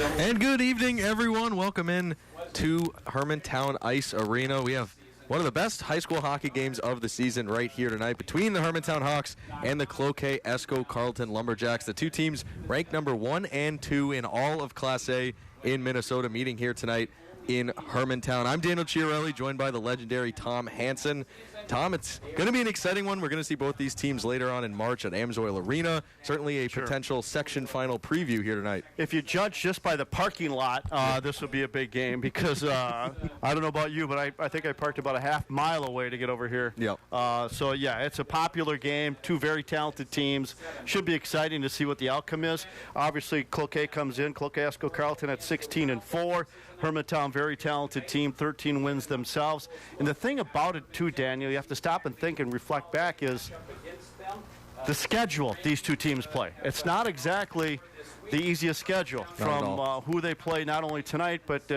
And good evening, everyone. Welcome in to Hermantown Ice Arena. We have one of the best high school hockey games of the season right here tonight between the Hermantown Hawks and the Cloquet Esco Carleton Lumberjacks. The two teams ranked number 1 and 2 in all of Class A in Minnesota, meeting here tonight in Hermantown. I'm Daniel Chiarelli, joined by the legendary Tom Hansen. Tom, it's going to be an exciting one. We're going to see both these teams later on in March at Amsoil Arena. Certainly a potential section final preview here tonight. If you judge just by the parking lot, this will be a big game because I don't know about you, but I think I parked about a half mile away to get over here. Yep. So, yeah, it's a popular game. Two very talented teams. Should be exciting to see what the outcome is. Obviously, Cloquet comes in. Cloquet Esco Carleton at 16-4. Hermantown, very talented team, 13 wins themselves. And the thing about it, too, Daniel, you have to stop and think and reflect back, is the schedule these two teams play. It's not exactly the easiest schedule from who they play not only tonight, but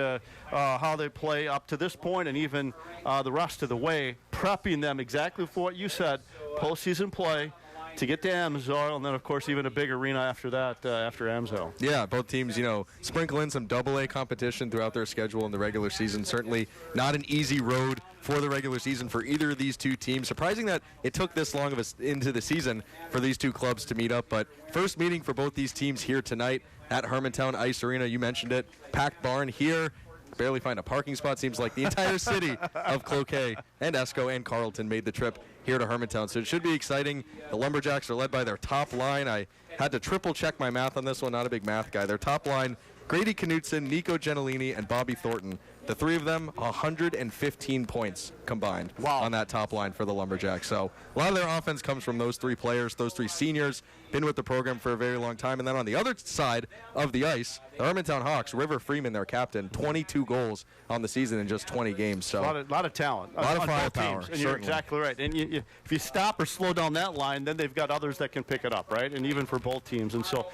how they play up to this point and even the rest of the way, prepping them exactly for what you said, postseason play, to get to Amsoil, and then, of course, even a big arena after that, after Amsoil. Yeah, both teams, sprinkle in some AA competition throughout their schedule in the regular season. Certainly not an easy road for the regular season for either of these two teams. Surprising that it took this long of into the season for these two clubs to meet up, but first meeting for both these teams here tonight at Hermantown Ice Arena. You mentioned it, packed barn here. Barely find a parking spot. Seems like the entire city of Cloquet and Esco and Carleton made the trip here to Hermantown. So it should be exciting. The Lumberjacks are led by their top line. I had to triple check my math on this one. Not a big math guy. Their top line, Grady Knutson, Nico Gentilini, and Bobby Thornton. The three of them, 115 points combined on that top line for the Lumberjacks. So a lot of their offense comes from those three players, those three seniors, been with the program for a very long time. And then on the other side of the ice, the Hermantown Hawks, River Freeman, their captain, 22 goals on the season in just 20 games. So a lot of talent. A lot of firepower. And you're exactly right. And if you stop or slow down that line, then they've got others that can pick it up, right? And even for both teams. And so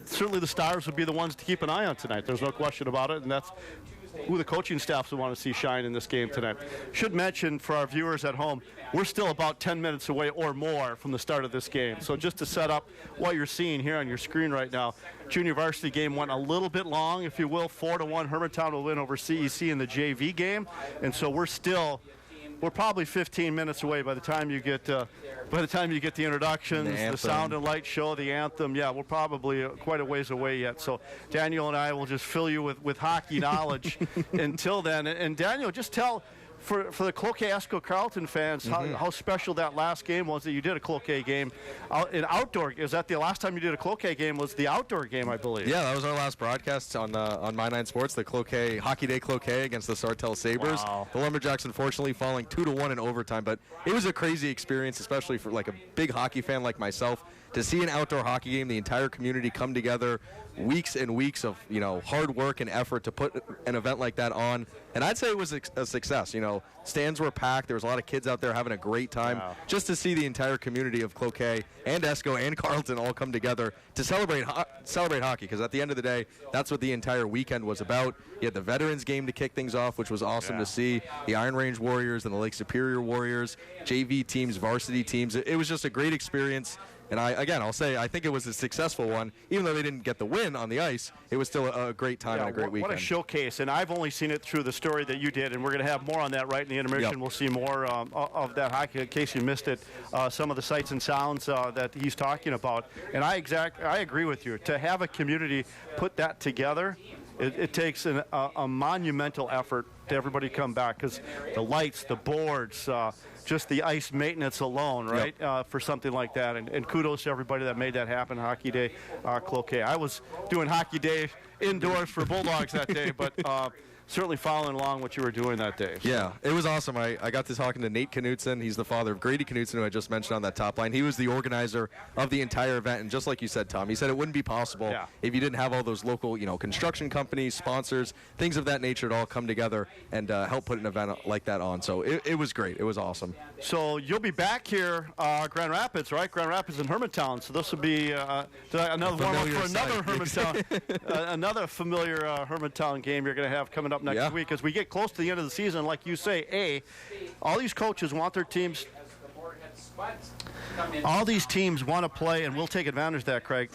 certainly the Stars would be the ones to keep an eye on tonight. There's no question about it. And that's who the coaching staffs would want to see shine in this game tonight. Should mention for our viewers at home, we're still about 10 minutes away or more from the start of this game. So just to set up what you're seeing here on your screen right now, junior varsity game went a little bit long, if you will. 4-1, Hermantown will win over CEC in the JV game. And so we're probably 15 minutes away by the time you get the introductions, the sound and light show, the anthem. Yeah, we're probably quite a ways away yet. So Daniel and I will just fill you with hockey knowledge until then. And Daniel, just tell for the Cloquet Esco Carleton fans how special that last game was that you did a Cloquet game. An outdoor, is that the last time you did a Cloquet game was the outdoor game, I believe? Yeah, that was our last broadcast on My 9 Sports, the Cloquet Hockey Day Cloquet against the Sartell Sabres. Wow. The Lumberjacks unfortunately falling 2-1 in overtime, but it was a crazy experience, especially for like a big hockey fan like myself, to see an outdoor hockey game, the entire community come together, weeks and weeks of hard work and effort to put an event like that on. And I'd say it was a success. Stands were packed. There was a lot of kids out there having a great time. Wow. Just to see the entire community of Cloquet and Esco and Carleton all come together to celebrate hockey, because at the end of the day, that's what the entire weekend was about. You had the Veterans game to kick things off, which was awesome to see. The Iron Range Warriors and the Lake Superior Warriors, JV teams, varsity teams. It was just a great experience. And I'll say I think it was a successful one. Even though they didn't get the win on the ice, it was still a great time and a great weekend. What a showcase. And I've only seen it through the story that you did, and we're going to have more on that right in the intermission. Yep. We'll see more of that hockey in case you missed it, some of the sights and sounds that he's talking about. And I agree with you. To have a community put that together, it takes a monumental effort to everybody come back, because the lights, the boards, just the ice maintenance alone, right, for something like that. And kudos to everybody that made that happen, Hockey Day Cloquet. I was doing Hockey Day indoors for Bulldogs that day, but certainly following along what you were doing that day. Yeah, it was awesome. I got to talking to Nate Knutson. He's the father of Grady Knutson, who I just mentioned on that top line. He was the organizer of the entire event, and just like you said, Tom, he said it wouldn't be possible if you didn't have all those local, construction companies, sponsors, things of that nature to all come together and help put an event like that on. So it was great. It was awesome. So you'll be back here, Grand Rapids, right? Grand Rapids and Hermantown. So this will be another warm-up for another Hermantown, another familiar Hermantown game you're going to have coming up next week. As we get close to the end of the season, like you say, all these coaches want their teams. All these teams want to play, and we'll take advantage of that, Craig.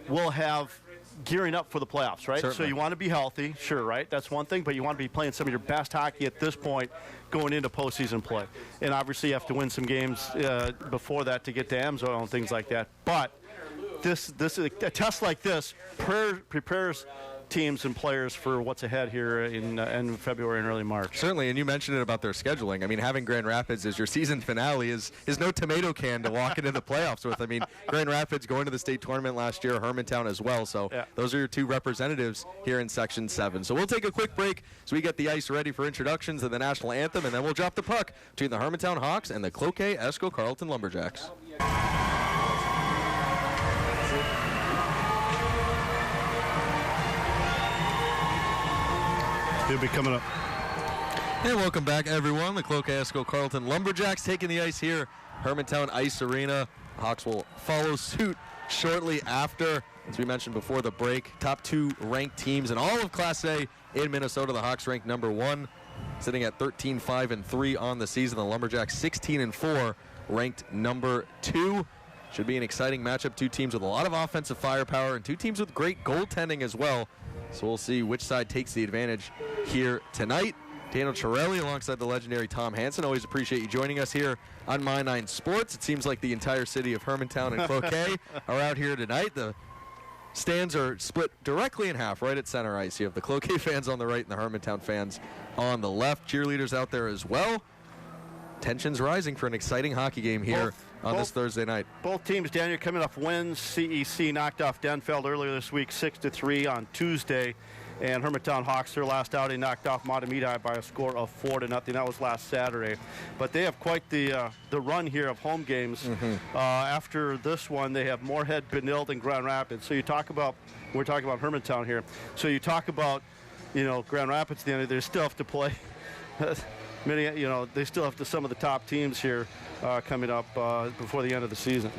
We'll have gearing up for the playoffs, right? Certainly. So you want to be healthy, sure, right? That's one thing, but you want to be playing some of your best hockey at this point going into postseason play. And obviously you have to win some games before that to get to Amsoil and things like that. But this a test like this prepares teams and players for what's ahead here in February and early March. Certainly, and you mentioned it about their scheduling. I mean, having Grand Rapids as your season finale is no tomato can to walk into the playoffs with. I mean, Grand Rapids going to the state tournament last year, Hermantown as well. So those are your two representatives here in Section 7. So we'll take a quick break so we get the ice ready for introductions of the national anthem, and then we'll drop the puck between the Hermantown Hawks and the Cloquet-Esco-Carleton Lumberjacks. He'll be coming up. And welcome back, everyone. The Cloquet-Esco-Carleton Lumberjacks taking the ice here, Hermantown Ice Arena. Hawks will follow suit shortly after. As we mentioned before the break, top 2 ranked teams in all of Class A in Minnesota. The Hawks ranked number 1, sitting at 13-5-3 on the season. The Lumberjacks 16-4, ranked number 2. Should be an exciting matchup. 2 teams with a lot of offensive firepower and 2 teams with great goaltending as well. So we'll see which side takes the advantage here tonight. Daniel Chiarelli alongside the legendary Tom Hansen. Always appreciate you joining us here on My 9 Sports. It seems like the entire city of Hermantown and Cloquet are out here tonight. The stands are split directly in half right at center ice. You have the Cloquet fans on the right and the Hermantown fans on the left. Cheerleaders out there as well. Tensions rising for an exciting hockey game here on this Thursday night. Both teams, Daniel, coming off wins. CEC knocked off Denfeld earlier this week 6-3 on Tuesday. And Hermantown Hawks, their last outing, knocked off Matamidi by a score of 4-0. That was last Saturday. But they have quite the run here of home games. After this one, they have Moorhead, Benilde, and Grand Rapids. So you talk about, we're talking about Hermantown here. So you talk about, Grand Rapids, they still have to play. They still have some of the top teams here coming up before the end of the season.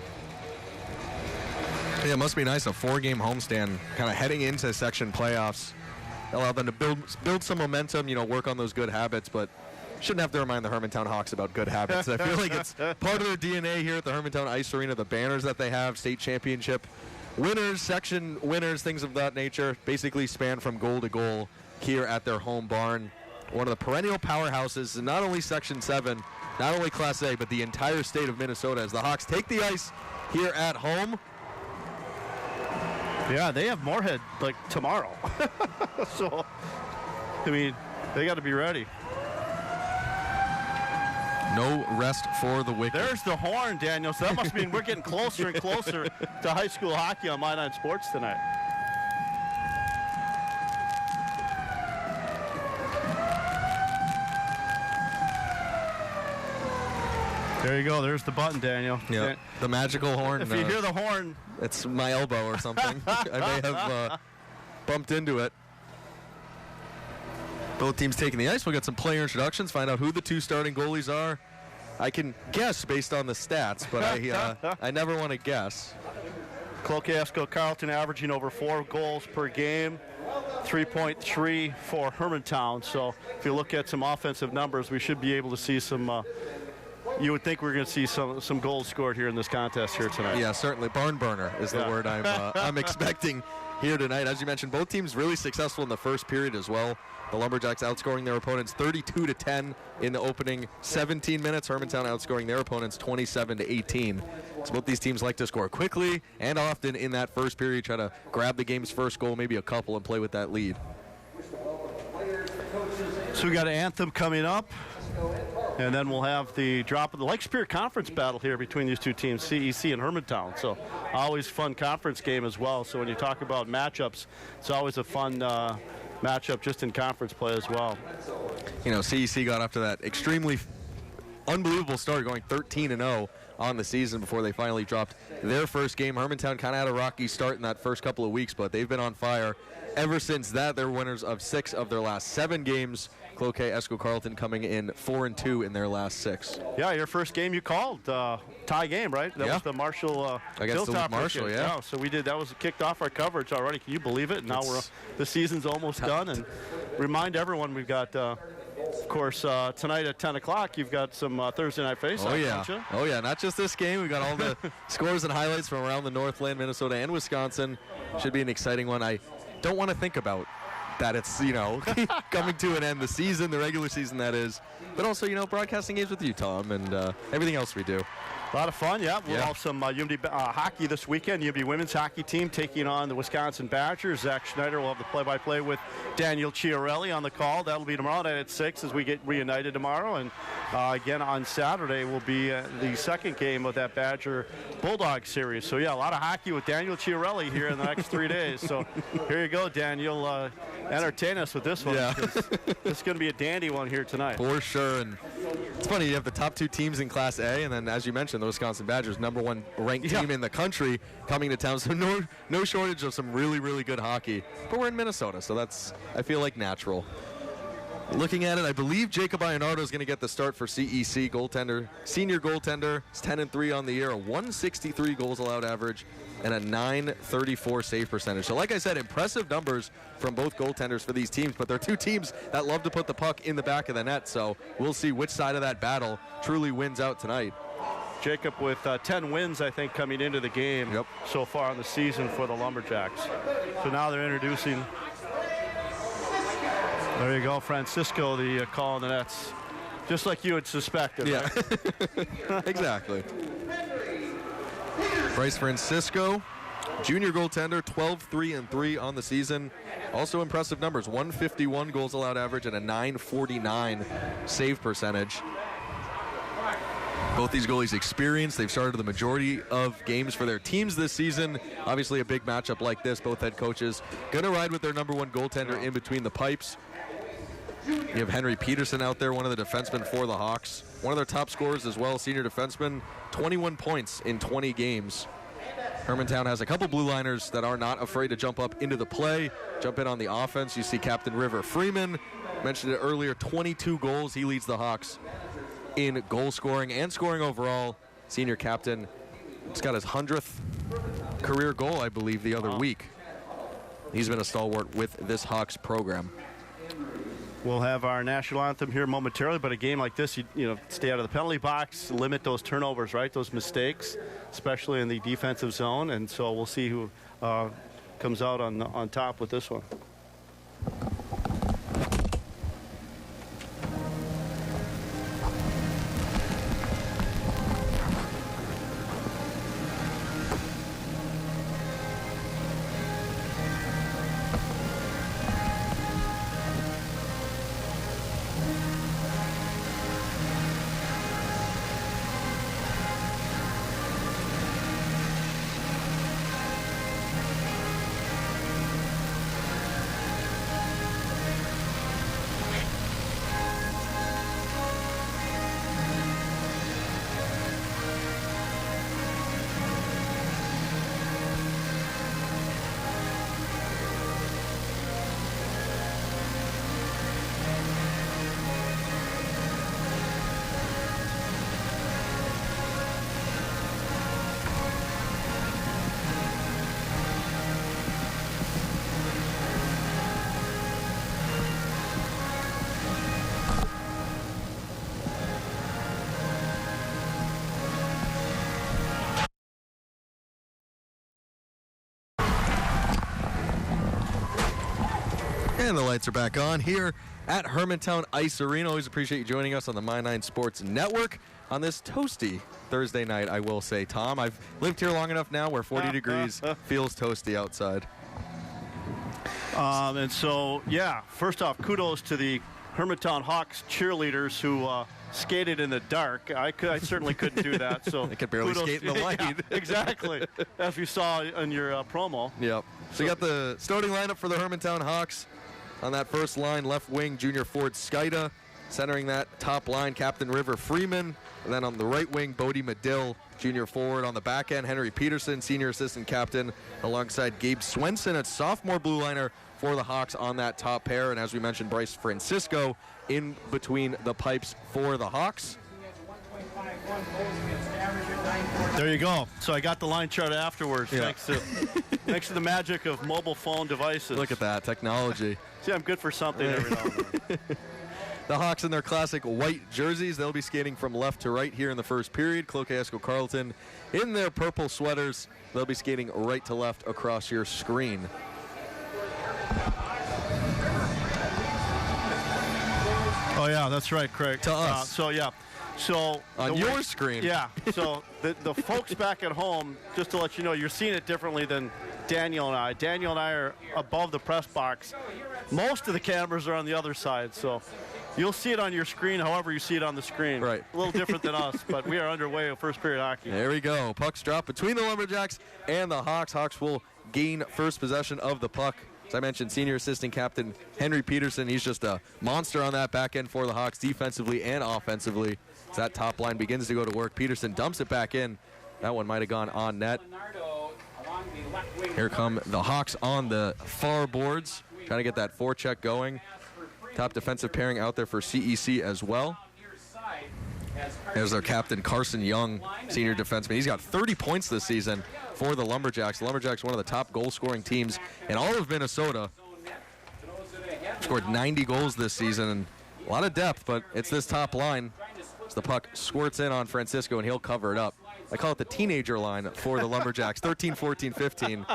Yeah, it must be nice, a 4-game homestand kind of heading into section playoffs. Allow them to build some momentum, work on those good habits, but shouldn't have to remind the Hermantown Hawks about good habits. I feel like it's part of their DNA here at the Hermantown Ice Arena, the banners that they have, state championship winners, section winners, things of that nature, basically span from goal to goal here at their home barn. One of the perennial powerhouses in not only Section 7, not only Class A, but the entire state of Minnesota as the Hawks take the ice here at home. Yeah, they have Moorhead tomorrow. So, they got to be ready. No rest for the wicked. There's the horn, Daniel. So that must mean we're getting closer and closer to high school hockey on My 9 Sports tonight. There you go. There's the button, Daniel. Yeah, the magical horn. If you hear the horn, it's my elbow or something. I may have bumped into it. Both teams taking the ice. We'll get some player introductions, find out who the 2 starting goalies are. I can guess based on the stats, but I never want to guess. Cloquet-Esco-Carleton averaging over 4 goals per game, 3.3 for Hermantown. So if you look at some offensive numbers, we should be able to see some. You would think we're going to see some goals scored here in this contest here tonight. Yeah, certainly. Barn burner is the word I'm expecting here tonight. As you mentioned, both teams really successful in the first period as well. The Lumberjacks outscoring their opponents 32-10 in the opening 17 minutes. Hermantown outscoring their opponents 27-18. So both these teams like to score quickly and often in that first period, try to grab the game's first goal, maybe a couple, and play with that lead. So we got an anthem coming up. And then we'll have the drop of the Lake Superior Conference battle here between these 2 teams, CEC and Hermantown. So always fun conference game as well. So when you talk about matchups, it's always a fun matchup just in conference play as well. CEC got off to that extremely unbelievable start, going 13-0 on the season before they finally dropped their first game. Hermantown kind of had a rocky start in that first couple of weeks, but they've been on fire ever since that. They're winners of 6 of their last 7 games. Cloquet-Esco-Carleton coming in 4-2 in their last 6. Yeah, your first game you called tie game, right? That was the Marshall against the Marshall, yeah. So we did. That was kicked off our coverage already. Can you believe it? Now the season's almost done. And remind everyone we've got course, tonight at 10 o'clock, you've got some Thursday Night Face-Off, don't you? Oh, yeah. Not just this game. We've got all the scores and highlights from around the Northland, Minnesota, and Wisconsin. Should be an exciting one. I don't want to think about that it's, coming to an end, the season, the regular season that is. But also, broadcasting games with you, Tom, and everything else we do. A lot of fun, yeah. We'll have some UMD hockey this weekend. UMD women's hockey team taking on the Wisconsin Badgers. Zach Schneider will have the play-by-play with Daniel Chiarelli on the call. That'll be tomorrow night at 6 as we get reunited tomorrow. And again on Saturday will be the second game of that Badger Bulldog series. So, yeah, a lot of hockey with Daniel Chiarelli here in the next 3 days. So here you go, Daniel. Entertain us with this one. Yeah. This is going to be a dandy one here tonight. For sure. And it's funny, you have the top 2 teams in Class A, and then, as you mentioned, the Wisconsin Badgers, #1 ranked team in the country, coming to town. So no shortage of some really, really good hockey. But we're in Minnesota, so that's, I feel like, natural. Looking at it, I believe Jacob Ionardo is going to get the start for CEC goaltender. Senior goaltender. He's 10-3 on the year, a 163 goals allowed average, and a .934 save percentage. So like I said, impressive numbers from both goaltenders for these teams, but they're 2 teams that love to put the puck in the back of the net, so we'll see which side of that battle truly wins out tonight. Jacob with 10 wins, I think, coming into the game so far in the season for the Lumberjacks. So now they're introducing, there you go, Francisco, the call on the nets. Just like you had suspected. Yeah, right? Exactly. Bryce Francisco, junior goaltender, 12-3-3 on the season. Also impressive numbers, 151 goals allowed average and a .949 save percentage. Both these goalies experienced. They've started the majority of games for their teams this season. Obviously a big matchup like this, both head coaches going to ride with their #1 goaltender in between the pipes. You have Henry Peterson out there, one of the defensemen for the Hawks. One of their top scorers as well, senior defenseman, 21 points in 20 games. Hermantown has a couple blue liners that are not afraid to jump up into the play, jump in on the offense. You see Captain River Freeman, mentioned it earlier, 22 goals. He leads the Hawks in goal scoring and scoring overall. Senior captain, he's got his 100th career goal, I believe, the other week. He's been a stalwart with this Hawks program. We'll have our national anthem here momentarily, but a game like this, you stay out of the penalty box, limit those turnovers, right? Those mistakes, especially in the defensive zone. And so we'll see who comes out on top with this one. And the lights are back on here at Hermantown Ice Arena. Always appreciate you joining us on the My9 Sports Network on this toasty Thursday night, I will say, Tom. I've lived here long enough now where 40 degrees feels toasty outside. And so, yeah, first off, kudos to the Hermantown Hawks cheerleaders who skated in the dark. I certainly couldn't do that. So they could barely skate in the light. Yeah, exactly, as you saw in your promo. Yep. So you got the starting lineup for the Hermantown Hawks. On that first line, left wing, junior forward Skida. Centering that top line, Captain River Freeman. And then on the right wing, Bodie Medill, junior forward. On the back end, Henry Peterson, senior assistant captain, alongside Gabe Swenson, a sophomore blue liner for the Hawks on that top pair. And as we mentioned, Bryce Francisco in between the pipes for the Hawks. There you go. So I got the line chart afterwards, thanks to the magic of mobile phone devices. Look at that technology. See, I'm good for something every now and then. The Hawks in their classic white jerseys. They'll be skating from left to right here in the first period. Cloquet Carleton in their purple sweaters. They'll be skating right to left across your screen. Oh, yeah, that's right, Craig. To us. So on your screen. Yeah. So the folks back at home, just to let you know, you're seeing it differently than Daniel and I. Daniel and I are above the press box. Most of the cameras are on the other side, so you'll see it on your screen however you see it on the screen. Right. A little different than us, but we are underway with first period hockey. There we go. Pucks drop between the Lumberjacks and the Hawks. Hawks will gain first possession of the puck. As I mentioned, senior assistant captain Henry Peterson, he's just a monster on that back end for the Hawks defensively and offensively. As that top line begins to go to work, Peterson dumps it back in. That one might have gone on net. Here come the Hawks on the far boards, trying to get that forecheck going. Top defensive pairing out there for CEC as well. There's their captain, Carson Young, senior defenseman. He's got 30 points this season for the Lumberjacks. The Lumberjacks, one of the top goal-scoring teams in all of Minnesota. Scored 90 goals this season, and a lot of depth, but it's this top line. As the puck squirts in on Francisco, and he'll cover it up. I call it the teenager line for the Lumberjacks, 13, 14, 15.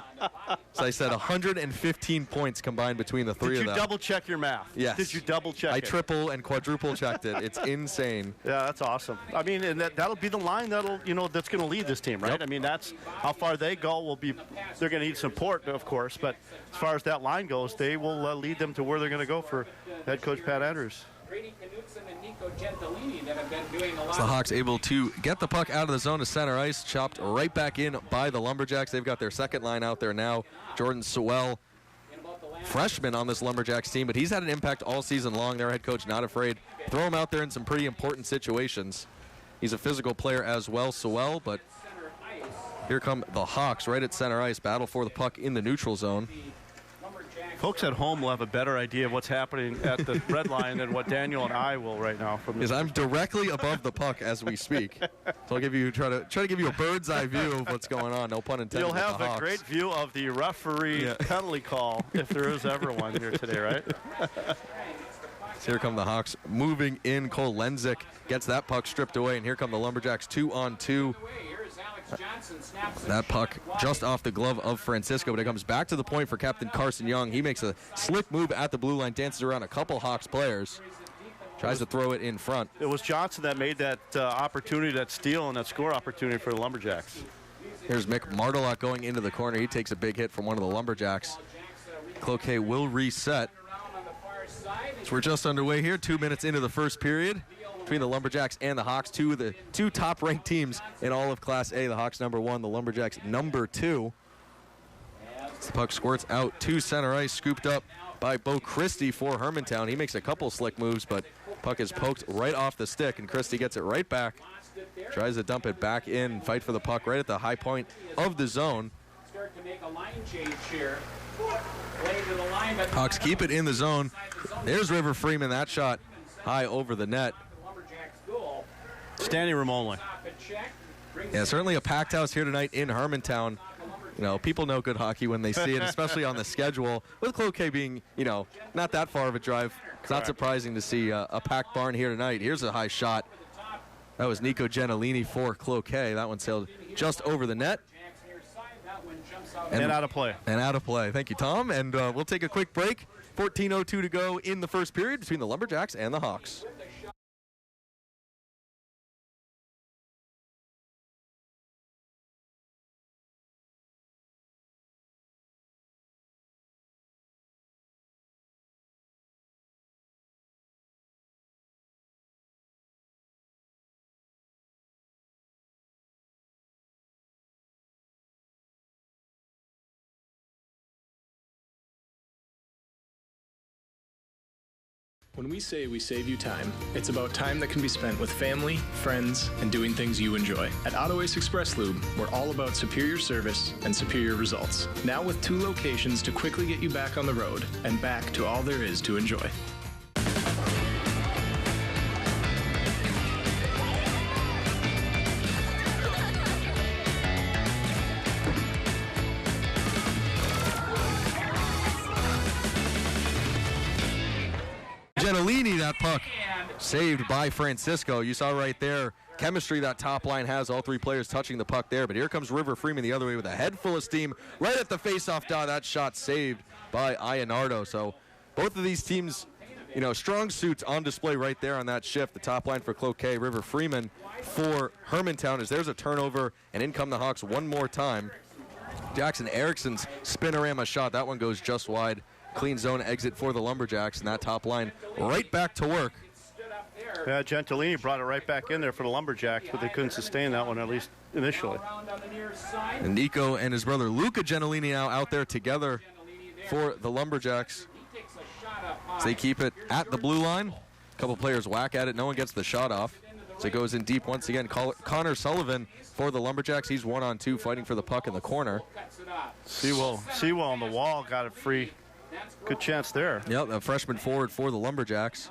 So I said 115 points combined between the three of them. Did you double-check your math? Yes. Did you double-check it? I triple and quadruple checked it. It's insane. Yeah, that's awesome. I mean, and that'll be the line that's going to lead this team, right? Yep. I mean, that's how far they go. They're going to need support, of course, but as far as that line goes, they will lead them to where they're going to go for head coach Pat Andrews. So the Hawks able to get the puck out of the zone to center ice, chopped right back in by the Lumberjacks. They've got their second line out there now. Jordan Sewell, freshman on this Lumberjacks team, but he's had an impact all season long. Their head coach not afraid to throw him out there in some pretty important situations. He's a physical player as well, Sewell, but here come the Hawks right at center ice, battle for the puck in the neutral zone. Folks at home will have a better idea of what's happening at the red line than what Daniel and I will right now. Because I'm directly above the puck as we speak, so I'll give you try to give you a bird's eye view of what's going on. No pun intended. You'll have a great view of the referee penalty call if there is ever one here today, right? So here come the Hawks moving in. Cole Lenzik gets that puck stripped away, and here come the Lumberjacks 2-on-2. That puck just off the glove of Francisco, but it comes back to the point for Captain Carson Young. He makes a slick move at the blue line, dances around a couple Hawks players, tries to throw it in front. It was Johnson that made that opportunity, that steal, and that score opportunity for the Lumberjacks. Here's Mick Martelot going into the corner. He takes a big hit from one of the Lumberjacks. Cloquet will reset. So we're just underway here, 2 minutes into the first period between the Lumberjacks and the Hawks, two top-ranked teams in all of Class A. The Hawks #1, the Lumberjacks #2. The puck squirts out to center ice, scooped up by Bo Christie for Hermantown. He makes a couple slick moves, but puck is poked right off the stick, and Christie gets it right back. Tries to dump it back in, fight for the puck right at the high point of the zone. Hawks keep it in the zone. There's River Freeman, that shot high over the net. Standing room only. Yeah, certainly a packed house here tonight in Hermantown. You know, people know good hockey when they see it, especially on the schedule. With Cloquet being, not that far of a drive, it's not surprising to see a packed barn here tonight. Here's a high shot. That was Nico Gentilini for Cloquet. That one sailed just over the net. And out of play. And out of play. Thank you, Tom. And we'll take a quick break. 14:02 to go in the first period between the Lumberjacks and the Hawks. When we say we save you time, it's about time that can be spent with family, friends, and doing things you enjoy. At Auto Ace Express Lube, we're all about superior service and superior results. Now with 2 locations to quickly get you back on the road and back to all there is to enjoy. Gentilini, that puck saved by Francisco. You saw right there chemistry that top line has, all three players touching the puck there. But here comes River Freeman the other way with a head full of steam right at the faceoff dot. That shot saved by Ionardo. So both of these teams, strong suits on display right there on that shift. The top line for Cloquet, River Freeman for Hermantown, as there's a turnover, and in come the Hawks one more time. Jackson Erickson's spinorama shot, that one goes just wide. Clean zone exit for the Lumberjacks, and that top line right back to work. Yeah, Gentilini brought it right back in there for the Lumberjacks, but they couldn't sustain that one, at least initially. And Nico and his brother Luca Gentilini now out there together for the Lumberjacks. So they keep it at the blue line. A couple players whack at it. No one gets the shot off. So it goes in deep once again. Connor Sullivan for the Lumberjacks. He's 1-on-2 fighting for the puck in the corner. Sewell on the wall got it free. Good chance there. Yep, a freshman forward for the Lumberjacks.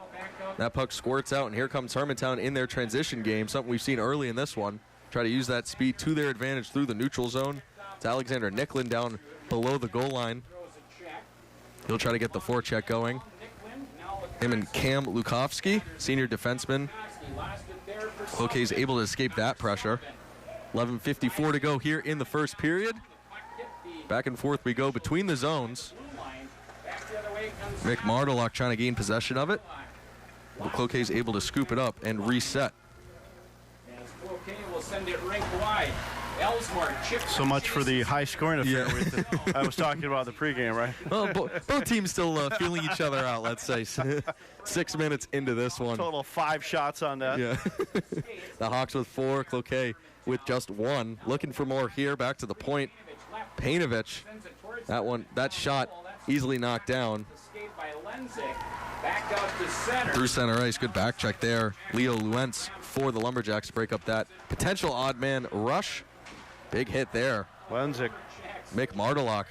That puck squirts out, and here comes Hermantown in their transition game, something we've seen early in this one. Try to use that speed to their advantage through the neutral zone. It's Alexander Nicklin down below the goal line. He'll try to get the forecheck going. Him and Cam Lukowski, senior defenseman. Cloquet is able to escape that pressure. 11:54 to go here in the first period. Back and forth we go between the zones. Mick Mardelock trying to gain possession of it. Cloquet is able to scoop it up and reset. Cloquet will send it rink wide. So much for the high scoring affair I was talking about the pregame, right? Well, both teams still feeling each other out, let's say. 6 minutes into this one. Total 5 shots on that. Yeah. The Hawks with 4, Cloquet with just 1. Looking for more here, back to the point. Painovich, that shot easily knocked down. Through center ice, good back check there. Leo Luentz for the Lumberjacks to break up that potential odd man rush. Big hit there. Lenzik. Mick Mardelock,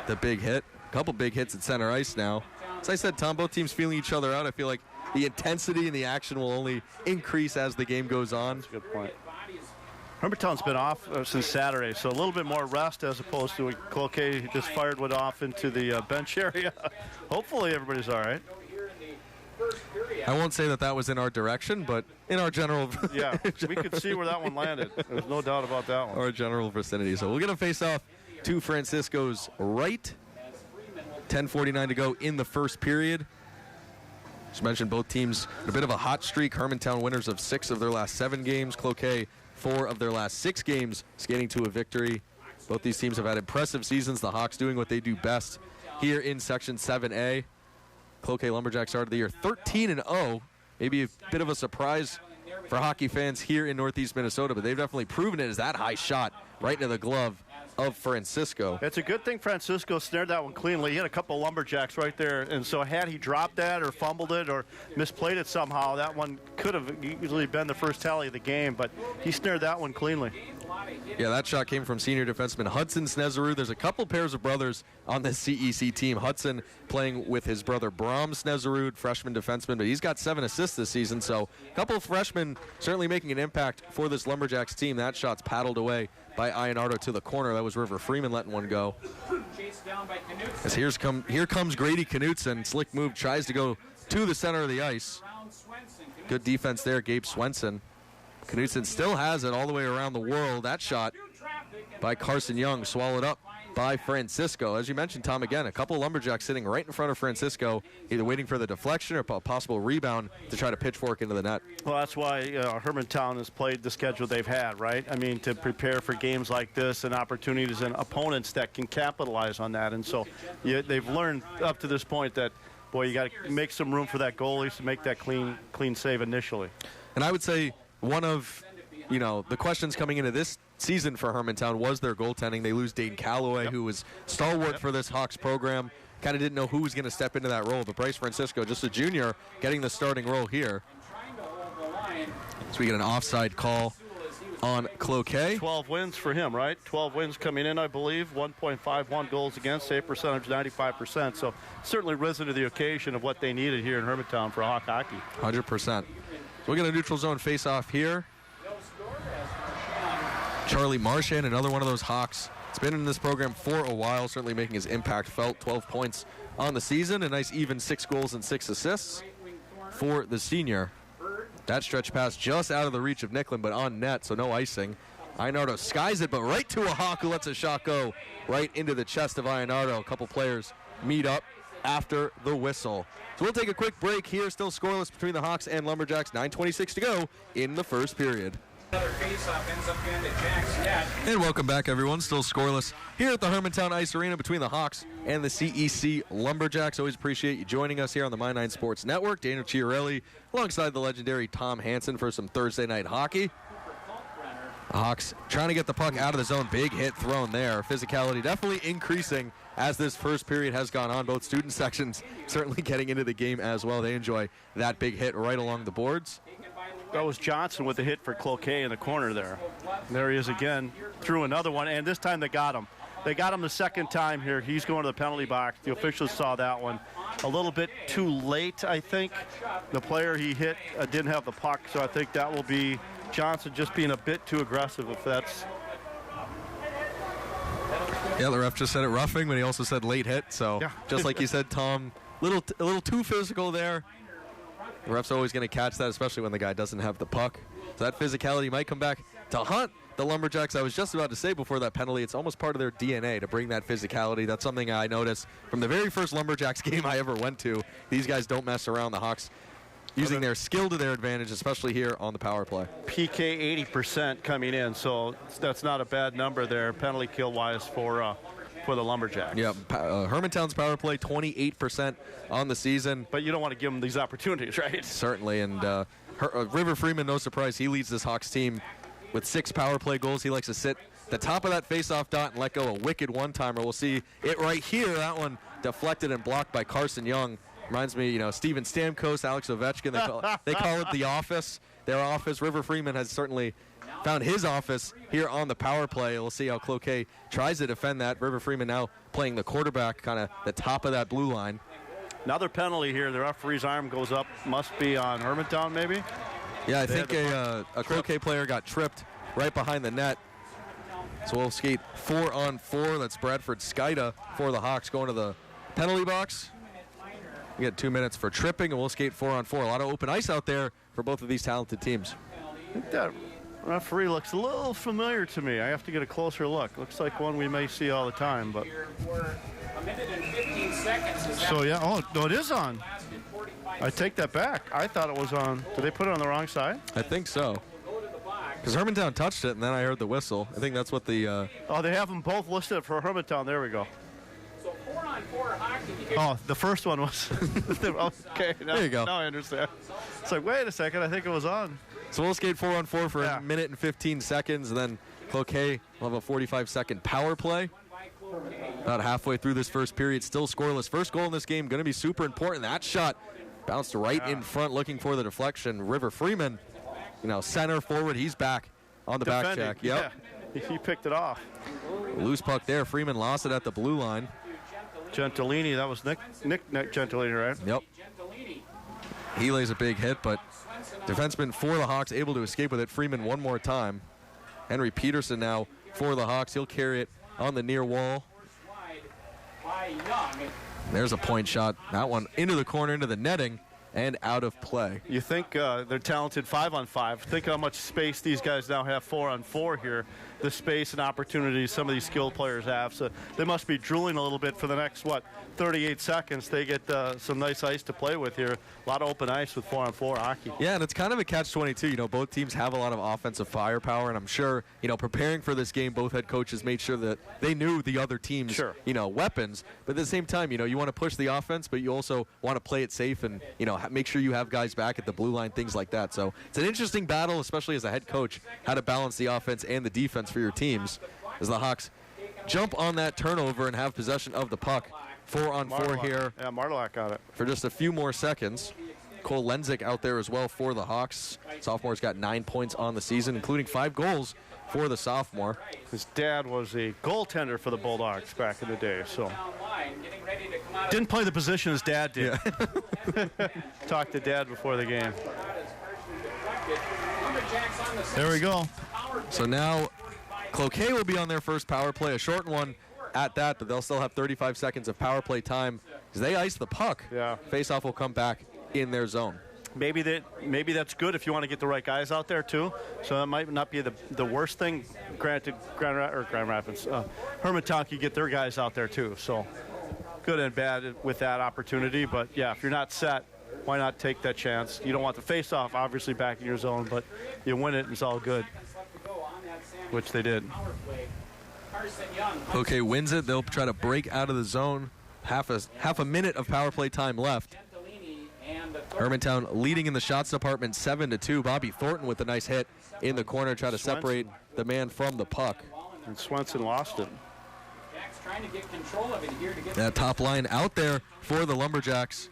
the big hit. Couple big hits at center ice now. As I said, Tom, both teams feeling each other out. I feel like the intensity and the action will only increase as the game goes on. That's a good point. Hermantown's been off since Saturday, so a little bit more rest as opposed to Cloquet just fired one off into the bench area. Hopefully everybody's all right. I won't say that was in our direction, but in our general... Yeah, we could see where that one landed. There's no doubt about that one. Our general vicinity. So we'll get a face-off to Francisco's right. 10:49 to go in the first period. As mentioned, both teams a bit of a hot streak. Hermantown winners of 6 of their last 7 games. Cloquet 4 of their last 6 games, skating to a victory. Both these teams have had impressive seasons. The Hawks doing what they do best here in Section 7A. Cloquet Lumberjacks started the year 13-0. Maybe a bit of a surprise for hockey fans here in Northeast Minnesota, but they've definitely proven it as that high shot right into the glove of Francisco. It's a good thing Francisco snared that one cleanly. He had a couple Lumberjacks right there, and so had he dropped that or fumbled it or misplayed it somehow, that one could have easily been the first tally of the game, but he snared that one cleanly. Yeah, that shot came from senior defenseman Hudson Snezerud. There's a couple pairs of brothers on this CEC team. Hudson playing with his brother Bram Snezerud, freshman defenseman, but he's got 7 assists this season, so a couple of freshmen certainly making an impact for this Lumberjacks team. That shot's paddled away by Ionardo to the corner. That was River Freeman letting one go. As here comes Grady Knutson. Slick move, tries to go to the center of the ice. Good defense there, Gabe Swenson. Knutson still has it all the way around the world. That shot by Carson Young swallowed up by Francisco. As you mentioned, Tom, again, a couple Lumberjacks sitting right in front of Francisco, either waiting for the deflection or a possible rebound to try to pitchfork into the net. Well, that's why Hermantown has played the schedule they've had, right? I mean, to prepare for games like this and opportunities and opponents that can capitalize on that. And so they've learned up to this point that, boy, you got to make some room for that goalie to make that clean save initially. And I would say one of, the questions coming into this season for Hermantown was their goaltending. They lose Dane Calloway, who was stalwart for this Hawks program. Kind of didn't know who was going to step into that role. But Bryce Francisco, just a junior, getting the starting role here. So we get an offside call on Cloquet. 12 wins for him, right? 12 wins coming in, I believe. 1.51 goals against, save percentage 95%. So certainly risen to the occasion of what they needed here in Hermantown for Hawk hockey. 100%. So we get a neutral zone face-off here. Charlie Marchand, another one of those Hawks He's been in this program for a while, certainly making his impact felt. 12 points on the season, a nice even 6 goals and 6 assists for the senior. That stretch pass just out of the reach of Nicklin, but on net, so no icing. Ionardo skies it, but right to a Hawk who lets a shot go right into the chest of Ionardo. A couple players meet up after the whistle. So we'll take a quick break here. Still scoreless between the Hawks and Lumberjacks. 9:26 to go in the first period. And welcome back, everyone. Still scoreless here at the Hermantown Ice Arena between the Hawks and the CEC Lumberjacks. Always appreciate you joining us here on the My 9 Sports Network. Daniel Chiarelli alongside the legendary Tom Hansen for some Thursday night hockey. The Hawks trying to get the puck out of the zone. Big hit thrown there. Physicality definitely increasing as this first period has gone on. Both student sections certainly getting into the game as well. They enjoy that big hit right along the boards. That was Johnson with the hit for Cloquet in the corner there. And there he is again, threw another one, and this time they got him. They got him the second time here. He's going to the penalty box. The officials saw that one a little bit too late, I think. The player he hit didn't have the puck, so I think that will be Johnson just being a bit too aggressive if that's... Yeah, the ref just said it roughing, but he also said late hit, so yeah. Just like you said, Tom, a little too physical there. The ref's always going to catch that, especially when the guy doesn't have the puck. So that physicality might come back to haunt the Lumberjacks. I was just about to say before that penalty, it's almost part of their DNA to bring that physicality. That's something I noticed from the very first Lumberjacks game I ever went to. These guys don't mess around. The Hawks using their skill to their advantage, especially here on the power play. PK 80% coming in, so that's not a bad number there, penalty kill-wise for the Lumberjacks. Yeah, Hermantown's power play, 28% on the season. But you don't want to give them these opportunities, right? Certainly, and River Freeman, no surprise, he leads this Hawks team with 6 power play goals. He likes to sit the top of that face-off dot and let go a wicked one-timer. We'll see it right here. That one deflected and blocked by Carson Young. Reminds me, Steven Stamkos, Alex Ovechkin. They call it the office. Their office. River Freeman has certainly found his office here on the power play. We'll see how Cloquet tries to defend that. River Freeman now playing the quarterback, kind of the top of that blue line. Another penalty here. The referee's arm goes up. Must be on Hermantown, maybe? Yeah, I think a Cloquet player got tripped right behind the net. So we'll skate 4-on-4. That's Bradford Skida for the Hawks going to the penalty box. We get 2 minutes for tripping, and we'll skate 4-on-4. A lot of open ice out there for both of these talented teams. I think that referee looks a little familiar to me. I have to get a closer look. Looks like one we may see all the time. But so, yeah. Oh, no, it is on. I take that back. I thought it was on. Did they put it on the wrong side? I think so. Because Hermantown touched it, and then I heard the whistle. I think that's what the... Oh, they have them both listed for Hermantown. There we go. So 4-on-4 hockey. Oh, the first one was... okay, now, there you go. Now I understand. It's like, wait a second, I think it was on. So we'll skate 4-on-4 for a minute and 15 seconds, and then Cloquet will have a 45-second power play. About halfway through this first period, still scoreless. First goal in this game, going to be super important. That shot bounced right in front, looking for the deflection. River Freeman, center forward, he's back on the back check. Yep. Yeah, he picked it off. Loose puck there. Freeman lost it at the blue line. Gentilini, that was Nick Gentilini, right? Yep. He lays a big hit, but defenseman for the Hawks able to escape with it. Freeman one more time. Henry Peterson now for the Hawks. He'll carry it on the near wall. There's a point shot. That one into the corner, into the netting, and out of play. You think they're talented 5-on-5. Think how much space these guys now have 4-on-4 here. The space and opportunities some of these skilled players have. So they must be drooling a little bit for the next, 38 seconds. They get some nice ice to play with here. A lot of open ice with 4-on-4 hockey. Yeah, and it's kind of a catch-22. Both teams have a lot of offensive firepower, and I'm sure, preparing for this game, both head coaches made sure that they knew the other team's, weapons. But at the same time, you want to push the offense, but you also want to play it safe and, make sure you have guys back at the blue line, things like that. So it's an interesting battle, especially as a head coach, how to balance the offense and the defense for your teams as the Hawks jump on that turnover and have possession of the puck. 4-on-4 here. Yeah, Martelak got it. For just a few more seconds. Cole Lenzik out there as well for the Hawks. Sophomore's got 9 points on the season, including 5 goals for the sophomore. His dad was a goaltender for the Bulldogs back in the day, so didn't play the position his dad did. Yeah. Talked to Dad before the game. There we go. So now Cloquet will be on their first power play, a short one at that, but they'll still have 35 seconds of power play time as they ice the puck. Yeah. Face-off will come back in their zone. Maybe that's good if you want to get the right guys out there too. So that might not be the worst thing. Granted, Grand Rapids, Hermantown can get their guys out there too. So good and bad with that opportunity. But yeah, if you're not set, why not take that chance? You don't want the face-off obviously back in your zone, but you win it and it's all good, which they did. Okay, wins it. They'll try to break out of the zone. Half a minute of power play time left. Hermantown leading in the shots department 7-2. Bobby Thornton with a nice hit in the corner, try to separate the man from the puck. And Swenson lost it. Trying to get control of it here to get that top line out there for the Lumberjacks.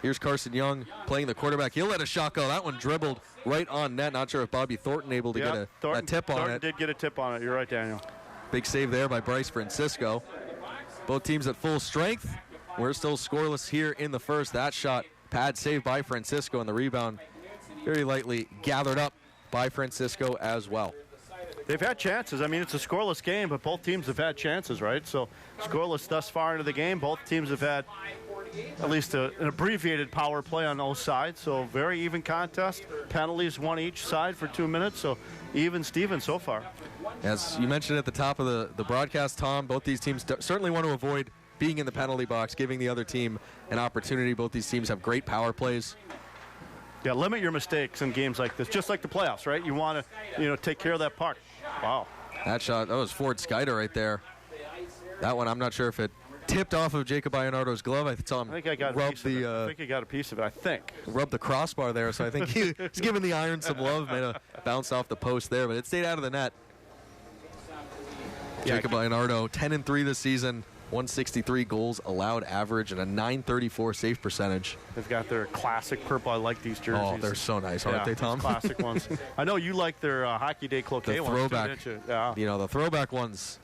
Here's Carson Young playing the quarterback. He'll let a shot go. That one dribbled right on net. Not sure if Bobby Thornton able to get a tip on Thornton it. Did get a tip on it. You're right, Daniel. Big save there by Bryce Francisco. Both teams at full strength. We're still scoreless here in the first. That shot, pad save by Francisco, and the rebound very lightly gathered up by Francisco as well. They've had chances. I mean, it's a scoreless game, but both teams have had chances, right? So scoreless thus far into the game. Both teams have had at least an abbreviated power play on both sides. So very even contest. Penalties, one each side for 2 minutes. So even Steven so far. As you mentioned at the top of the broadcast, Tom, both these teams certainly want to avoid being in the penalty box, giving the other team an opportunity. Both these teams have great power plays. Yeah, limit your mistakes in games like this, just like the playoffs, right? You want to, take care of that puck. Wow. That shot, that was Ford Skuyter right there. That one, I'm not sure if it tipped off of Jacob Ionardo's glove. I saw him I think I got a piece of it, I think. Rubbed the crossbar there, so I think he's giving the iron some love. Made a bounce off the post there, but it stayed out of the net. Yeah, Jacob Ionardo, 10-3 this season. 163 goals allowed average and a .934 save percentage. They've got their classic purple. I like these jerseys. Oh, they're so nice, aren't they, Tom? Classic ones. I know you like their Hockey Day Cloquet ones, throwback, too, didn't you? Yeah. The throwback ones,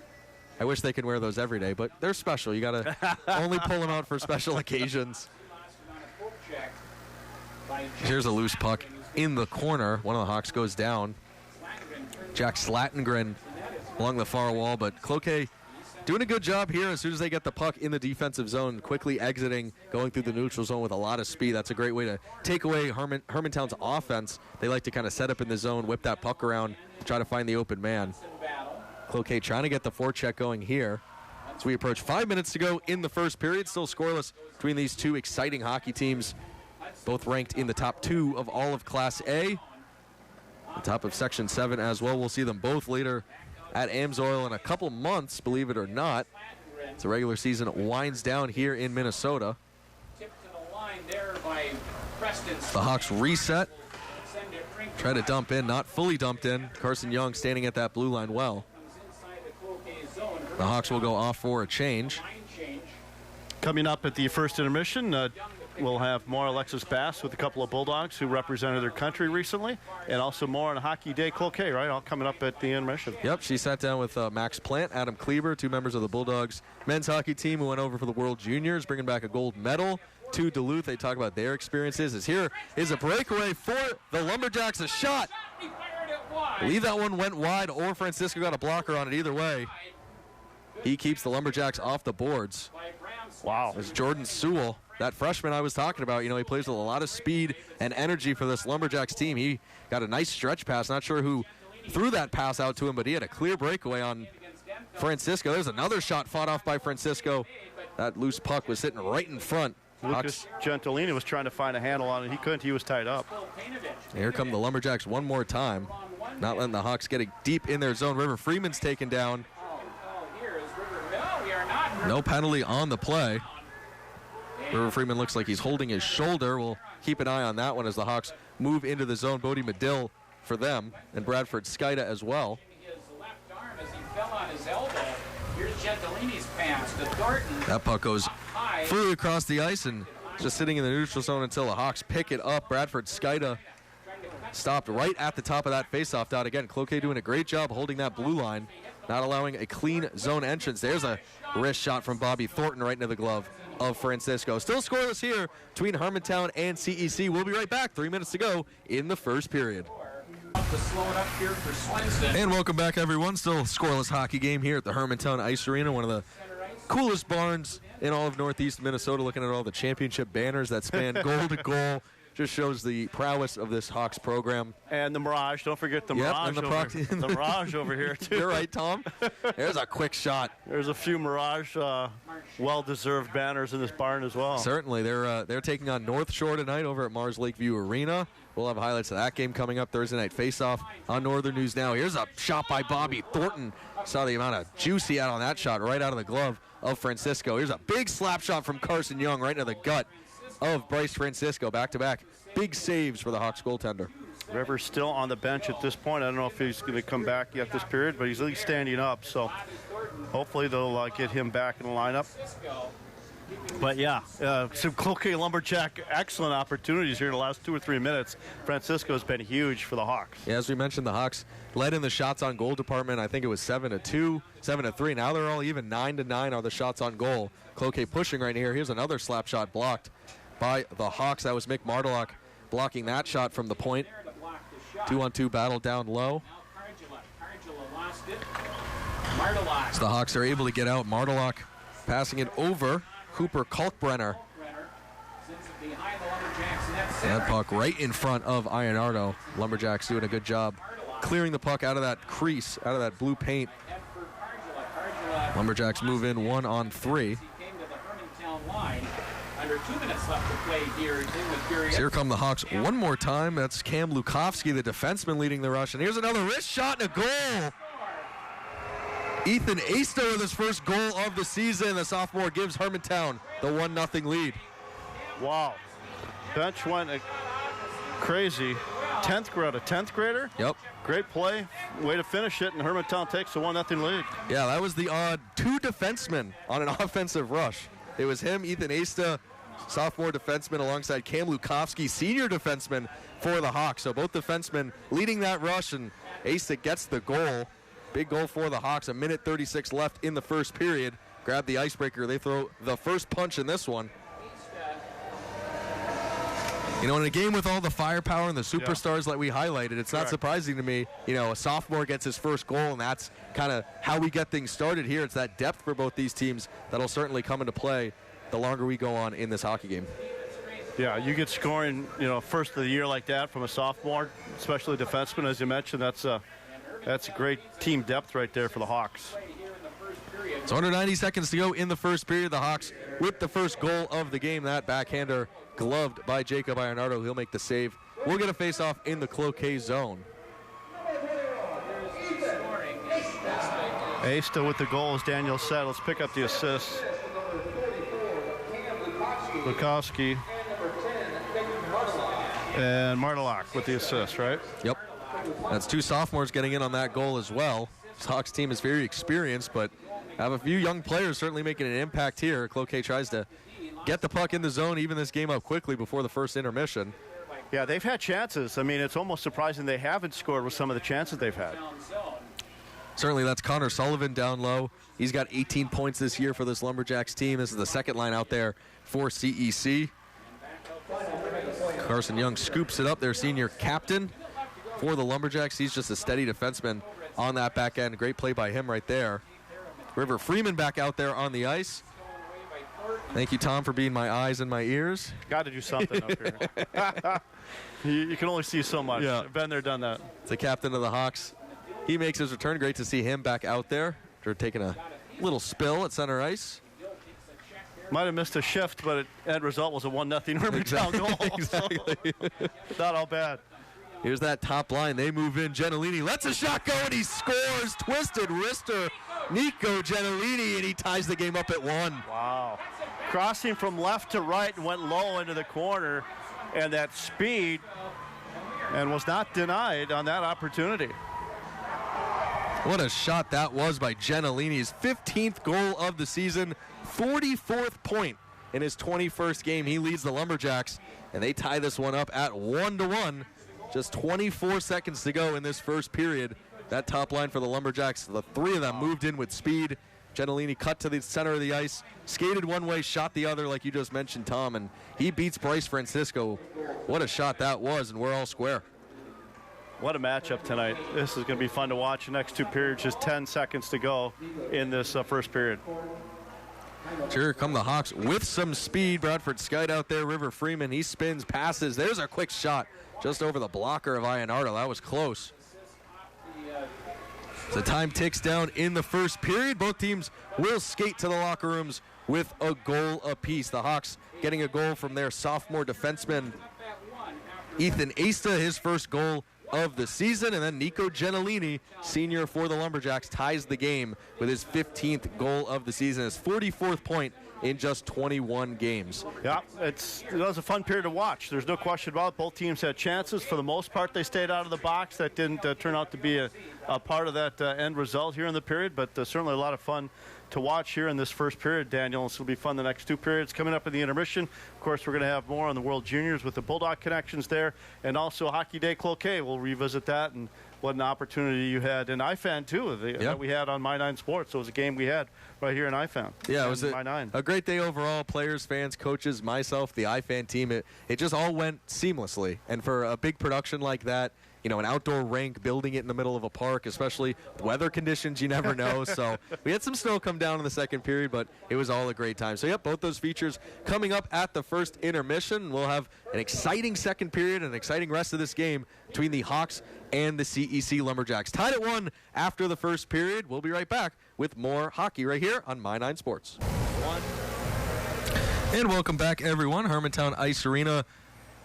I wish they could wear those every day, but they're special. You got to only pull them out for special occasions. Here's a loose puck in the corner. One of the Hawks goes down. Jack Slattengren along the far wall, but Cloquet doing a good job here as soon as they get the puck in the defensive zone, quickly exiting, going through the neutral zone with a lot of speed. That's a great way to take away Hermantown's offense. They like to kind of set up in the zone, whip that puck around, try to find the open man. Cloquet trying to get the forecheck going here. As we approach 5 minutes to go in the first period, still scoreless between these two exciting hockey teams, both ranked in the top 2 of all of Class A. The top of Section 7 as well. We'll see them both later at Amsoil in a couple months, believe it or not. As the regular season winds down here in Minnesota. The Hawks reset. Try to dump in, not fully dumped in. Carson Young standing at that blue line well. The Hawks will go off for a change. Coming up at the first intermission, we'll have more Alexis Bass with a couple of Bulldogs who represented their country recently, and also more on Hockey Day Cloquet, right? All coming up at the intermission. Yep, she sat down with Max Plant, Adam Kleber, 2 members of the Bulldogs men's hockey team who went over for the World Juniors, bringing back a gold medal to Duluth. They talk about their experiences. As here is a breakaway for the Lumberjacks, a shot. I believe that one went wide, or Francisco got a blocker on it. Either way, he keeps the Lumberjacks off the boards. Wow. It's Jordan Sewell, that freshman I was talking about. He plays with a lot of speed and energy for this Lumberjacks team. He got a nice stretch pass. Not sure who threw that pass out to him, but he had a clear breakaway on Francisco. There's another shot fought off by Francisco. That loose puck was sitting right in front. Lucas Gentilini was trying to find a handle on it. He couldn't. He was tied up. Here come the Lumberjacks one more time. Not letting the Hawks get it deep in their zone. River Freeman's taken down. No penalty on the play. River Freeman looks like he's holding his shoulder. We'll keep an eye on that one as the Hawks move into the zone. Bodie Medill for them, and Bradford Skuyter as well. That puck goes further across the ice and just sitting in the neutral zone until the Hawks pick it up. Bradford Skuyter stopped right at the top of that faceoff dot. Again, Cloquet doing a great job holding that blue line, not allowing a clean zone entrance. There's a wrist shot from Bobby Thornton right into the glove of Francisco. Still scoreless here between Hermantown and CEC. We'll be right back. 3 minutes to go in the first period. to slow it up here for Swenston. And welcome back, everyone. Still scoreless hockey game here at the Hermantown Ice Arena, one of the coolest barns in all of Northeast Minnesota. Looking at all the championship banners that span goal to goal. Just shows the prowess of this Hawks program. And the Mirage. Don't forget the Mirage. And the the Mirage over here, too. You're right, Tom. There's a quick shot. There's a few Mirage well-deserved banners in this barn as well. Certainly. They're taking on North Shore tonight over at Mars Lakeview Arena. We'll have highlights of that game coming up Thursday night face-off on Northern News Now. Here's a shot by Bobby Thornton. Saw the amount of juice he had on that shot right out of the glove of Francisco. Here's a big slap shot from Carson Young right into the gut of Bryce Francisco. Back-to-back big saves for the Hawks goaltender. Rivers still on the bench at this point. I don't know if he's going to come back yet this period, but he's at least standing up. So hopefully they'll get him back in the lineup. But yeah, some Cloquet Lumberjack excellent opportunities here in the last 2 or 3 minutes. Francisco's been huge for the Hawks. Yeah, as we mentioned, the Hawks led in the shots on goal department. I think it was 7-2, 7-3. Now they're all even. 9-9 are the shots on goal. Cloquet pushing right here. Here's another slap shot blocked by the Hawks. That was Mick Martelak blocking that shot from the point. 2-on-2 battle down low. So the Hawks are able to get out. Martelak passing it over Cooper Kalkbrenner. That puck right in front of Ionardo. Lumberjacks doing a good job clearing the puck out of that crease, out of that blue paint. Lumberjacks move in 1-on-3. Under 2 minutes left to play here in the period. So here come the Hawks one more time. That's Cam Lukowski, the defenseman, leading the rush. And here's another wrist shot and a goal. Ethan Aister with his first goal of the season. The sophomore gives Hermantown the 1-0 lead. Wow. Bench went crazy. 10th grader? Yep. Great play. Way to finish it, and Hermantown takes a 1-0 lead. Yeah, that was the odd 2 defensemen on an offensive rush. It was him, Ethan Aister, sophomore defenseman, alongside Cam Lukowski, senior defenseman for the Hawks. So both defensemen leading that rush, and Aister gets the goal. Big goal for the Hawks. 1:36 left in the first period. Grab the icebreaker. They throw the first punch in this one. You know, in a game with all the firepower and the superstars that we highlighted, it's not surprising to me, you know, a sophomore gets his first goal, and that's kind of how we get things started here. It's that depth for both these teams that'll certainly come into play the longer we go on in this hockey game. Yeah, you get scoring, you know, first of the year like that from a sophomore, especially a defenseman, as you mentioned. That's a great team depth right there for the Hawks. So under 90 seconds to go in the first period, the Hawks with the first goal of the game. That backhander gloved by Jacob Ionardo. He'll make the save. We'll get a face-off in the Cloquet zone. Aister with the goal, as Daniel said. Let's pick up the assist. Lukowski and Martelak with the assist, right? Yep. That's 2 sophomores getting in on that goal as well. This Hawks team is very experienced, but have a few young players certainly making an impact here. Cloquet tries to get the puck in the zone, even this game up quickly before the first intermission. Yeah, they've had chances. I mean, it's almost surprising they haven't scored with some of the chances they've had. Certainly, that's Connor Sullivan down low. He's got 18 points this year for this Lumberjacks team. This is the second line out there for CEC. Carson Young scoops it up, their senior captain for the Lumberjacks. He's just a steady defenseman on that back end. Great play by him right there. River Freeman back out there on the ice. Thank you, Tom, for being my eyes and my ears. Got to do something up here. You can only see so much. Yeah. Been there, done that. It's the captain of the Hawks. He makes his return. Great to see him back out there after taking a little spill at center ice. Might have missed a shift, but the end result was a 1-0 Hermantown goal. Exactly. So, not all bad. Here's that top line. They move in. Gentilini lets a shot go, and he scores. Twisted wrister, Nico Gentilini, and he ties the game up at 1. Wow. Crossing from left to right and went low into the corner, and that speed, and was not denied on that opportunity. What a shot that was by Gentilini's 15th goal of the season, 44th point in his 21st game. He leads the Lumberjacks, and they tie this one up at 1-1. Just 24 seconds to go in this first period. That top line for the Lumberjacks, the 3 of them moved in with speed. Gentilini cut to the center of the ice, skated one way, shot the other, like you just mentioned, Tom, and he beats Bryce Francisco. What a shot that was, and we're all square. What a matchup tonight. This is going to be fun to watch. The next two periods, just 10 seconds to go in this first period. Here come the Hawks with some speed. Bradford Skite out there. River Freeman, he spins, passes. There's a quick shot just over the blocker of Ionardo. That was close. The time ticks down in the first period. Both teams will skate to the locker rooms with a goal apiece. The Hawks getting a goal from their sophomore defenseman, Ethan Asta, his first goal of the season, and then Nico Gentilini, senior for the Lumberjacks, ties the game with his 15th goal of the season, his 44th point in just 21 games. Yeah, it was a fun period to watch. There's no question about it. Both teams had chances. For the most part, they stayed out of the box. That didn't turn out to be a part of that end result here in the period, but certainly a lot of fun to watch here in this first period, Daniel. This will be fun the next two periods coming up in the intermission. Of course, we're going to have more on the World Juniors with the Bulldog connections there, and also Hockey Day Cloquet. We'll revisit that and what an opportunity you had in IFAN, too, that we had on My 9 Sports. So it was a game we had right here in IFAN. Yeah, it was a great day overall. Players, fans, coaches, myself, the IFAN team. It just all went seamlessly. And for a big production like that, you know, an outdoor rink, building it in the middle of a park, especially weather conditions, you never know. So we had some snow come down in the second period, but it was all a great time. So, yep, both those features coming up at the first intermission. We'll have an exciting second period, an exciting rest of this game between the Hawks and the CEC Lumberjacks. Tied at 1 after the first period. We'll be right back with more hockey right here on My 9 Sports. And welcome back, everyone. Hermantown Ice Arena.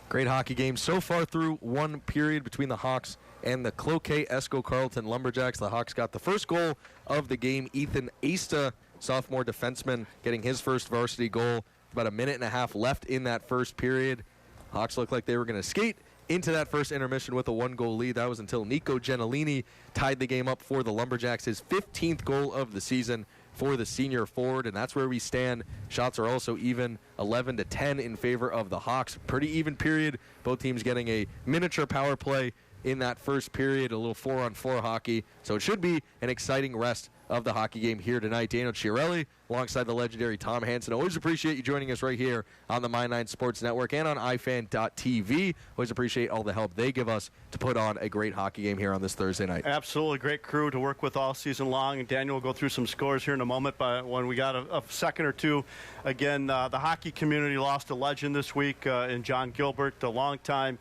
Great hockey game so far through one period between the Hawks and the Cloquet Esco Carleton Lumberjacks. The Hawks got the first goal of the game. Ethan Asta, sophomore defenseman, getting his first varsity goal. About a minute and a half left in that first period. Hawks looked like they were going to skate into that first intermission with a one-goal lead. That was until Nico Gentilini tied the game up for the Lumberjacks, his 15th goal of the season for the senior forward, and that's where we stand. Shots are also even, 11-10 in favor of the Hawks. Pretty even period. Both teams getting a miniature power play in that first period, a little 4-on-4 hockey. So it should be an exciting rest of the hockey game here tonight. Daniel Chiarelli alongside the legendary Tom Hansen. Always appreciate you joining us right here on the My 9 Sports Network and on ifan.tv. Always appreciate all the help they give us to put on a great hockey game here on this Thursday night. Absolutely. Great crew to work with all season long. And Daniel will go through some scores here in a moment, but when we got a second or two, again, the hockey community lost a legend this week in John Gilbert, a longtime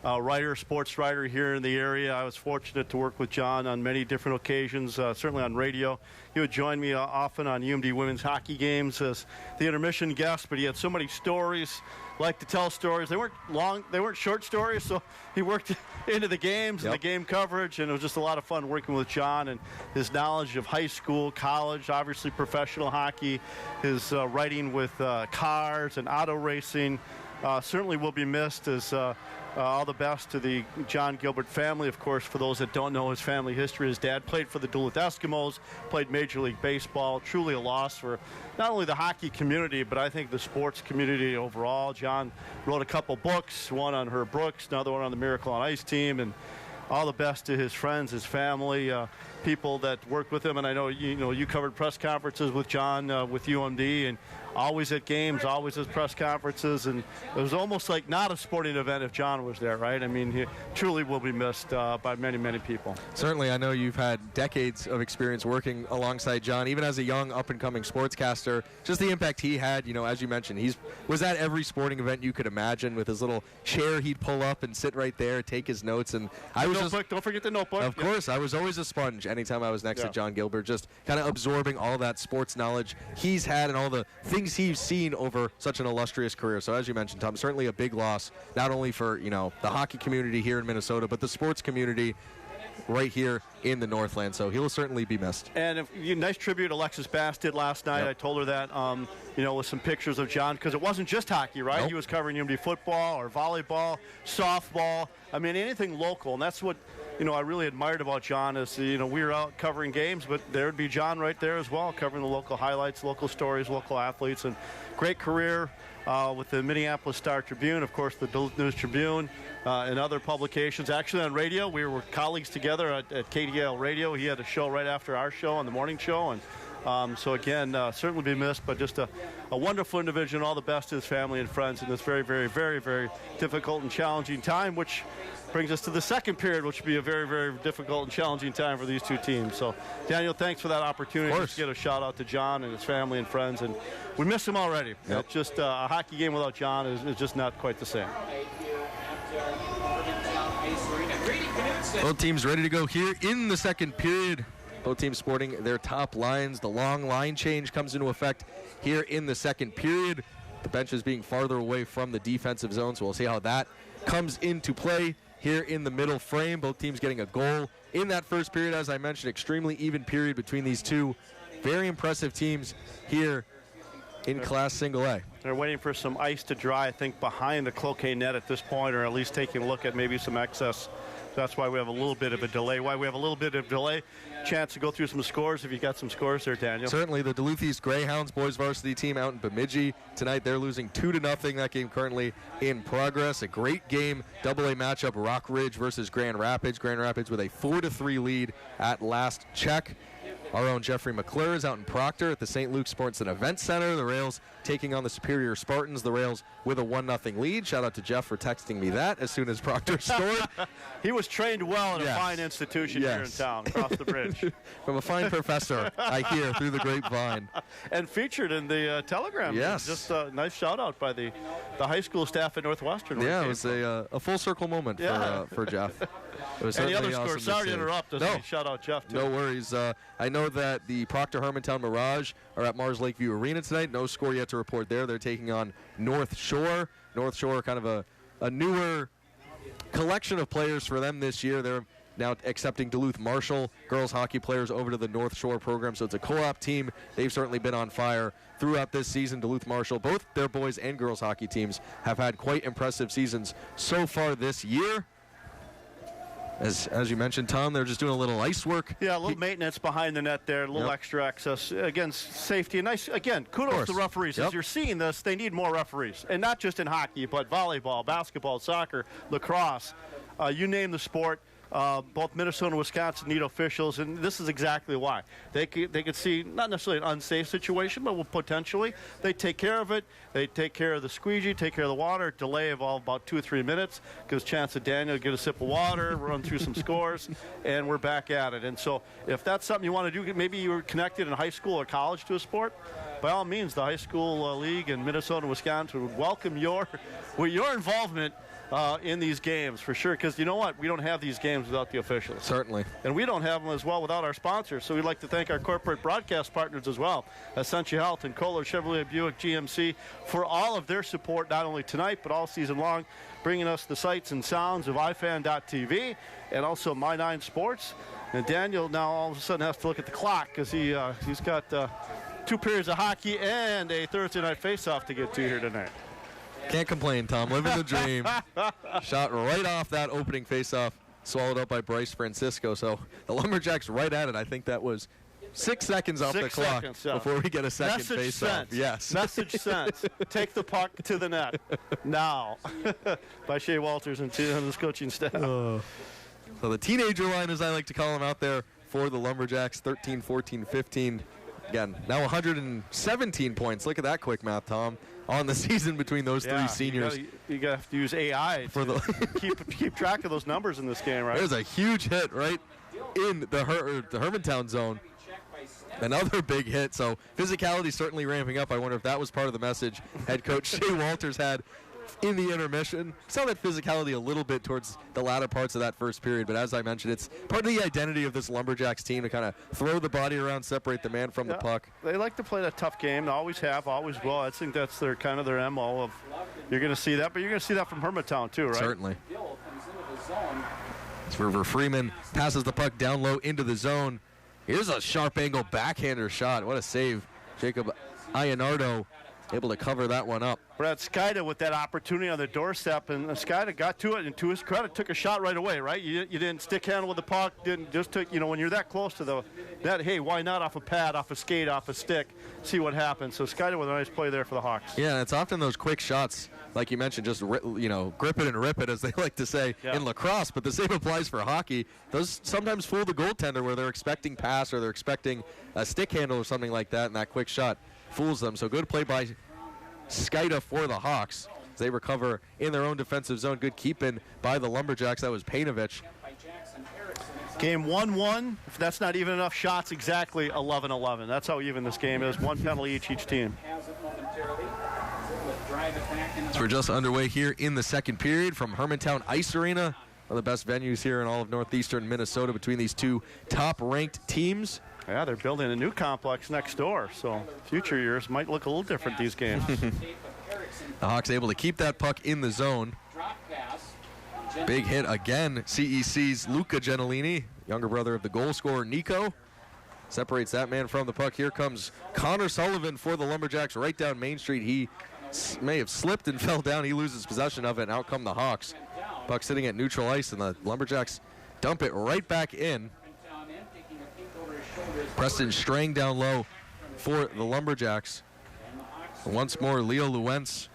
writer, sports writer here in the area. I was fortunate to work with John on many different occasions, certainly on radio. He would join me often on UMD women's hockey games as the intermission guest, but he had so many stories, liked to tell stories. They weren't long, they weren't short stories, so he worked into the games and the game coverage, and it was just a lot of fun working with John and his knowledge of high school, college, obviously professional hockey, his writing with cars and auto racing. Certainly will be missed as all the best to the John Gilbert family. Of course, for those that don't know his family history, his dad played for the Duluth Eskimos, played Major League Baseball. Truly a loss for not only the hockey community, but I think the sports community overall. John wrote a couple books, one on Herb Brooks, another one on the Miracle on Ice team, and all the best to his friends, his family, people that worked with him. And I know you covered press conferences with John with UMD, and always at games, always at press conferences, and it was almost like not a sporting event if John was there, right? I mean, he truly will be missed by many, many people. Certainly, I know you've had decades of experience working alongside John, even as a young up-and-coming sportscaster. Just the impact he had, as you mentioned, he was at every sporting event you could imagine with his little chair he'd pull up and sit right there, take his notes, and I was notebook, don't forget the notebook. Of course, I was always a sponge anytime I was next to John Gilbert, just kind of absorbing all that sports knowledge he's had and all the things he's seen over such an illustrious career. So as you mentioned, Tom, certainly a big loss, not only for, the hockey community here in Minnesota, but the sports community right here in the Northland. So he'll certainly be missed. And nice tribute Alexis Bass did last night. I told her that, with some pictures of John, because it wasn't just hockey, right? Nope. He was covering UMD football or volleyball, softball. I mean, anything local. And that's what, I really admired about John is, we were out covering games, but there would be John right there as well, covering the local highlights, local stories, local athletes, and great career with the Minneapolis Star-Tribune, of course, the Duluth News-Tribune, and other publications. Actually, on radio, we were colleagues together at KDL Radio. He had a show right after our show on the morning show, and So again, certainly be missed, but just a wonderful individual, and all the best to his family and friends in this very, very, very, very difficult and challenging time, which brings us to the second period, which will be a very, very difficult and challenging time for these two teams. So, Daniel, thanks for that opportunity to get a shout-out to John and his family and friends, and we miss him already. Yep. It's just a hockey game without John is just not quite the same. Both teams ready to go here in the second period. Both teams sporting their top lines. The long line change comes into effect here in the second period. The bench is being farther away from the defensive zone, so we'll see how that comes into play here in the middle frame. Both teams getting a goal in that first period. As I mentioned, extremely even period between these two very impressive teams here in Class Single A. They're waiting for some ice to dry, I think, behind the Cloquet net at this point, or at least taking a look at maybe some excess. That's why we have a little bit of a delay. Chance to go through some scores if you got some scores there, Daniel. Certainly, the Duluth East Greyhounds boys varsity team out in Bemidji tonight. They're losing 2-0. That game currently in progress. A great game, AA matchup, Rock Ridge versus Grand Rapids. Grand Rapids with a 4-3 lead at last check. Our own Jeffrey McClure is out in Proctor at the St. Luke Sports and Event Center. The Rails taking on the Superior Spartans. The Rails with a 1-0 lead. Shout out to Jeff for texting me that as soon as Proctor scored. He was trained well in a fine institution here in town, across the bridge. From a fine professor, I hear, through the grapevine. And featured in the Telegram. Yes. Just a nice shout-out by the high school staff at Northwestern. Yeah, it was a full circle moment for Jeff. It was Any other awesome scores? Sorry to interrupt. No. Shout out Jeff, too. No worries. I know that the Proctor Hermantown Mirage are at Mars Lakeview Arena tonight. No score yet to report there. They're taking on North Shore. North Shore, kind of a newer collection of players for them this year. They're now accepting Duluth Marshall girls hockey players over to the North Shore program. So it's a co-op team. They've certainly been on fire throughout this season. Duluth Marshall, both their boys and girls hockey teams have had quite impressive seasons so far this year. As you mentioned, Tom, they're just doing a little ice work. Yeah, a little maintenance behind the net there, a little extra access. Again, safety. And nice. Again, kudos to the referees. As you're seeing this, they need more referees. And not just in hockey, but volleyball, basketball, soccer, lacrosse. You name the sport. Both Minnesota and Wisconsin need officials, and this is exactly why. They could see not necessarily an unsafe situation, but potentially they take care of it. They take care of the squeegee, take care of the water, delay of about 2 or 3 minutes, gives a chance to Daniel to get a sip of water, run through some scores, and we're back at it. And so if that's something you want to do, maybe you were connected in high school or college to a sport, by all means, the high school league in Minnesota and Wisconsin would welcome your involvement in these games, for sure, because you know what? We don't have these games without the officials. Certainly. And we don't have them as well without our sponsors. So we'd like to thank our corporate broadcast partners as well, Essentia Health and Kohler Chevrolet Buick GMC, for all of their support, not only tonight, but all season long, bringing us the sights and sounds of iFan.tv and also My 9 Sports. And Daniel now all of a sudden has to look at the clock because he's got 2 periods of hockey and a Thursday night face-off to get to here tonight. Can't complain, Tom. Living the dream. Shot right off that opening faceoff, swallowed up by Bryce Francisco. So the Lumberjacks right at it. I think that was 6 seconds off the clock before we get a second faceoff. Yes. Message sent. Take the puck to the net now by Shea Walters and his coaching staff. So the teenager line, as I like to call them out there for the Lumberjacks, 13, 14, 15. Again, now 117 points. Look at that quick math, Tom, on the season between those 3 seniors. You got to have to use AI to keep track of those numbers in this game, right? There's a huge hit right in the Hermantown zone. Another big hit. So physicality certainly ramping up. I wonder if that was part of the message head coach Shea Walters had in the intermission. Saw that physicality a little bit towards the latter parts of that first period, but as I mentioned, it's part of the identity of this Lumberjacks team to kind of throw the body around, separate the man from the puck. They like to play that tough game. They always have, always will. I think that's their MO of, you're going to see that, but you're going to see that from Hermantown too, right? Certainly. As River Freeman passes the puck down low into the zone. Here's a sharp angle backhander shot. What a save. Jacob Iannardo able to cover that one up. Brad Skida with that opportunity on the doorstep, and Skida got to it, and to his credit, took a shot right away, right? You didn't stick handle with the puck, didn't just took, when you're that close to the net, hey, why not off a pad, off a skate, off a stick, see what happens. So Skida with a nice play there for the Hawks. Yeah, and it's often those quick shots, like you mentioned, just grip it and rip it, as they like to say in lacrosse, but the same applies for hockey. Those sometimes fool the goaltender where they're expecting pass or they're expecting a stick handle or something like that, and that quick shot fools them. So good play by Skida for the Hawks. They recover in their own defensive zone. Good keeping by the Lumberjacks. That was Painovich. Game 1-1. If that's not even enough shots, exactly 11-11. That's how even this game is. One penalty each team. So we're just underway here in the second period from Hermantown Ice Arena, one of the best venues here in all of northeastern Minnesota between these two top-ranked teams. Yeah, they're building a new complex next door, so future years might look a little different these games. The Hawks able to keep that puck in the zone. Big hit again. CEC's Luca Gentilini, younger brother of the goal scorer Nico, separates that man from the puck. Here comes Connor Sullivan for the Lumberjacks right down Main Street. He may have slipped and fell down. He loses possession of it, and out come the Hawks. Puck sitting at neutral ice, and the Lumberjacks dump it right back in. Preston Strang down low for the Lumberjacks. Once more, Leo Luentz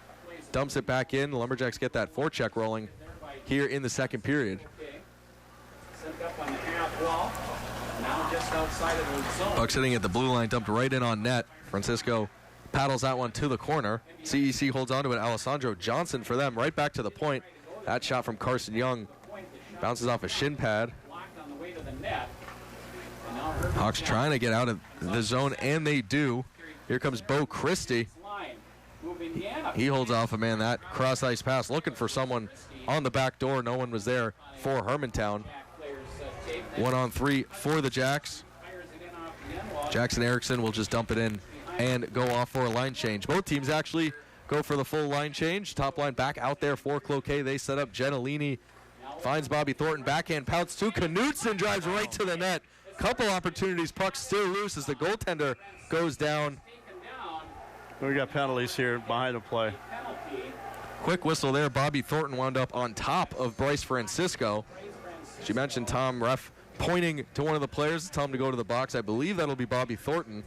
dumps it back in. The Lumberjacks get that forecheck rolling here in the second period. Puck sitting at the blue line, dumped right in on net. Francisco paddles that one to the corner. CEC holds on to it. Alessandro Johnson for them, right back to the point. That shot from Carson Young bounces off a shin pad. Hawks trying to get out of the zone, and they do. Here comes Bo Christie. He holds off a man. That cross-ice pass, looking for someone on the back door. No one was there for Hermantown. 1-on-3 for the Jacks. Jackson Erickson will just dump it in and go off for a line change. Both teams actually go for the full line change. Top line back out there for Cloquet. They set up. Gentilini finds Bobby Thornton. Backhand pouts to Knutson, drives right to the net. Couple opportunities. Puck still loose as the goaltender goes down. We got penalties here behind the play. Quick whistle there. Bobby Thornton wound up on top of Bryce Francisco. She mentioned Tom ref pointing to one of the players to tell him to go to the box. I believe that'll be Bobby Thornton,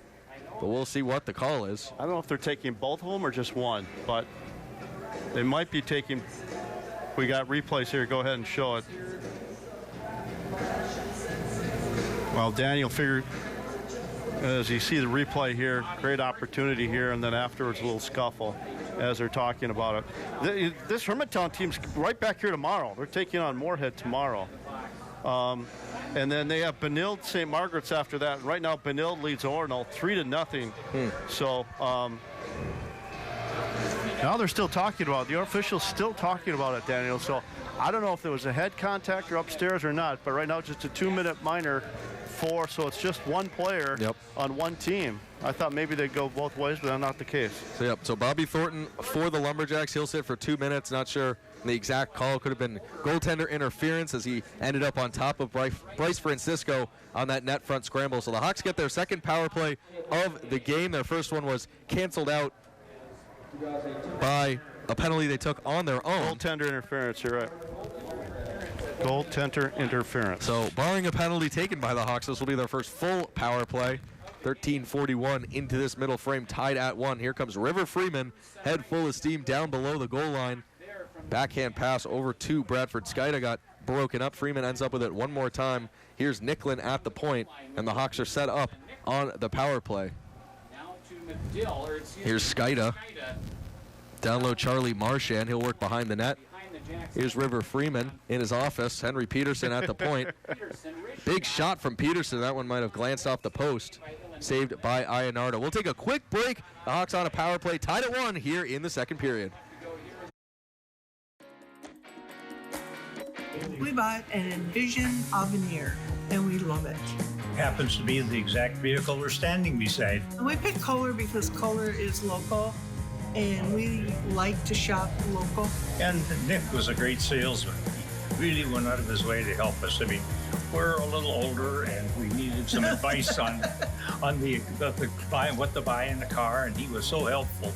but we'll see what the call is. I don't know if they're taking both of them or just one, but they might be taking. We got replays here. Go ahead and show it. Well, Daniel figured, as you see the replay here, great opportunity here, and then afterwards a little scuffle as they're talking about it. This Hermantown team's right back here tomorrow. They're taking on Moorhead tomorrow. And then they have Benilde St. Margaret's after that. Right now, Benilde leads Ornell 3-0. So now they're still talking about it. The official's still talking about it, Daniel. So I don't know if there was a head contact or upstairs or not, but right now just a 2-minute minor for, so it's just one player on one team. I thought maybe they'd go both ways, but that's not the case. So Bobby Thornton for the Lumberjacks. He'll sit for 2 minutes. Not sure the exact call. Could have been goaltender interference as he ended up on top of Bryce Francisco on that net front scramble. So the Hawks get their second power play of the game. Their first one was canceled out by a penalty they took on their own. Goaltender interference, you're right. Goaltender interference. So barring a penalty taken by the Hawks, this will be their first full power play. 13:41 into this middle frame, tied at 1. Here comes River Freeman, head full of steam down below the goal line. Backhand pass over to Bradford. Skida got broken up. Freeman ends up with it one more time. Here's Nicklin at the point, and the Hawks are set up on the power play. Here's Skida. Down low, Charlie Marchand. He'll work behind the net. Here's River Freeman in his office. Henry Peterson at the point. Big shot from Peterson. That one might have glanced off the post. Saved by Ionardo. We'll take a quick break. The Hawks on a power play, tied at 1 here in the second period. We bought an Envision Avenir, and we love it. Happens to be the exact vehicle we're standing beside. And we picked Kohler because Kohler is local, and we like to shop local. And Nick was a great salesman. He really went out of his way to help us. I mean, we're a little older, and we needed some advice on the what to buy in the car, and he was so helpful.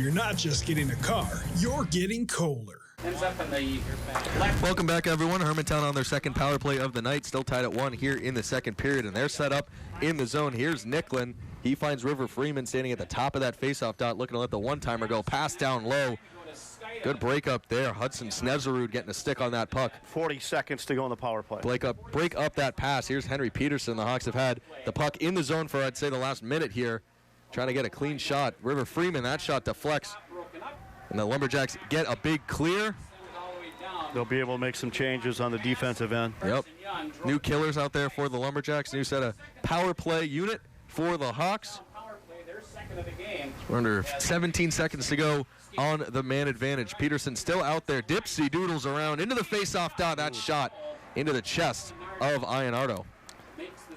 You're not just getting a car, you're getting Kohler. Ends up in the left. Welcome back, everyone. Hermantown on their second power play of the night, still tied at 1 here in the second period, and they're set up in the zone. Here's Nicklin. He finds River Freeman standing at the top of that faceoff dot, looking to let the one-timer go. Pass down low. Good break up there. Hudson Snezerud getting a stick on that puck. 40 seconds to go in the power play. Break up that pass. Here's Henry Peterson. The Hawks have had the puck in the zone for, I'd say, the last minute here, trying to get a clean shot. River Freeman, that shot deflects. And the Lumberjacks get a big clear. They'll be able to make some changes on the defensive end. Yep. New killers out there for the Lumberjacks. New set of power play unit for the Hawks. We're under 17 seconds to go on the man advantage. Peterson still out there. Dipsy doodles around into the face-off dot. That shot into the chest of Ionardo.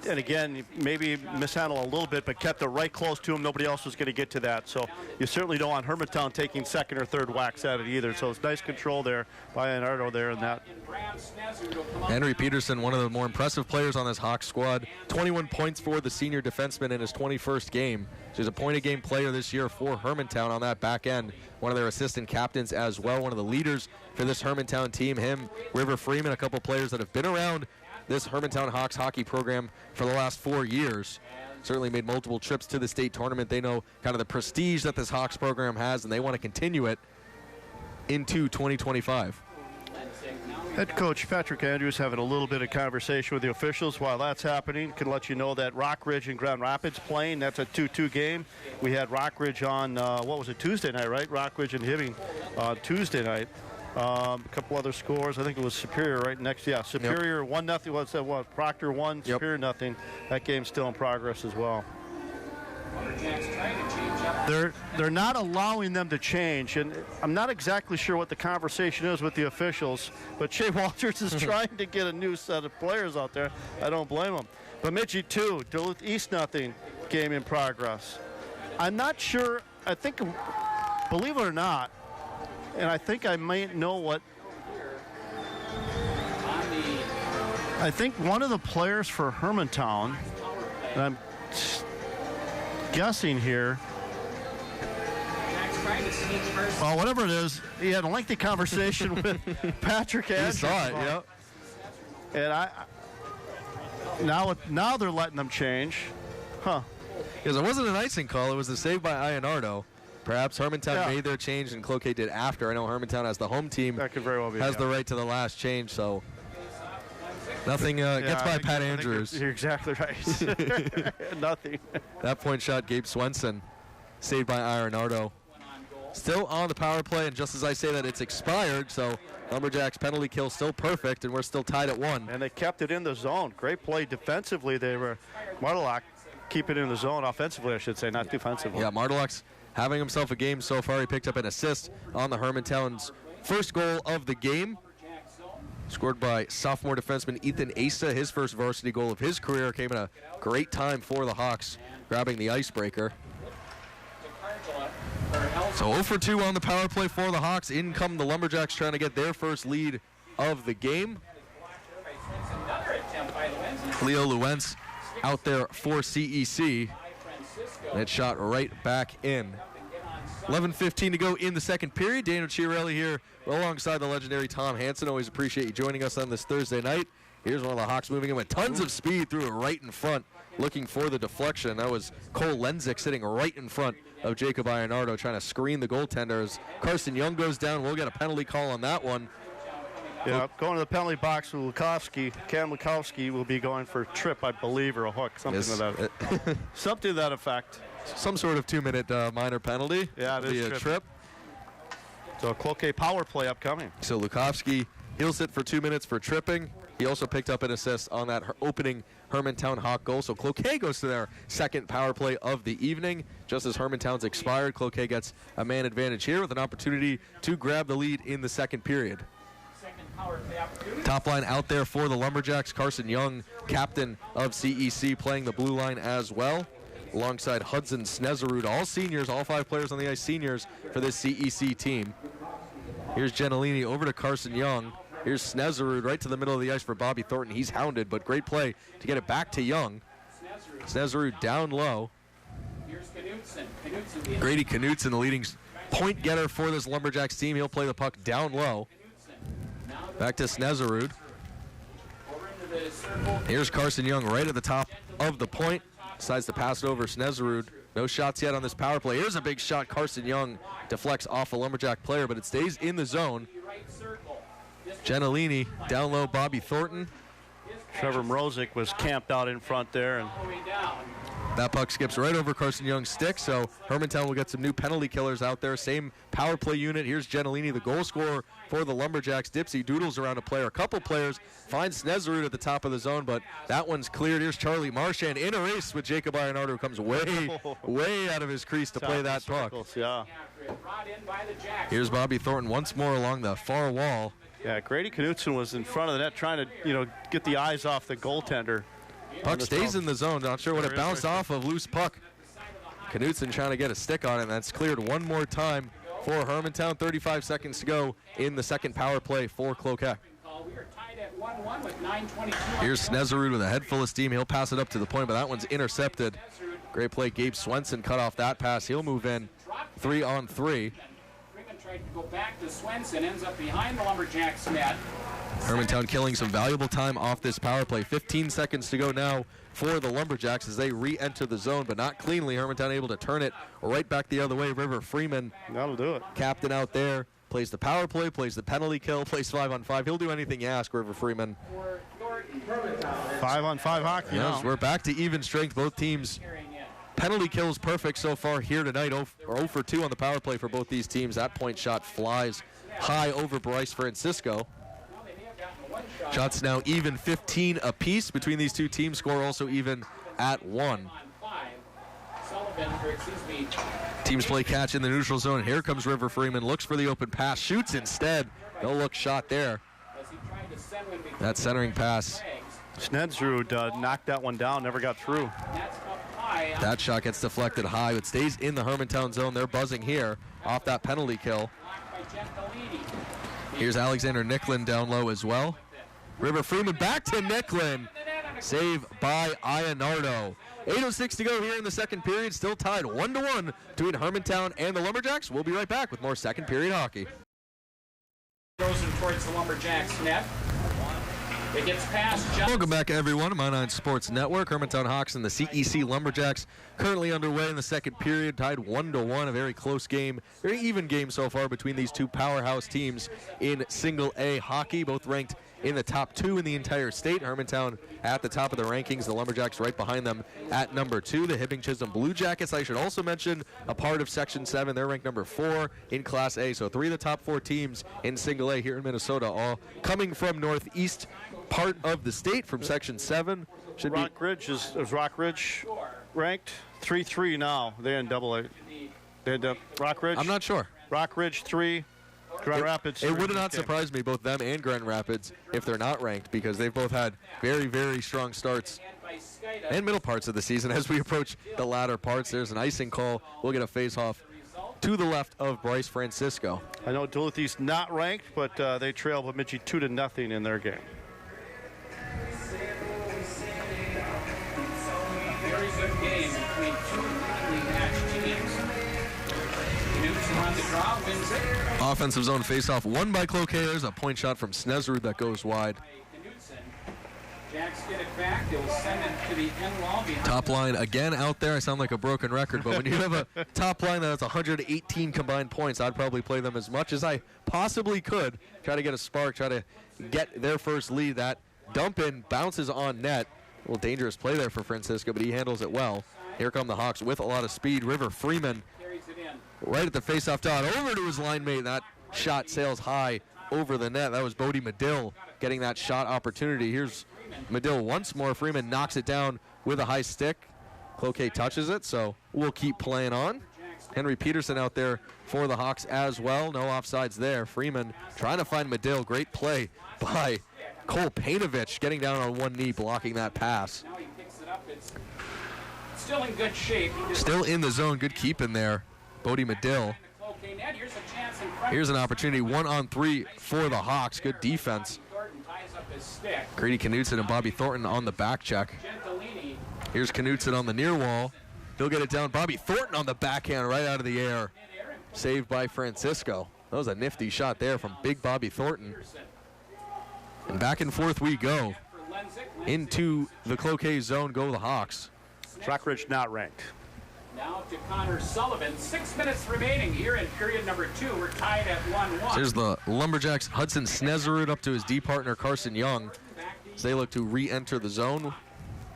And again, maybe mishandled a little bit, but kept it right close to him. Nobody else was going to get to that. So you certainly don't want Hermantown taking second or third whacks at it either. So it's nice control there by Ionardo there in that. Henry Peterson, one of the more impressive players on this Hawks squad. 21 points for the senior defenseman in his 21st game. So he's a point-a-game player this year for Hermantown on that back end. One of their assistant captains as well. One of the leaders for this Hermantown team. Him, River Freeman, a couple players that have been around this Hermantown Hawks hockey program for the last 4 years. Certainly made multiple trips to the state tournament. They know kind of the prestige that this Hawks program has, and they want to continue it into 2025. Head coach Patrick Andrews having a little bit of conversation with the officials while that's happening. Can let you know that Rockridge and Grand Rapids playing. That's a 2-2 game. We had Rockridge on, Tuesday night, right? Rockridge and Hibbing on Tuesday night. A couple other scores. I think it was Superior right next. Yeah, Superior 1-0. What's that? What? Proctor 1, Superior 0. That game's still in progress as well. They're not allowing them to change, and I'm not exactly sure what the conversation is with the officials, but Shea Walters is trying to get a new set of players out there. I don't blame him. Bemidji 2, Duluth East 0, game in progress. I'm not sure. I think, believe it or not, and I think I might know what. I think one of the players for Hermantown, and I'm guessing here, well, whatever it is, he had a lengthy conversation with Patrick Andrews. You saw it, yep. And now they're letting them change. Huh. Because it wasn't an icing call. It was a save by Ionardo. Perhaps Hermantown made their change and Cloquet did after. I know Hermantown, as the home team, that could very well be, has the right to the last change, so nothing gets by Pat Andrews. You're exactly right. Nothing. That point shot, Gabe Swenson, saved by Ionardo. Still on the power play, and just as I say that, it's expired, so Lumberjacks penalty kill still perfect, and we're still tied at 1. And they kept it in the zone. Great play defensively. They were Martelak keep it in the zone offensively, I should say, not defensively. Yeah, Martelak's having himself a game so far. He picked up an assist on the Hermantown's first goal of the game, scored by sophomore defenseman Ethan Asa. His first varsity goal of his career came at a great time for the Hawks, grabbing the icebreaker. So 0 for 2 on the power play for the Hawks. In come the Lumberjacks trying to get their first lead of the game. Leo Luentz out there for CEC. That shot right back in. 11:15 to go in the second period. Daniel Chiarelli here alongside the legendary Tom Hansen. Always appreciate you joining us on this Thursday night. Here's one of the Hawks moving in with tons of speed, threw it right in front, looking for the deflection. That was Cole Lenzik sitting right in front of Jacob Ionardo, trying to screen the goaltender. As Carson Young goes down, we'll get a penalty call on that one. Yeah, going to the penalty box with Lukowski. Cam Lukowski will be going for a trip, I believe, or a hook, something to that effect. Some sort of 2-minute minor penalty. Yeah, it is a trip. So a Cloquet power play upcoming. So Lukowski, he'll sit for 2 minutes for tripping. He also picked up an assist on that opening Hermantown Hawk goal. So Cloquet goes to their second power play of the evening. Just as Hermantown's expired, Cloquet gets a man advantage here with an opportunity to grab the lead in the second period. Top line out there for the Lumberjacks. Carson Young, captain of CEC, playing the blue line as well, alongside Hudson Snezerud. All seniors, all 5 players on the ice seniors for this CEC team. Here's Gentilini over to Carson Young. Here's Snezerud right to the middle of the ice for Bobby Thornton. He's hounded, but great play to get it back to Young. Snezerud down low. Grady Knutson, the leading point getter for this Lumberjacks team. He'll play the puck down low. Back to Snezerud. Here's Carson Young right at the top of the point. Decides to pass it over Snezerud. No shots yet on this power play. Here's a big shot. Carson Young deflects off a Lumberjack player, but it stays in the zone. Gentilini down low, Bobby Thornton. Trevor Mrozik was camped out in front there. And that puck skips right over Carson Young's stick, so Hermantown will get some new penalty killers out there. Same power play unit. Here's Gentilini, the goal scorer for the Lumberjacks. Dipsy doodles around a player. A couple players finds Snezerud at the top of the zone, but that one's cleared. Here's Charlie Marchand in a race with Jacob Ironardo, who comes way out of his crease to play that puck. Yeah. Here's Bobby Thornton once more along the far wall. Yeah, Grady Knutson was in front of the net trying to, get the eyes off the goaltender. Puck stays in the zone. Not sure what it bounced off of. Loose puck. Knutson trying to get a stick on it. That's cleared one more time for Hermantown. 35 seconds to go in the second power play for Cloquet. Here's Snezerud with a head full of steam. He'll pass it up to the point, but that one's intercepted. Great play. Gabe Swenson cut off that pass. He'll move in 3-on-3. Tried to go back to Swenson, ends up behind the Lumberjacks net. Hermantown killing some valuable time off this power play. 15 seconds to go now for the Lumberjacks as they re-enter the zone, but not cleanly. Hermantown able to turn it right back the other way. River Freeman, that'll do it. Captain out there, plays the power play, plays the penalty kill, plays 5-on-5. He'll do anything you ask, River Freeman. 5-on-5 hockey. Yes, we're back to even strength. Both teams. Penalty kills perfect so far here tonight. 0 for 2 on the power play for both these teams. That point shot flies high over Bryce Francisco. Shots now even 15 apiece between these two teams. Score also even at 1. Teams play catch in the neutral zone. Here comes River Freeman. Looks for the open pass. Shoots instead. No look shot there. That centering pass. Snezerud knocked that one down. Never got through. That shot gets deflected high. It stays in the Hermantown zone. They're buzzing here off that penalty kill. Here's Alexander Nicklin down low as well. River Freeman back to Nicklin. Save by Ironardo. 8:06 to go here in the second period. Still tied 1-1 between Hermantown and the Lumberjacks. We'll be right back with more second period hockey. Goes in towards the Lumberjacks net. It gets past. Welcome back, everyone, to My 9 Sports Network. Hermantown Hawks and the CEC Lumberjacks currently underway in the second period, tied 1-1. A very close game, very even game so far between these two powerhouse teams in Single A hockey, both ranked in the top 2 in the entire state. Hermantown at the top of the rankings, the Lumberjacks right behind them at number 2. The Hibbing Chisholm Blue Jackets, I should also mention, a part of Section 7. They're ranked number 4 in Class A. So 3 of the top 4 teams in Single A here in Minnesota, all coming from northeast part of the state from Section 7. Rockridge is Rockridge ranked 3-3 now. They're in Double A. Rockridge. I'm not sure. Rockridge 3. Grand Rapids. It would have not surprised me, both them and Grand Rapids, if they're not ranked, because they've both had very, very strong starts and middle parts of the season. As we approach the latter parts, there's an icing call. We'll get a face-off to the left of Bryce Francisco. I know Duluthi's not ranked, but they trail Bemidji 2-0 in their game. Very good game between two evenly matched teams. Knutson on the draw, wins it. Offensive zone faceoff won by Cloquet. There's a point shot from Snezerud that goes wide. Jacks get it back. They'll send it to the end wall behind. Top line again out there. I sound like a broken record, but when you have a top line that has 118 combined points, I'd probably play them as much as I possibly could. Try to get a spark, try to get their first lead. That dump in bounces on net. A little dangerous play there for Francisco, but he handles it well. Here come the Hawks with a lot of speed. River Freeman right at the faceoff dot over to his line mate. That shot sails high over the net. That was Bodie Medill getting that shot opportunity. Here's Medill once more. Freeman knocks it down with a high stick. Cloquet touches it, so we'll keep playing on. Henry Peterson out there for the Hawks as well. No offsides there. Freeman trying to find Medill. Great play by Cole Painovich, getting down on one knee, blocking that pass. Now he picks it up. It's still in good shape. Still in the zone. Good keep in there. Bodie Medill. Here's an opportunity, 1-on-3 for the Hawks. Good defense. Grady Knutson and Bobby Thornton on the back check. Here's Knutson on the near wall. He'll get it down. Bobby Thornton on the backhand right out of the air. saved by Francisco. That was a nifty shot there from Big Bobby Thornton. And back and forth we go. Into the Cloquet zone go the Hawks. Rock Ridge not ranked. Now to Connor Sullivan. 6 minutes remaining here in period number 2. We're tied at 1-1. So here's the Lumberjacks' Hudson Snezerud up to his D partner Carson Young as they look to re-enter the zone.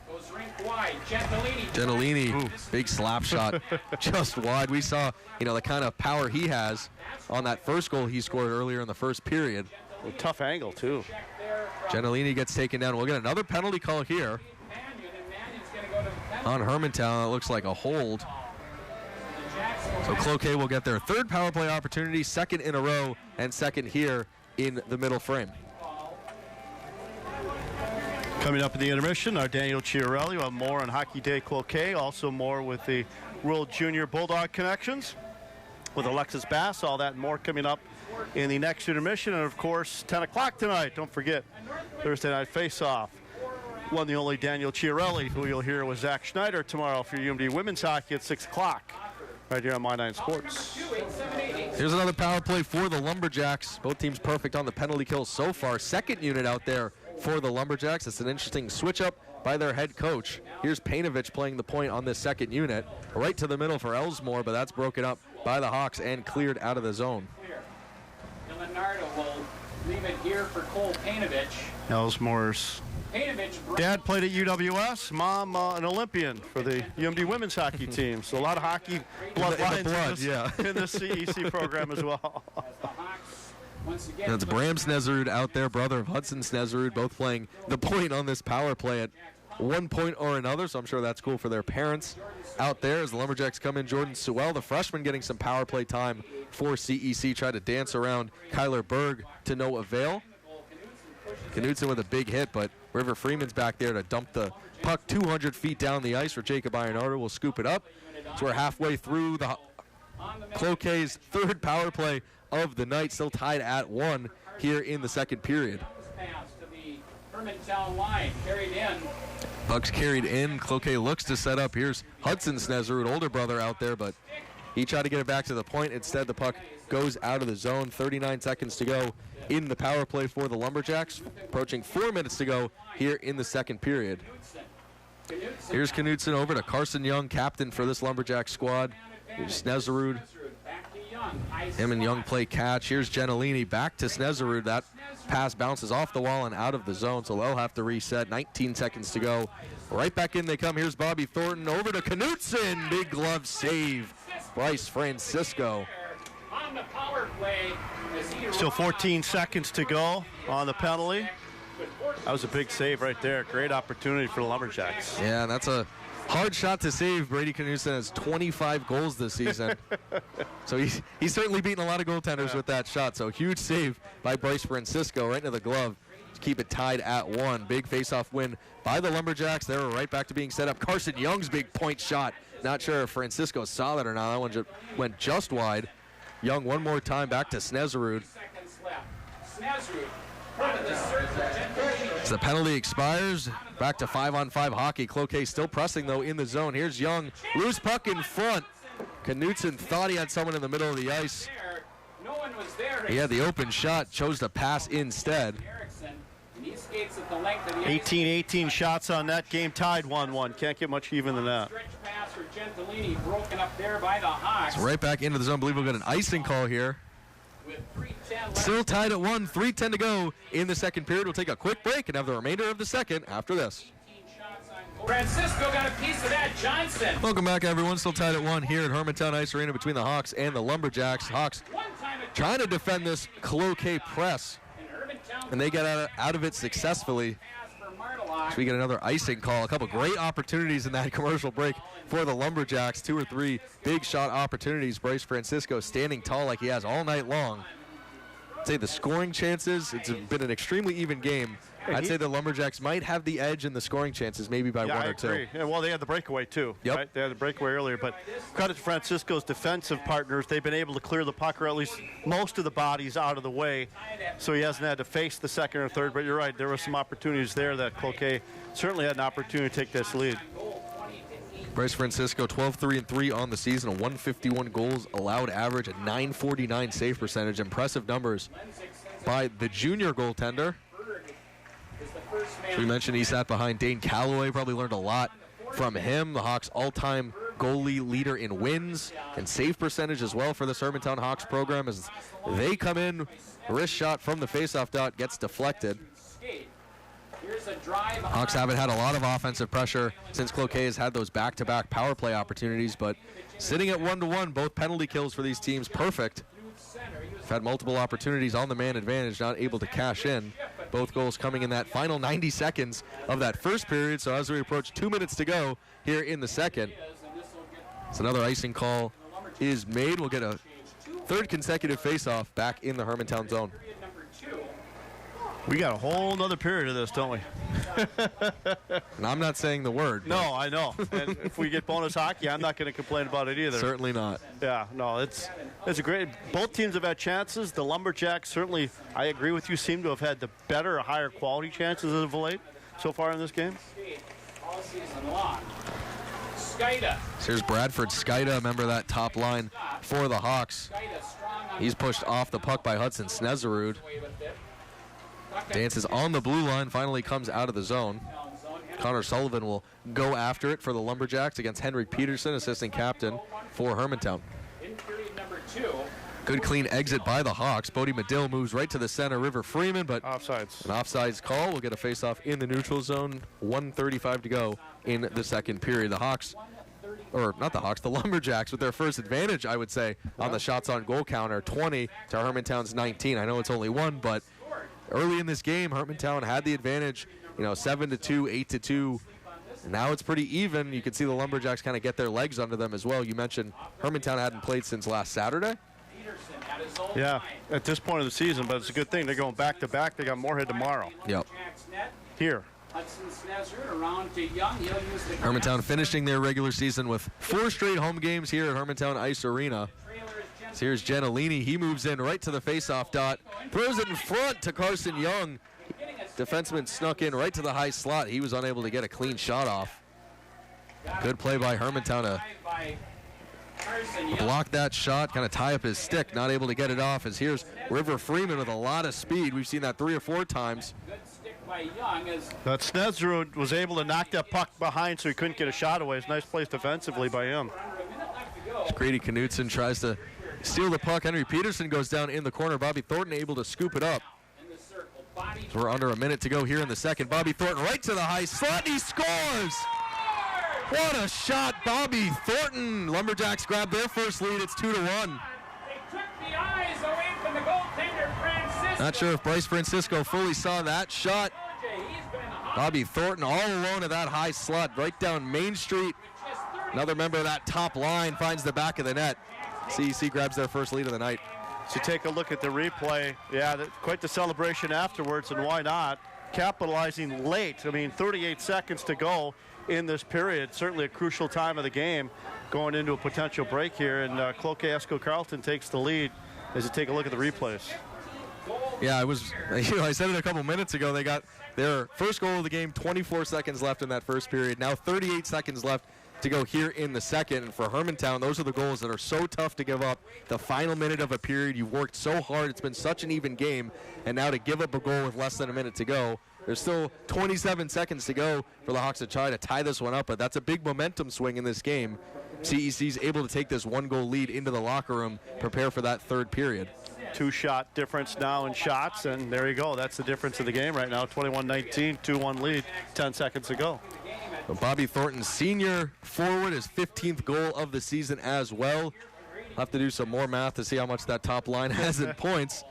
Goes rink wide. Gentilini, big slap shot, just wide. We saw, the kind of power he has on that first goal he scored earlier in the first period. A tough angle, too. Gentilini gets taken down. We'll get another penalty call here on Hermantown. It looks like a hold. So Cloquet will get their third power play opportunity, second in a row, and second here in the middle frame. Coming up in the intermission, our Daniel Chiarelli. We'll have more on Hockey Day Cloquet, also more with the World Junior Bulldog Connections with Alexis Bass. All that and more coming up in the next intermission. And, of course, 10 o'clock tonight. Don't forget, Thursday Night Face-Off. One the only Daniel Chiarelli, who you'll hear with Zach Schneider tomorrow for UMD Women's Hockey at 6 o'clock. Right here on My 9 Sports. Here's another power play for the Lumberjacks. Both teams perfect on the penalty kills so far. Second unit out there for the Lumberjacks. It's an interesting switch up by their head coach. Here's Painovich playing the point on this second unit. Right to the middle for Ellsmore, but that's broken up by the Hawks and cleared out of the zone. Leonardo will leave it here for Cole Painovich. Ellsmore's dad played at UWS, mom an Olympian for the UMD women's hockey team. So a lot of hockey bloodlines in the CEC program as well. That's Bram Snezerud out there, brother of Hudson Snezerud, both playing the point on this power play at one point or another. So I'm sure that's cool for their parents out there as the Lumberjacks come in. Jordan Sewell, the freshman, getting some power play time for CEC. Tried to dance around Kyler Berg to no avail. Knutson with a big hit, but River Freeman's back there to dump the puck 200 feet down the ice where Jacob Ironardo will scoop it up. So we're halfway through the Cloquet's third power play of the night, still tied at 1 here in the second period. Puck's carried in. Cloquet looks to set up. Here's Hudson Snezerud, older brother out there, but he tried to get it back to the point. Instead, the puck goes out of the zone. 39 seconds to go in the power play for the Lumberjacks. Approaching 4 minutes to go here in the second period. Here's Knutson over to Carson Young, captain for this Lumberjack squad. Here's Snezerud. Him and Young play catch. Here's Gentilini back to Snezerud. That pass bounces off the wall and out of the zone, so they'll have to reset. 19 seconds to go. Right back in they come. Here's Bobby Thornton over to Knutson. Big glove save. Bryce Francisco. On the power play. Still 14 seconds to go on the penalty. That was a big save right there. Great opportunity for the Lumberjacks. Yeah, that's a hard shot to save. Brady Knutson has 25 goals this season. So he's certainly beaten a lot of goaltenders with that shot. So huge save by Bryce Francisco right into the glove to keep it tied at 1. Big face-off win by the Lumberjacks. They were right back to being set up. Carson Young's big point shot. Not sure if Francisco saw that or not. That one went just wide. Young one more time back to Snezerud. As the penalty expires, back to 5-on-5 hockey. Cloquet still pressing, though, in the zone. Here's Young. Loose puck in front. Knutson thought he had someone in the middle of the ice. He had the open shot, chose to pass instead. 18 shots on that game, tied 1-1. Can't get much even than that. So right back into the zone. I believe we'll get an icing call here. Still tied at 1, 3:10 to go in the second period. We'll take a quick break and have the remainder of the second after this. Francisco got a piece of that. Johnson. Welcome back, everyone. Still tied at 1 here at Hermantown Ice Arena between the Hawks and the Lumberjacks. Hawks trying to defend this Cloquet press, and they get out of it successfully. So we get another icing call. A couple great opportunities in that commercial break for the Lumberjacks. 2 or 3 big shot opportunities. Bryce Francisco standing tall like he has all night long. I'd say the scoring chances, it's been an extremely even game. I'd say the Lumberjacks might have the edge in the scoring chances, maybe by 1 or 2. Agree. Yeah, well, they had the breakaway, too. Yep. Right? They had the breakaway earlier. But credit to Francisco's defensive partners. They've been able to clear the puck, or at least most of the bodies, out of the way. So he hasn't had to face the second or third. But you're right, there were some opportunities there that Cloquet certainly had an opportunity to take this lead. Bryce Francisco, 12-3-3 on the season, a 151 goals allowed average, a 949 save percentage. Impressive numbers by the junior goaltender. We mentioned he sat behind Dane Calloway, probably learned a lot from him. The Hawks' all-time goalie leader in wins and save percentage as well for this Hermantown Hawks program as they come in. Wrist shot from the faceoff dot gets deflected. Hawks haven't had a lot of offensive pressure since Cloquet has had those back-to-back power play opportunities, but sitting at 1-1, both penalty kills for these teams, perfect. They've had multiple opportunities on the man advantage, not able to cash in. Both goals coming in that final 90 seconds of that first period, so as we approach 2 minutes to go here in the second. So another icing call is made. We'll get a third consecutive face-off back in the Hermantown zone. We got a whole nother period of this, don't we? And I'm not saying the word. No, I know. And if we get bonus hockey, I'm not going to complain about it either. Certainly not. Yeah, no, it's a great. Both teams have had chances. The Lumberjacks certainly, I agree with you, seem to have had the better, higher quality chances as of late so far in this game. So here's Bradford Skida, a member of that top line for the Hawks. He's pushed off the puck by Hudson Snezerud. Dances on the blue line, finally comes out of the zone. Connor Sullivan will go after it for the Lumberjacks against Henrik Peterson, assistant captain for Hermantown. Good clean exit by the Hawks. Bodie Medill moves right to the center. River Freeman, but offsides. An offsides call. We'll get a face-off in the neutral zone. 1:35 to go in the second period. The Hawks, or not the Hawks, the Lumberjacks with their first advantage, I would say, on the shots on goal counter. 20 to Hermantown's 19. I know it's only one, but early in this game, Hermantown had the advantage, 7-2, 8-2. Now it's pretty even. You can see the Lumberjacks kind of get their legs under them as well. You mentioned Hermantown hadn't played since last Saturday. Yeah, at this point of the season, but it's a good thing. They're going back-to-back. They got Moorhead tomorrow. Yep. Here. Hermantown finishing their regular season with 4 straight home games here at Hermantown Ice Arena. So here's Gentilini. He moves in right to the faceoff dot. Throws it in front to Carson Young. Defenseman snuck in right to the high slot. He was unable to get a clean shot off. Good play by Hermantown to block that shot, kind of tie up his stick, not able to get it off. As here's River Freeman with a lot of speed. We've seen that 3 or 4 times. That Snezerud was able to knock that puck behind so he couldn't get a shot away. It's a nice place defensively by him. Grady Knutson tries to steal the puck. Henry Peterson goes down in the corner. Bobby Thornton able to scoop it up. So we're under a minute to go here in the second. Bobby Thornton right to the high slot. He scores! What a shot, Bobby Thornton. Lumberjacks grab their first lead. It's 2-1. Not sure if Bryce Francisco fully saw that shot. Bobby Thornton all alone at that high slot right down Main Street. Another member of that top line finds the back of the net. CEC grabs their first lead of the night. So take a look at the replay. Yeah, quite the celebration afterwards, and why not? Capitalizing late. 38 seconds to go in this period. Certainly a crucial time of the game going into a potential break here, and Cloquet Esco Carleton takes the lead as you take a look at the replays. Yeah, I said it a couple minutes ago. They got their first goal of the game, 24 seconds left in that first period. Now 38 seconds left to go here in the second. And for Hermantown, those are the goals that are so tough to give up. The final minute of a period, you've worked so hard. It's been such an even game. And now to give up a goal with less than a minute to go, there's still 27 seconds to go for the Hawks to try to tie this one up. But that's a big momentum swing in this game. CEC's able to take this 1-goal lead into the locker room, prepare for that third period. 2-shot difference now in shots, and there you go. That's the difference of the game right now. 21-19, 2-1 lead, 10 seconds to go. So Bobby Thornton, senior forward, his 15th goal of the season as well. We'll have to do some more math to see how much that top line has in points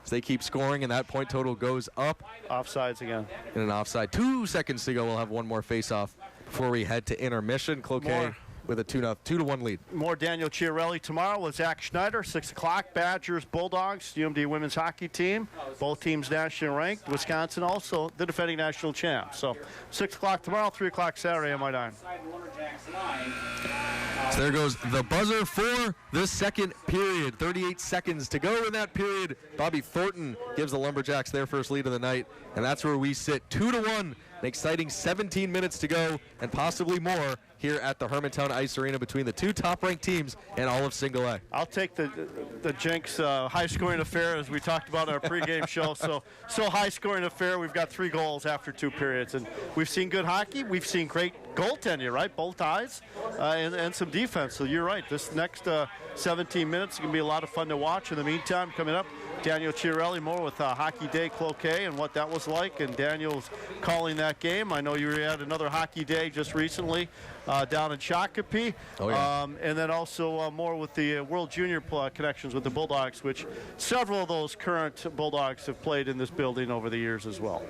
as they keep scoring, and that point total goes up. Offsides again. In an offside. 2 seconds to go. We'll have one more face-off before we head to intermission. Cloquet with a 2-1 lead. More Daniel Chiarelli tomorrow with Zach Schneider, 6 o'clock. Badgers, Bulldogs, UMD women's hockey team. Both teams nationally ranked. Wisconsin also the defending national champ. So 6 o'clock tomorrow, 3 o'clock Saturday on my dime. So there goes the buzzer for the second period. 38 seconds to go in that period. Bobby Thornton gives the Lumberjacks their first lead of the night, and that's where we sit 2-1. An exciting 17 minutes to go and possibly more here at the Hermantown Ice Arena between the two top-ranked teams in all of Single A. I'll take the Jenks high-scoring affair, as we talked about in our pregame show. So high-scoring affair. We've got 3 goals after 2 periods, and we've seen good hockey. We've seen great goaltending, right? Both ties and some defense. So you're right. This next 17 minutes is going to be a lot of fun to watch. In the meantime, coming up, Daniel Chiarelli more with Hockey Day Cloquet and what that was like, and Daniel's calling that game. I know you had another Hockey Day just recently down in Shakopee. Oh, yeah. And then also more with the World Junior connections with the Bulldogs, which several of those current Bulldogs have played in this building over the years as well.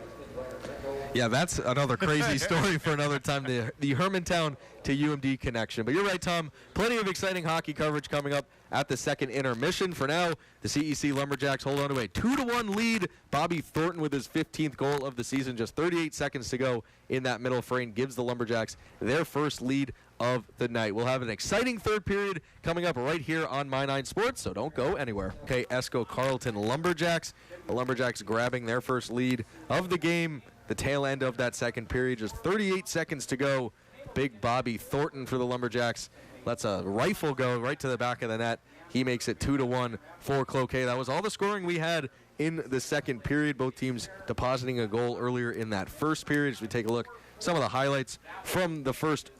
Yeah, that's another crazy story for another time, the Hermantown to UMD connection. But you're right, Tom. Plenty of exciting hockey coverage coming up at the second intermission. For now, the CEC Lumberjacks hold on to a 2-1 lead. Bobby Thornton with his 15th goal of the season. Just 38 seconds to go in that middle frame gives the Lumberjacks their first lead of the night. We'll have an exciting third period coming up right here on My 9 Sports, so don't go anywhere. Okay, Esco Carleton Lumberjacks. The Lumberjacks grabbing their first lead of the game. The tail end of that second period, just 38 seconds to go. Big Bobby Thornton for the Lumberjacks lets a rifle go right to the back of the net. He makes it 2-1 for Cloquet. That was all the scoring we had in the second period. Both teams depositing a goal earlier in that first period. As we take a look, some of the highlights from the first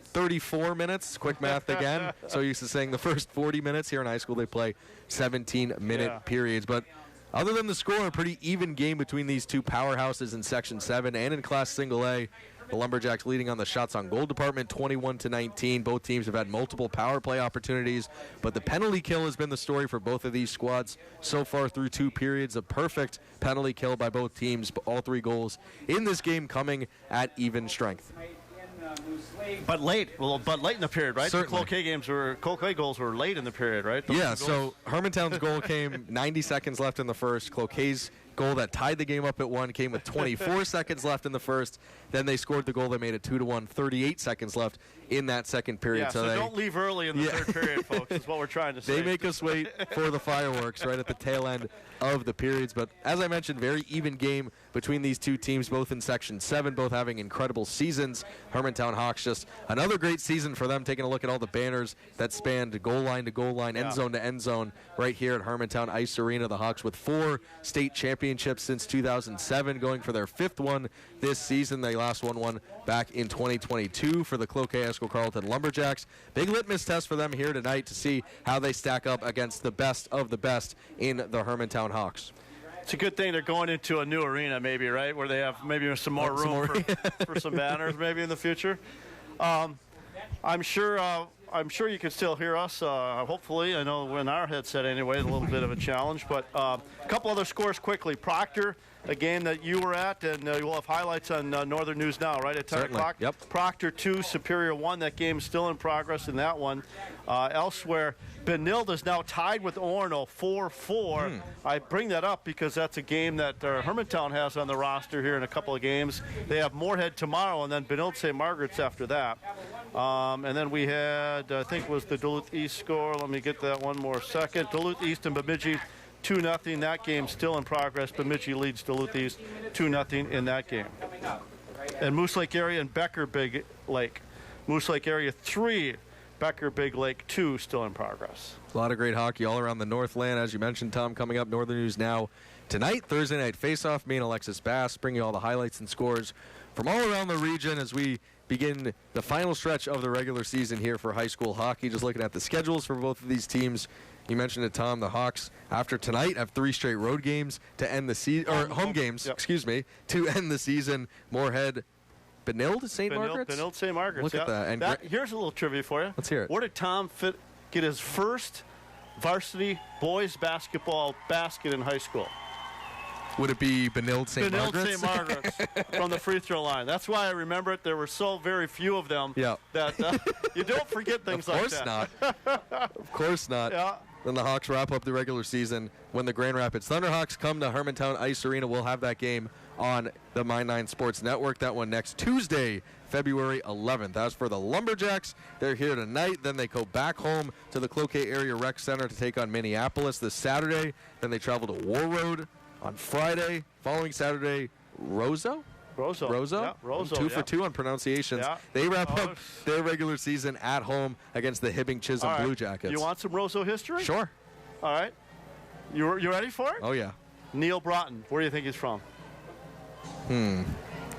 34 minutes. Quick math again. So used to saying the first 40 minutes. Here in high school they play 17-minute periods. But other than the score, a pretty even game between these two powerhouses in Section 7 and in Class Single A. The Lumberjacks leading on the shots on goal department, 21-19. Both teams have had multiple power play opportunities, but the penalty kill has been the story for both of these squads so far through 2 periods. A perfect penalty kill by both teams, all 3 goals in this game coming at even strength. But late in the period, right? Certainly. The Cloquet goals were late in the period, right? Yeah, so Hermantown's goal came 90 seconds left in the first. Cloquet's goal that tied the game up at 1 came with 24 seconds left in the first. Then they scored the goal that made it 2-1, 38 seconds left in that second period. Yeah, so don't leave early in the third period, folks, is what we're trying to say. They make us wait for the fireworks right at the tail end of the periods. But as I mentioned, very even game between these two teams, both in Section 7, both having incredible seasons. Hermantown Hawks, just another great season for them, taking a look at all the banners that spanned goal line to goal line, end zone to end zone, right here at Hermantown Ice Arena. The Hawks with 4 state championships since 2007, going for their 5th one this season. They last won one back in 2022 for the Cloquet Esco Carleton Lumberjacks. Big litmus test for them here tonight to see how they stack up against the best of the best in the Hermantown Hawks. It's a good thing they're going into a new arena, maybe, right, where they have maybe some more room for some banners maybe in the future. I'm sure you can still hear us, hopefully. I know in our headset anyway, a little bit of a challenge. But a couple other scores quickly. Proctor, a game that you were at, and you'll have highlights on Northern News Now, right, at 10 Certainly. o'clock? Yep. Proctor 2, Superior 1. That game is still in progress in that one. Elsewhere, Benilde is now tied with Orono 4-4. I bring that up because that's a game that Hermantown has on the roster here in a couple of games. They have Moorhead tomorrow, and then Benilde St. Margaret's after that. And then we had, I think, was the Duluth East score. Let me get that one more second. Duluth East and Bemidji 2-0. That game's still in progress. Bemidji leads Duluth East 2-0 in that game. And Moose Lake area and Becker Big Lake. Moose Lake area 3, Becker Big Lake 2 still in progress. A lot of great hockey all around the Northland, as you mentioned, Tom. Coming up, Northern News Now tonight, Thursday night faceoff. Me and Alexis Bass bring you all the highlights and scores from all around the region as we begin the final stretch of the regular season here for high school hockey. Just looking at the schedules for both of these teams. You mentioned it, Tom. The Hawks, after tonight, have 3 straight road games to end the season, or home games, excuse me, to end the season. Moorhead, Benilde, St. Margaret's? Benilde St. Margaret's. Look at that. And here's a little trivia for you. Let's hear it. Where did Tom get his first varsity boys basketball basket in high school? Would it be Benilde St. Margaret's? Benilde St. Margaret's from the free throw line. That's why I remember it. There were so very few of them that you don't forget things like that. Of course not. Of course not. Yeah. Then the Hawks wrap up the regular season when the Grand Rapids Thunderhawks come to Hermantown Ice Arena. We'll have that game on the My 9 Sports Network. That one next Tuesday, February 11th. As for the Lumberjacks, they're here tonight. Then they go back home to the Cloquet Area Rec Center to take on Minneapolis this Saturday. Then they travel to War Road on Friday. Following Saturday, Roseau? Roseau? Yeah, Roseau. 2 for 2 on pronunciations. Yeah. They wrap up their regular season at home against the Hibbing Chisholm All right. Blue Jackets. You want some Roseau history? Sure. All right. You ready for it? Oh, yeah. Neil Broughton, where do you think he's from?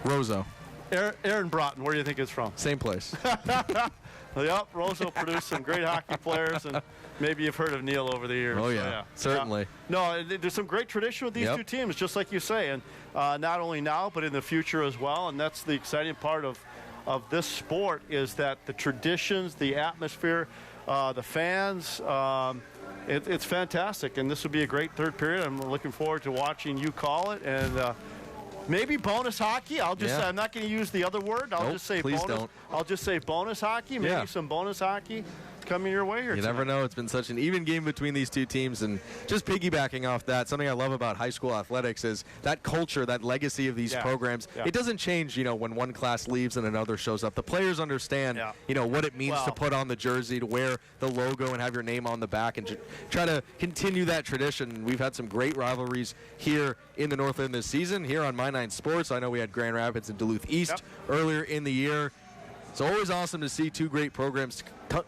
Roseau. Aaron Broughton, where do you think he's from? Same place. Yep, Roseau produced some great hockey players, and maybe you've heard of Neil over the years. Oh, So, yeah. Certainly. No, there's some great tradition with these Yep. two teams, just like you say, and not only now, but in the future as well. And that's the exciting part of this sport, is that the traditions, the atmosphere, the fans, it's fantastic. And this will be a great third period. I'm looking forward to watching you call it. And maybe bonus hockey. I'm not going to use the other word. I'll just say please bonus. don't. I'll just say bonus hockey. Maybe some bonus hockey coming your way here. You never know. It's been such an even game between these two teams. And just piggybacking off that, something I love about high school athletics is that culture, that legacy of these programs. Yeah. It doesn't change, when one class leaves and another shows up. The players understand, what it means to put on the jersey, to wear the logo and have your name on the back, and try to continue that tradition. We've had some great rivalries here in the North End this season, here on My Nine Sports. I know we had Grand Rapids and Duluth East earlier in the year. It's always awesome to see two great programs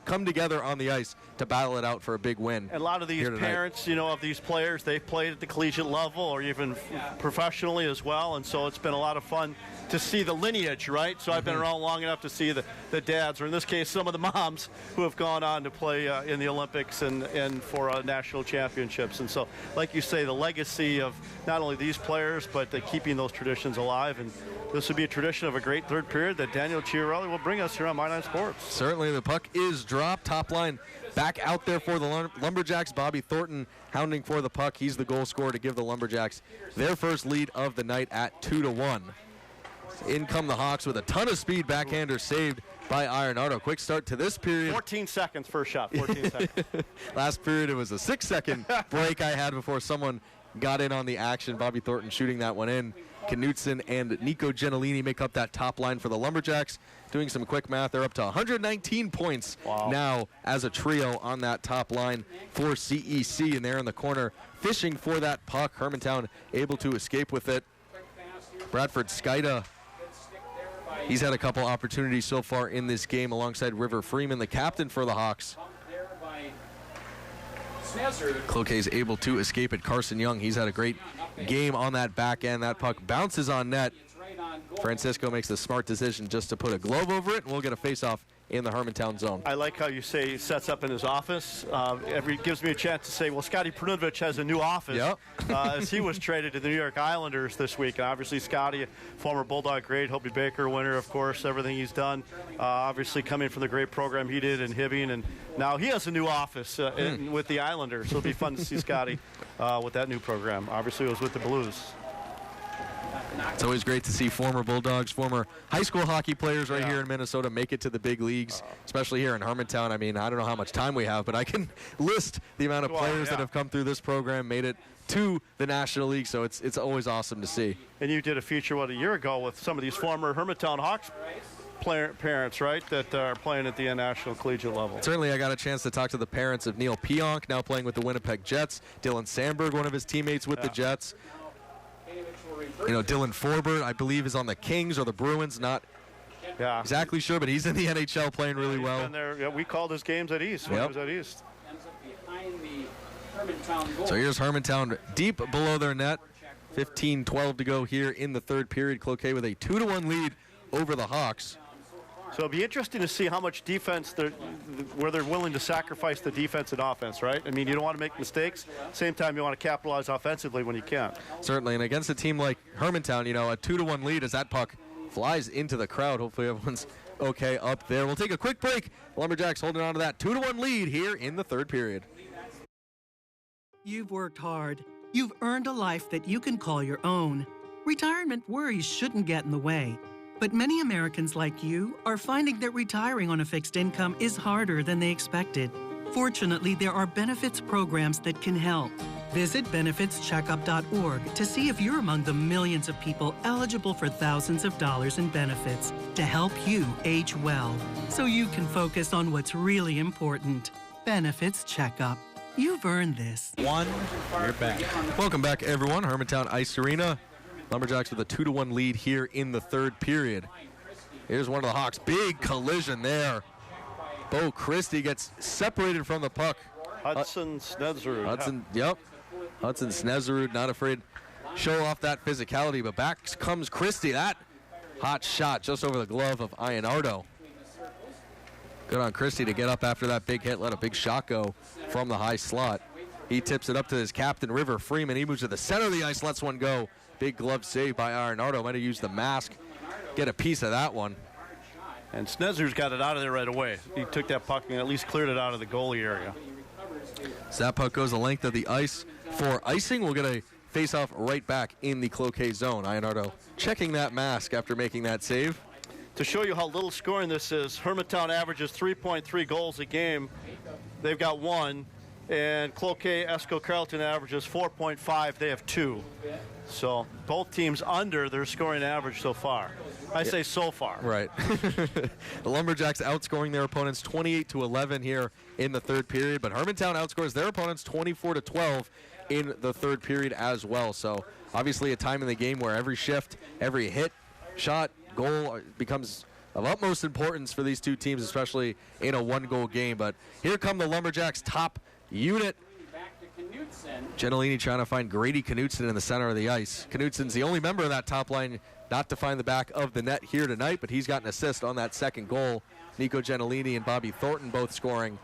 come together on the ice to battle it out for a big win. And a lot of these parents, of these players, they've played at the collegiate level or even professionally as well. And so it's been a lot of fun to see the lineage, right? So I've been around long enough to see the dads, or in this case, some of the moms who have gone on to play in the Olympics and for national championships. And so, like you say, the legacy of not only these players, but keeping those traditions alive. And this would be a tradition of a great third period that Daniel Chiarelli will bring us here on My Nine Sports. Certainly, the puck is dropped. Top line back out there for the Lumberjacks. Bobby Thornton hounding for the puck. He's the goal scorer to give the Lumberjacks their first lead of the night at 2-1. In come the Hawks with a ton of speed. Backhander saved by Ironaudo. Quick start to this period. 14 seconds first shot. 14 seconds. Last period, it was a 6-second break I had before someone got in on the action. Bobby Thornton shooting that one in. Knutson and Nico Gentilini make up that top line for the Lumberjacks. Doing some quick math, they're up to 119 points now as a trio on that top line for CEC. And they're in the corner fishing for that puck. Hermantown able to escape with it. Bradford Skida, he's had a couple opportunities so far in this game alongside River Freeman, the captain for the Hawks. Cloquet's able to escape it. Carson Young, he's had a great game on that back end. That puck bounces on net. Francisco makes the smart decision just to put a glove over it, and we'll get a face-off in the Hermantown zone. I like how you say he sets up in his office. Gives me a chance to say, well, Scotty Prunovich has a new office as he was traded to the New York Islanders this week. And obviously, Scotty, former Bulldog great, Hobie Baker winner, of course, everything he's done. Obviously, coming from the great program he did in Hibbing, and now he has a new office with the Islanders. So it'll be fun to see Scotty with that new program. Obviously, it was with the Blues. It's always great to see former Bulldogs, former high school hockey players right here in Minnesota make it to the big leagues, especially here in Hermantown. I mean, I don't know how much time we have, but I can list the amount of players that have come through this program, made it to the National League, so it's always awesome to see. And you did a feature, a year ago with some of these former Hermantown Hawks parents, right, that are playing at the National Collegiate level. Certainly, I got a chance to talk to the parents of Neil Pionk, now playing with the Winnipeg Jets. Dylan Sandberg, one of his teammates with the Jets. Dylan Forbert, I believe, is on the Kings or the Bruins. Not exactly sure, but he's in the NHL playing really well. Been there. We called his games at East when he was at East. So here's Hermantown deep below their net. 15-12 to go here in the third period. Cloquet with a 2-1 lead over the Hawks. So it'll be interesting to see how much defense, where they're willing to sacrifice the defense and offense, right? I mean, you don't want to make mistakes. Same time, you want to capitalize offensively when you can. Certainly, and against a team like Hermantown, a 2-1 lead as that puck flies into the crowd. Hopefully everyone's okay up there. We'll take a quick break. Lumberjacks holding on to that 2-1 lead here in the third period. You've worked hard. You've earned a life that you can call your own. Retirement worries shouldn't get in the way. But many Americans like you are finding that retiring on a fixed income is harder than they expected. Fortunately, there are benefits programs that can help. Visit benefitscheckup.org to see if you're among the millions of people eligible for thousands of dollars in benefits to help you age well, so you can focus on what's really important. Benefits Checkup. You've earned this. You're back. Welcome back, everyone. Hermantown Ice Arena. Lumberjacks with a 2-1 lead here in the third period. Here's one of the Hawks. Big collision there. Bo Christie gets separated from the puck. Hudson Snezerud. Hudson Snezerud, not afraid to show off that physicality, but back comes Christie. That hot shot just over the glove of Ionardo. Good on Christie to get up after that big hit, let a big shot go from the high slot. He tips it up to his captain, River Freeman. He moves to the center of the ice, lets one go. Big glove save by Ionardo. Might have used the mask, get a piece of that one. And Snezer's got it out of there right away. He took that puck and at least cleared it out of the goalie area. So that puck goes the length of the ice for icing. We'll get a face-off right back in the Cloquet zone. Ionardo checking that mask after making that save. To show you how little scoring this is, Hermantown averages 3.3 goals a game. They've got 1. And Cloquet Esco Carleton averages 4.5. They have 2. So both teams under their scoring average so far. I say so far. Right. The Lumberjacks outscoring their opponents 28-11 here in the third period, but Hermantown outscores their opponents 24-12 in the third period as well. So obviously a time in the game where every shift, every hit, shot, goal becomes of utmost importance for these two teams, especially in a one-goal game. But here come the Lumberjacks' top unit. Gentilini trying to find Grady Knutson in the center of the ice. Knutson's the only member of that top line not to find the back of the net here tonight, but he's got an assist on that second goal. Nico Gentilini and Bobby Thornton both scoring.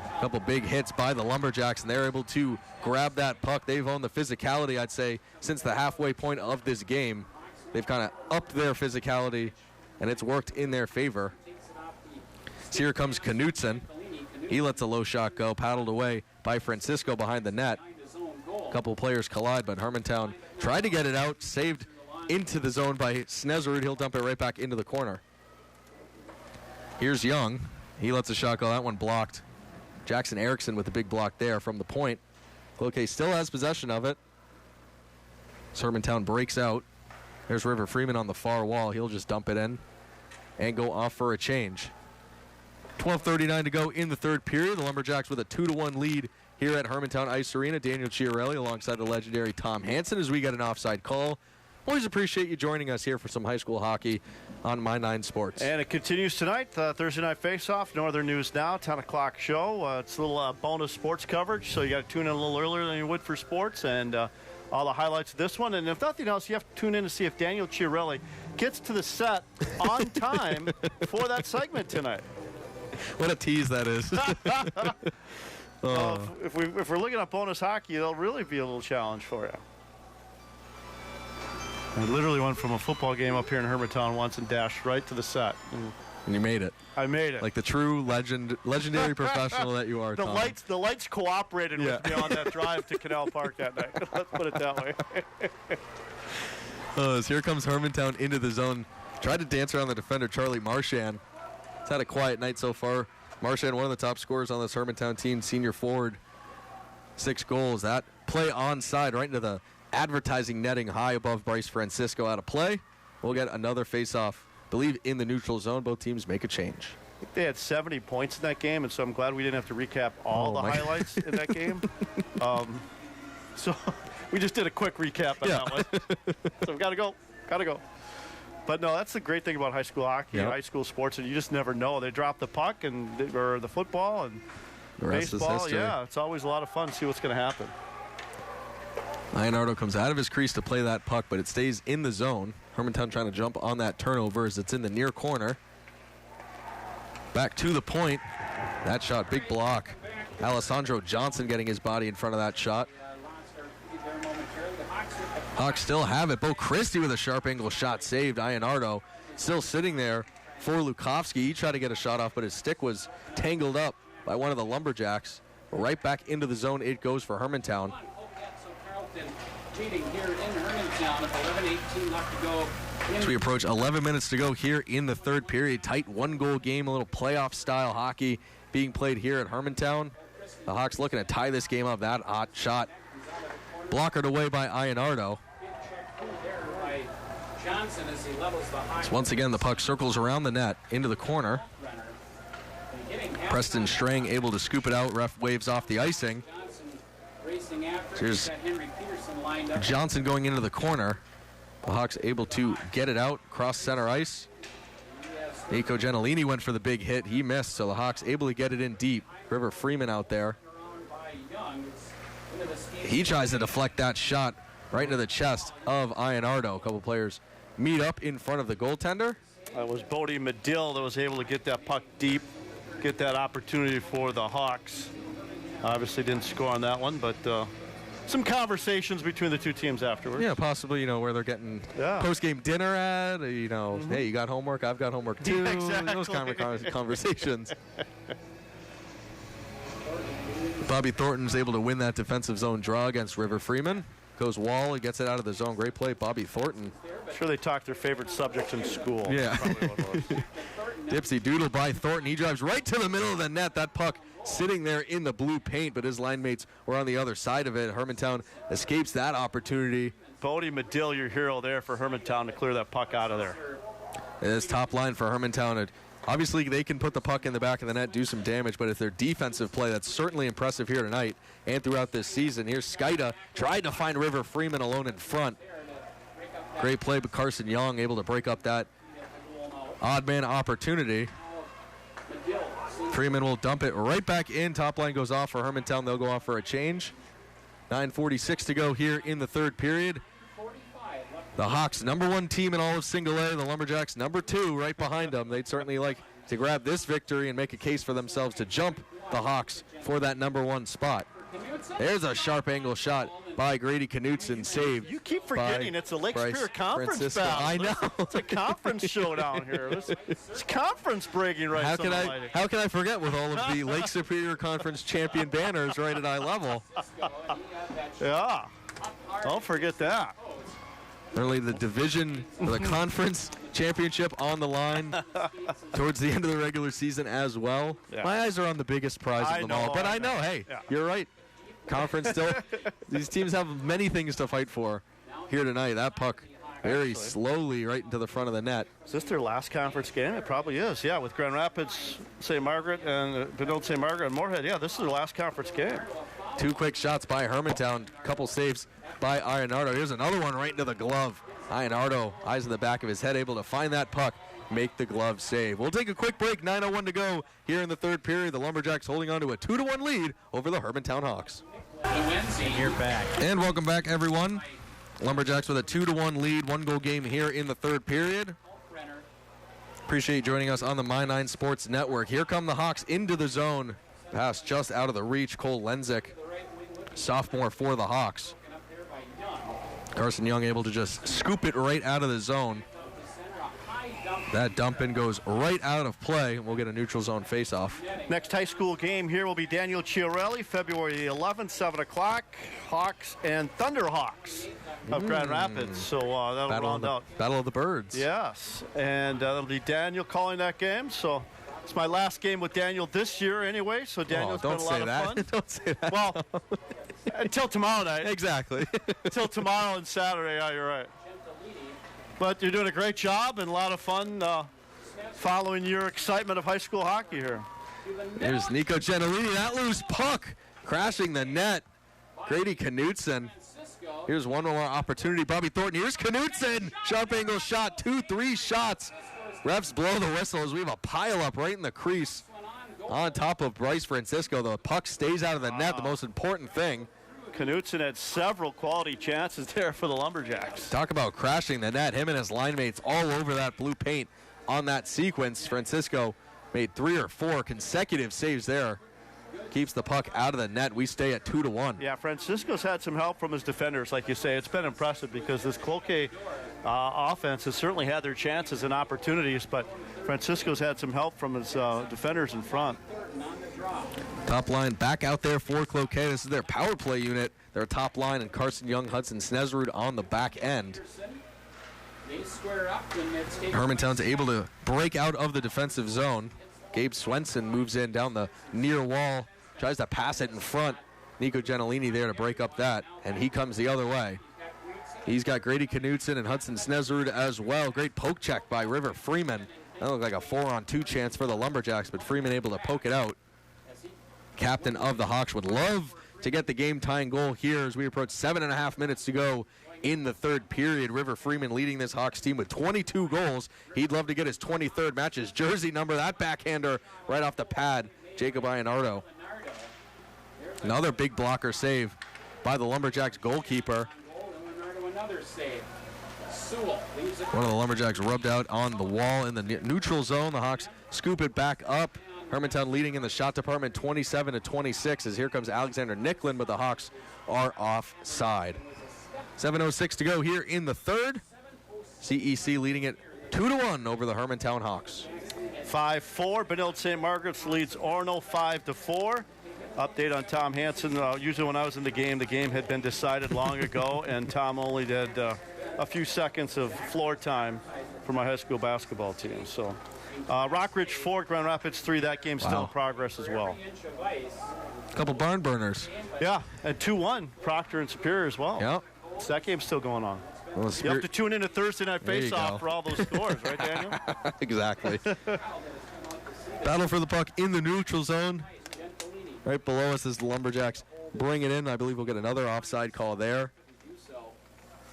A couple big hits by the Lumberjacks, and they're able to grab that puck. They've owned the physicality, I'd say, since the halfway point of this game. They've kind of upped their physicality, and it's worked in their favor. So here comes Knutson. He lets a low shot go, paddled away by Francisco behind the net. A couple players collide, but Hermantown tried to get it out, saved into the zone by Snezerud. He'll dump it right back into the corner. Here's Young. He lets a shot go. That one blocked. Jackson Erickson with the big block there from the point. Cloquet still has possession of it. Hermantown breaks out. There's River Freeman on the far wall. He'll just dump it in and go off for a change. 12:39 to go in the third period. The Lumberjacks with a 2-1 lead here at Hermantown Ice Arena. Daniel Chiarelli alongside the legendary Tom Hansen as we get an offside call. Always appreciate you joining us here for some high school hockey on My 9 Sports. And it continues tonight, Thursday Night Face-Off, Northern News Now, 10 o'clock show. It's a little bonus sports coverage, so you got to tune in a little earlier than you would for sports, and all the highlights of this one. And if nothing else, you have to tune in to see if Daniel Chiarelli gets to the set on time for that segment tonight. What a tease that is. If we're looking at bonus hockey, it'll really be a little challenge for you. I literally went from a football game up here in Hermantown once and dashed right to the set. And you made it. I made it. Like the true legendary professional that you are, The Tom. lights cooperated with me on that drive to Canal Park that night. Let's put it that way. As here comes Hermantown into the zone. Tried to dance around the defender, Charlie Marchand. He's had a quiet night so far. Marchand, one of the top scorers on this Hermantown team, senior forward. 6 goals. That play onside right into the advertising netting high above Bryce Francisco out of play. We'll get another face-off, I believe, in the neutral zone. Both teams make a change. I think they had 70 points in that game, and so I'm glad we didn't have to recap all the highlights in that game. So we just did a quick recap on that one. So we got to go. But no, that's the great thing about high school hockey and high school sports, and you just never know. They drop the puck or the football and the rest baseball. is history. Yeah, it's always a lot of fun to see what's going to happen. Ionardo comes out of his crease to play that puck, but it stays in the zone. Hermantown trying to jump on that turnover as it's in the near corner. Back to the point. That shot, big block. Alessandro Johnson getting his body in front of that shot. Hawks still have it. Bo Christie with a sharp angle shot saved. Ionardo still sitting there for Lukowski. He tried to get a shot off, but his stick was tangled up by one of the Lumberjacks. Right back into the zone it goes for Hermantown. As we approach 11 minutes to go here in the third period. Tight one-goal game, a little playoff-style hockey being played here at Hermantown. The Hawks looking to tie this game up. That hot shot blockered away by Ionardo. So once again, the puck circles around the net into the corner. Preston Strang able to scoop it out. Ref waves off the icing. Here's Johnson going into the corner. The Hawks able to get it out, cross center ice. Nico Gentilini went for the big hit. He missed, so the Hawks able to get it in deep. River Freeman out there. He tries to deflect that shot right into the chest of Ionardo. A couple players meet up in front of the goaltender. It was Bodie Medill that was able to get that puck deep, get that opportunity for the Hawks. Obviously didn't score on that one, but some conversations between the two teams afterwards. Yeah, possibly, where they're getting post-game dinner at, hey, you got homework, I've got homework too. Yeah, exactly. Those kind of conversations. Bobby Thornton's able to win that defensive zone draw against River Freeman. Goes wall, he gets it out of the zone. Great play, Bobby Thornton. I'm sure they talked their favorite subjects in school. Yeah. Probably what it was. Dipsy doodle by Thornton. He drives right to the middle of the net. That puck sitting there in the blue paint, but his line mates were on the other side of it. Hermantown escapes that opportunity. Bodie Medill, your hero there for Hermantown to clear that puck out of there. It is top line for Hermantown. Obviously, they can put the puck in the back of the net, do some damage, but if their defensive play, that's certainly impressive here tonight and throughout this season. Here's Skida trying to find River Freeman alone in front. Great play, but Carson Young able to break up that odd man opportunity. Freeman will dump it right back in. Top line goes off for Hermantown. They'll go off for a change. 9:46 to go here in the third period. The Hawks, #1 team in all of single A. The Lumberjacks, #2, right behind them. They'd certainly like to grab this victory and make a case for themselves to jump the Hawks for that #1 spot. There's a sharp angle shot by Grady Knutson, saved. You keep forgetting it's a Lake Superior Conference Francisco. battle. I know. It's a conference showdown here. It's conference breaking right How can I forget with all of the Lake Superior Conference champion banners right at eye level? Yeah. Don't forget that. Early the division, the conference championship on the line towards the end of the regular season as well. Yeah. My eyes are on the biggest prize of them all. But I know, hey, you're right. Conference still, these teams have many things to fight for here tonight. That puck very slowly right into the front of the net. Is this their last conference game? It probably is, yeah, with Grand Rapids, St. Margaret, and Benilde St. Margaret and Moorhead. Yeah, this is their last conference game. Two quick shots by Hermantown, couple saves by Ionardo. Here's another one right into the glove. Ionardo, eyes in the back of his head, able to find that puck, make the glove save. We'll take a quick break, 9:01 to go here in the third period. The Lumberjacks holding on to a 2-1 lead over the Hermantown Hawks. You're back. And welcome back, everyone. Lumberjacks with a 2-1 lead, 1-goal game here in the third period. Appreciate you joining us on the My9 Sports Network. Here come the Hawks into the zone. Pass just out of the reach, Cole Lenzik, sophomore for the Hawks. Carson Young able to just scoop it right out of the zone. That dump in goes right out of play, and we'll get a neutral zone face-off. Next high school game here will be Daniel Chiarelli, February 11th, 7 o'clock. Hawks and Thunderhawks of Grand Rapids. So that'll round out. Battle of the Birds. Yes, and that'll be Daniel calling that game. So it's my last game with Daniel this year anyway. So Daniel's been a lot of fun. Don't say that. Well, until tomorrow night. Exactly. Until tomorrow and Saturday. Yeah, you're right. But you're doing a great job and a lot of fun following your excitement of high school hockey here. Here's Nico Gentilini. That loose puck crashing the net. Grady Knutson. Here's one more opportunity. Bobby Thornton. Here's Knutson. Sharp angle shot. 2-3 shots. Refs blow the whistle as we have a pile up right in the crease on top of Bryce Francisco. The puck stays out of the net, the most important thing. Knutson had several quality chances there for the Lumberjacks. Talk about crashing the net. Him and his line mates all over that blue paint on that sequence. Francisco made 3 or 4 consecutive saves there. Keeps the puck out of the net. We stay at 2-1. Yeah, Francisco's had some help from his defenders, like you say. It's been impressive because this Cloquet offense has certainly had their chances and opportunities, but Francisco's had some help from his defenders in front. Top line back out there for Cloquet. This is their power play unit. Their top line and Carson Young, Hudson Snesrud on the back end. Hermantown's able to break out of the defensive zone. Gabe Swenson moves in down the near wall, tries to pass it in front. Nico Gentilini there to break up that, and he comes the other way. He's got Grady Knutson and Hudson Snesrud as well. Great poke check by River Freeman. That looked like a 4-on-2 chance for the Lumberjacks, but Freeman able to poke it out. Captain of the Hawks would love to get the game-tying goal here as we approach 7.5 minutes to go in the third period. River Freeman leading this Hawks team with 22 goals. He'd love to get his 23rd match, his jersey number. That backhander right off the pad, Jacob Ionardo. Another big blocker save by the Lumberjacks goalkeeper. Another save. One of the Lumberjacks rubbed out on the wall in the neutral zone. The Hawks scoop it back up. Hermantown leading in the shot department 27-26 as here comes Alexander Nicklin, but the Hawks are offside. 7:06 to go here in the third. CEC leading it 2-1 over the Hermantown Hawks. 5-4. Benilde St. Margaret's leads Orono 5-4. Update on Tom Hansen. Usually when I was in the game had been decided long ago, and Tom only did a few seconds of floor time for my high school basketball team. So Rockridge 4, Grand Rapids 3. That game's still in progress as well. A couple barn burners. Yeah, and 2-1 Proctor and Superior as well. Yep. So that game's still going on. Well, You have to tune in to Thursday Night Face-Off for all those scores, right, Daniel? Exactly. Battle for the puck in the neutral zone. Right below us is the Lumberjacks bring it in. I believe we'll get another offside call there.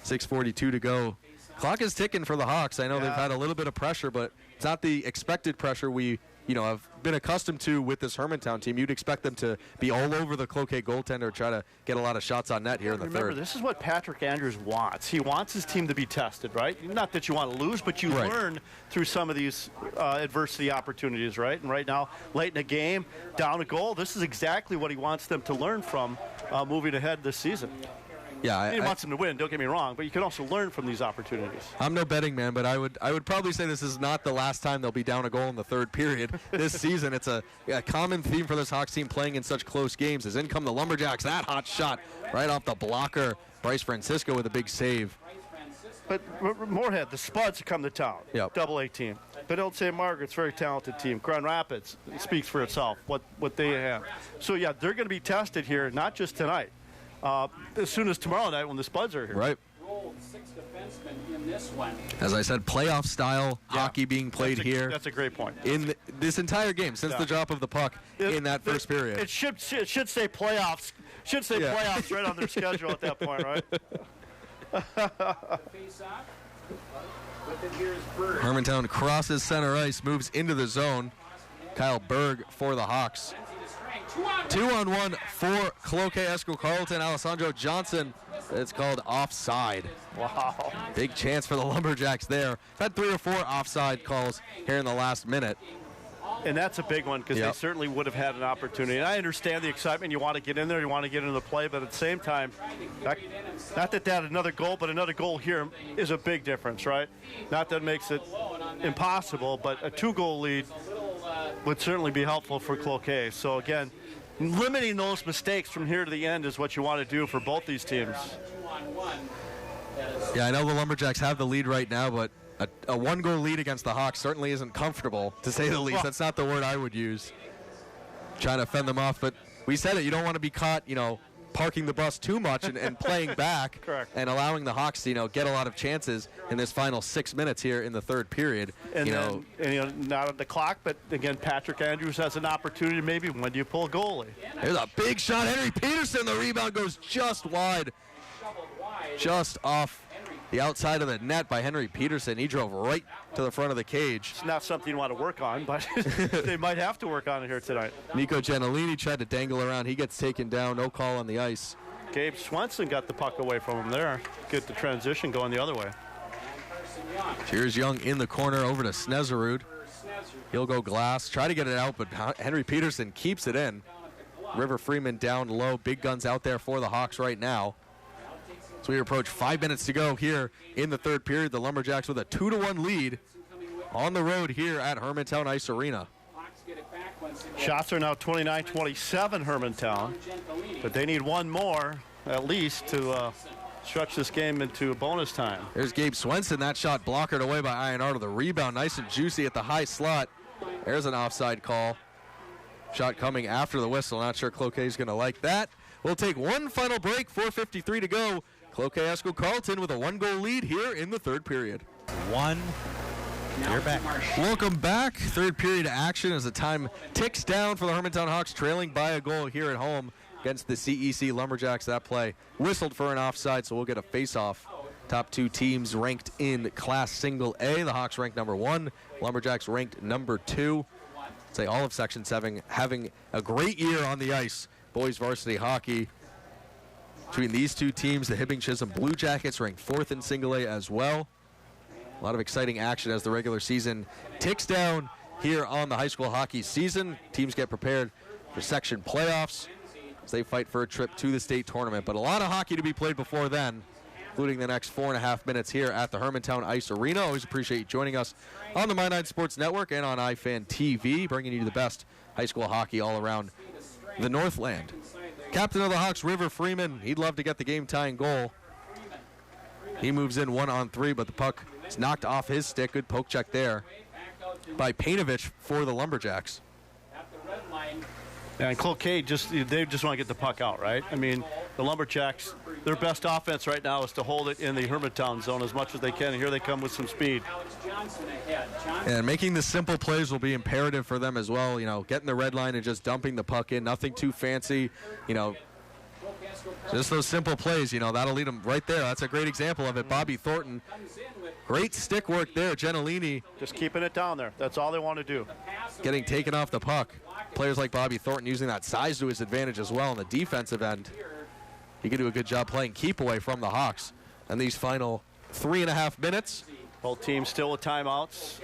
6:42 to go. Clock is ticking for the Hawks. I know they've had a little bit of pressure, but it's not the expected pressure we have been accustomed to with this Hermantown team. You'd expect them to be all over the Cloquet goaltender, try to get a lot of shots on net here in the third. Remember, this is what Patrick Andrews wants. He wants his team to be tested, right? Not that you want to lose, but you learn through some of these adversity opportunities, right? And right now, late in the game, down a goal, this is exactly what he wants them to learn from moving ahead this season. Yeah, he wants them to win, don't get me wrong, but you can also learn from these opportunities. I'm no betting man, but I would probably say this is not the last time they'll be down a goal in the third period this season. It's a common theme for this Hawks team playing in such close games. As in come the Lumberjacks, that hot shot right off the blocker. Bryce Francisco with a big save. But Moorhead, the Spuds come to town. Yep. Double-A team. Benilde St. Margaret's very talented team. Grand Rapids speaks for itself, what they have. So, yeah, they're going to be tested here, not just tonight. As soon as tomorrow night when the Spuds are here. Right. As I said, playoff style hockey being played here. That's a great point. In this entire game, since the drop of the puck in that first period. It should say playoffs. Should say playoffs right on their schedule at that point, right? Hermantown crosses center ice, moves into the zone. Kyle Berg for the Hawks. 2-on-1 for Cloquet Esco Carleton. Alessandro Johnson. It's called offside. Wow. Big chance for the Lumberjacks there. Had 3 or 4 offside calls here in the last minute. And that's a big one because they certainly would have had an opportunity. And I understand the excitement. You want to get in there. You want to get into the play. But at the same time, not that another goal, but another goal here is a big difference, right? Not that it makes it impossible, but a 2-goal lead would certainly be helpful for Cloquet. So, again, limiting those mistakes from here to the end is what you want to do for both these teams. Yeah, I know the Lumberjacks have the lead right now, but a 1-goal lead against the Hawks certainly isn't comfortable, to say the least. That's not the word I would use. Trying to fend them off, but we said it. You don't want to be caught, parking the bus too much and playing back. Correct. And allowing the Hawks to, get a lot of chances in this final 6 minutes here in the third period. And not on the clock, but again, Patrick Andrews has an opportunity maybe. When do you pull a goalie? There's a big shot. Henry Peterson, the rebound goes just wide. Just off the outside of the net by Henry Peterson. He drove right to the front of the cage. It's not something you want to work on, but they might have to work on it here tonight. Nico Gentilini tried to dangle around. He gets taken down. No call on the ice. Gabe Swenson got the puck away from him there. Get the transition going the other way. Here's Young in the corner over to Snezerud. He'll go glass. Try to get it out, but Henry Peterson keeps it in. River Freeman down low. Big guns out there for the Hawks right now. So we approach 5 minutes to go here in the third period. The Lumberjacks with a 2-1 lead on the road here at Hermantown Ice Arena. Shots are now 29-27 Hermantown, but they need one more at least to stretch this game into bonus time. There's Gabe Swenson. That shot blockered away by Ionardo. The rebound nice and juicy at the high slot. There's an offside call. Shot coming after the whistle. Not sure Cloquet's going to like that. We'll take one final break. 4:53 to go. Cloquet Esco Carleton with a 1-goal lead here in the third period. You're back. Welcome back. Third period action as the time ticks down for the Hermantown Hawks, trailing by a goal here at home against the CEC Lumberjacks. That play whistled for an offside, so we'll get a face-off Top two teams ranked in Class Single A. The Hawks ranked number 1. Lumberjacks ranked number 2. I'd say all of Section 7 having a great year on the ice. Boys varsity hockey. Between these two teams, the Hibbing Chisholm Blue Jackets ranked 4th in Single A as well. A lot of exciting action as the regular season ticks down here on the high school hockey season. Teams get prepared for section playoffs as they fight for a trip to the state tournament. But a lot of hockey to be played before then, including the next 4.5 minutes here at the Hermantown Ice Arena. Always appreciate you joining us on the My9 Sports Network and on iFan TV, bringing you the best high school hockey all around the Northland. Captain of the Hawks, River Freeman, he'd love to get the game-tying goal. He moves in 1-on-3, but the puck is knocked off his stick. Good poke check there by Painovich for the Lumberjacks. And Cloquet, they just want to get the puck out, right? I mean, the Lumberjacks, their best offense right now is to hold it in the Hermantown zone as much as they can, and here they come with some speed. And making the simple plays will be imperative for them as well. You know, getting the red line and just dumping the puck in, nothing too fancy. You know, just those simple plays, you know, that'll lead them right there. That's a great example of it. Bobby Thornton, great stick work there. Gentilini just keeping it down there. That's all they want to do. Getting taken off the puck. Players like Bobby Thornton using that size to his advantage as well on the defensive end. He can do a good job playing keep away from the Hawks. And these final 3.5 minutes. Both teams still with timeouts.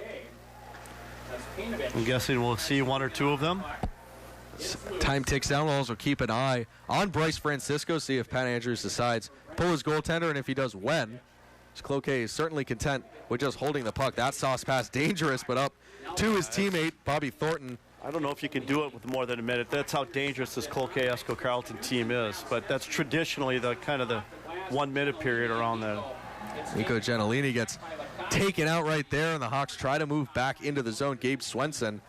I'm guessing we'll see one or two of them. Time ticks down. We'll also keep an eye on Bryce Francisco, see if Pat Andrews decides to pull his goaltender, and if he does, when. Cloquet is certainly content with just holding the puck. That sauce pass dangerous, but up to his teammate, Bobby Thornton. I don't know if you can do it with more than a minute. That's how dangerous this Cloquet Esco Carleton team is, but that's traditionally the kind of the 1 minute period around that. Nico Gentilini gets taken out right there, and the Hawks try to move back into the zone. Gabe Swenson,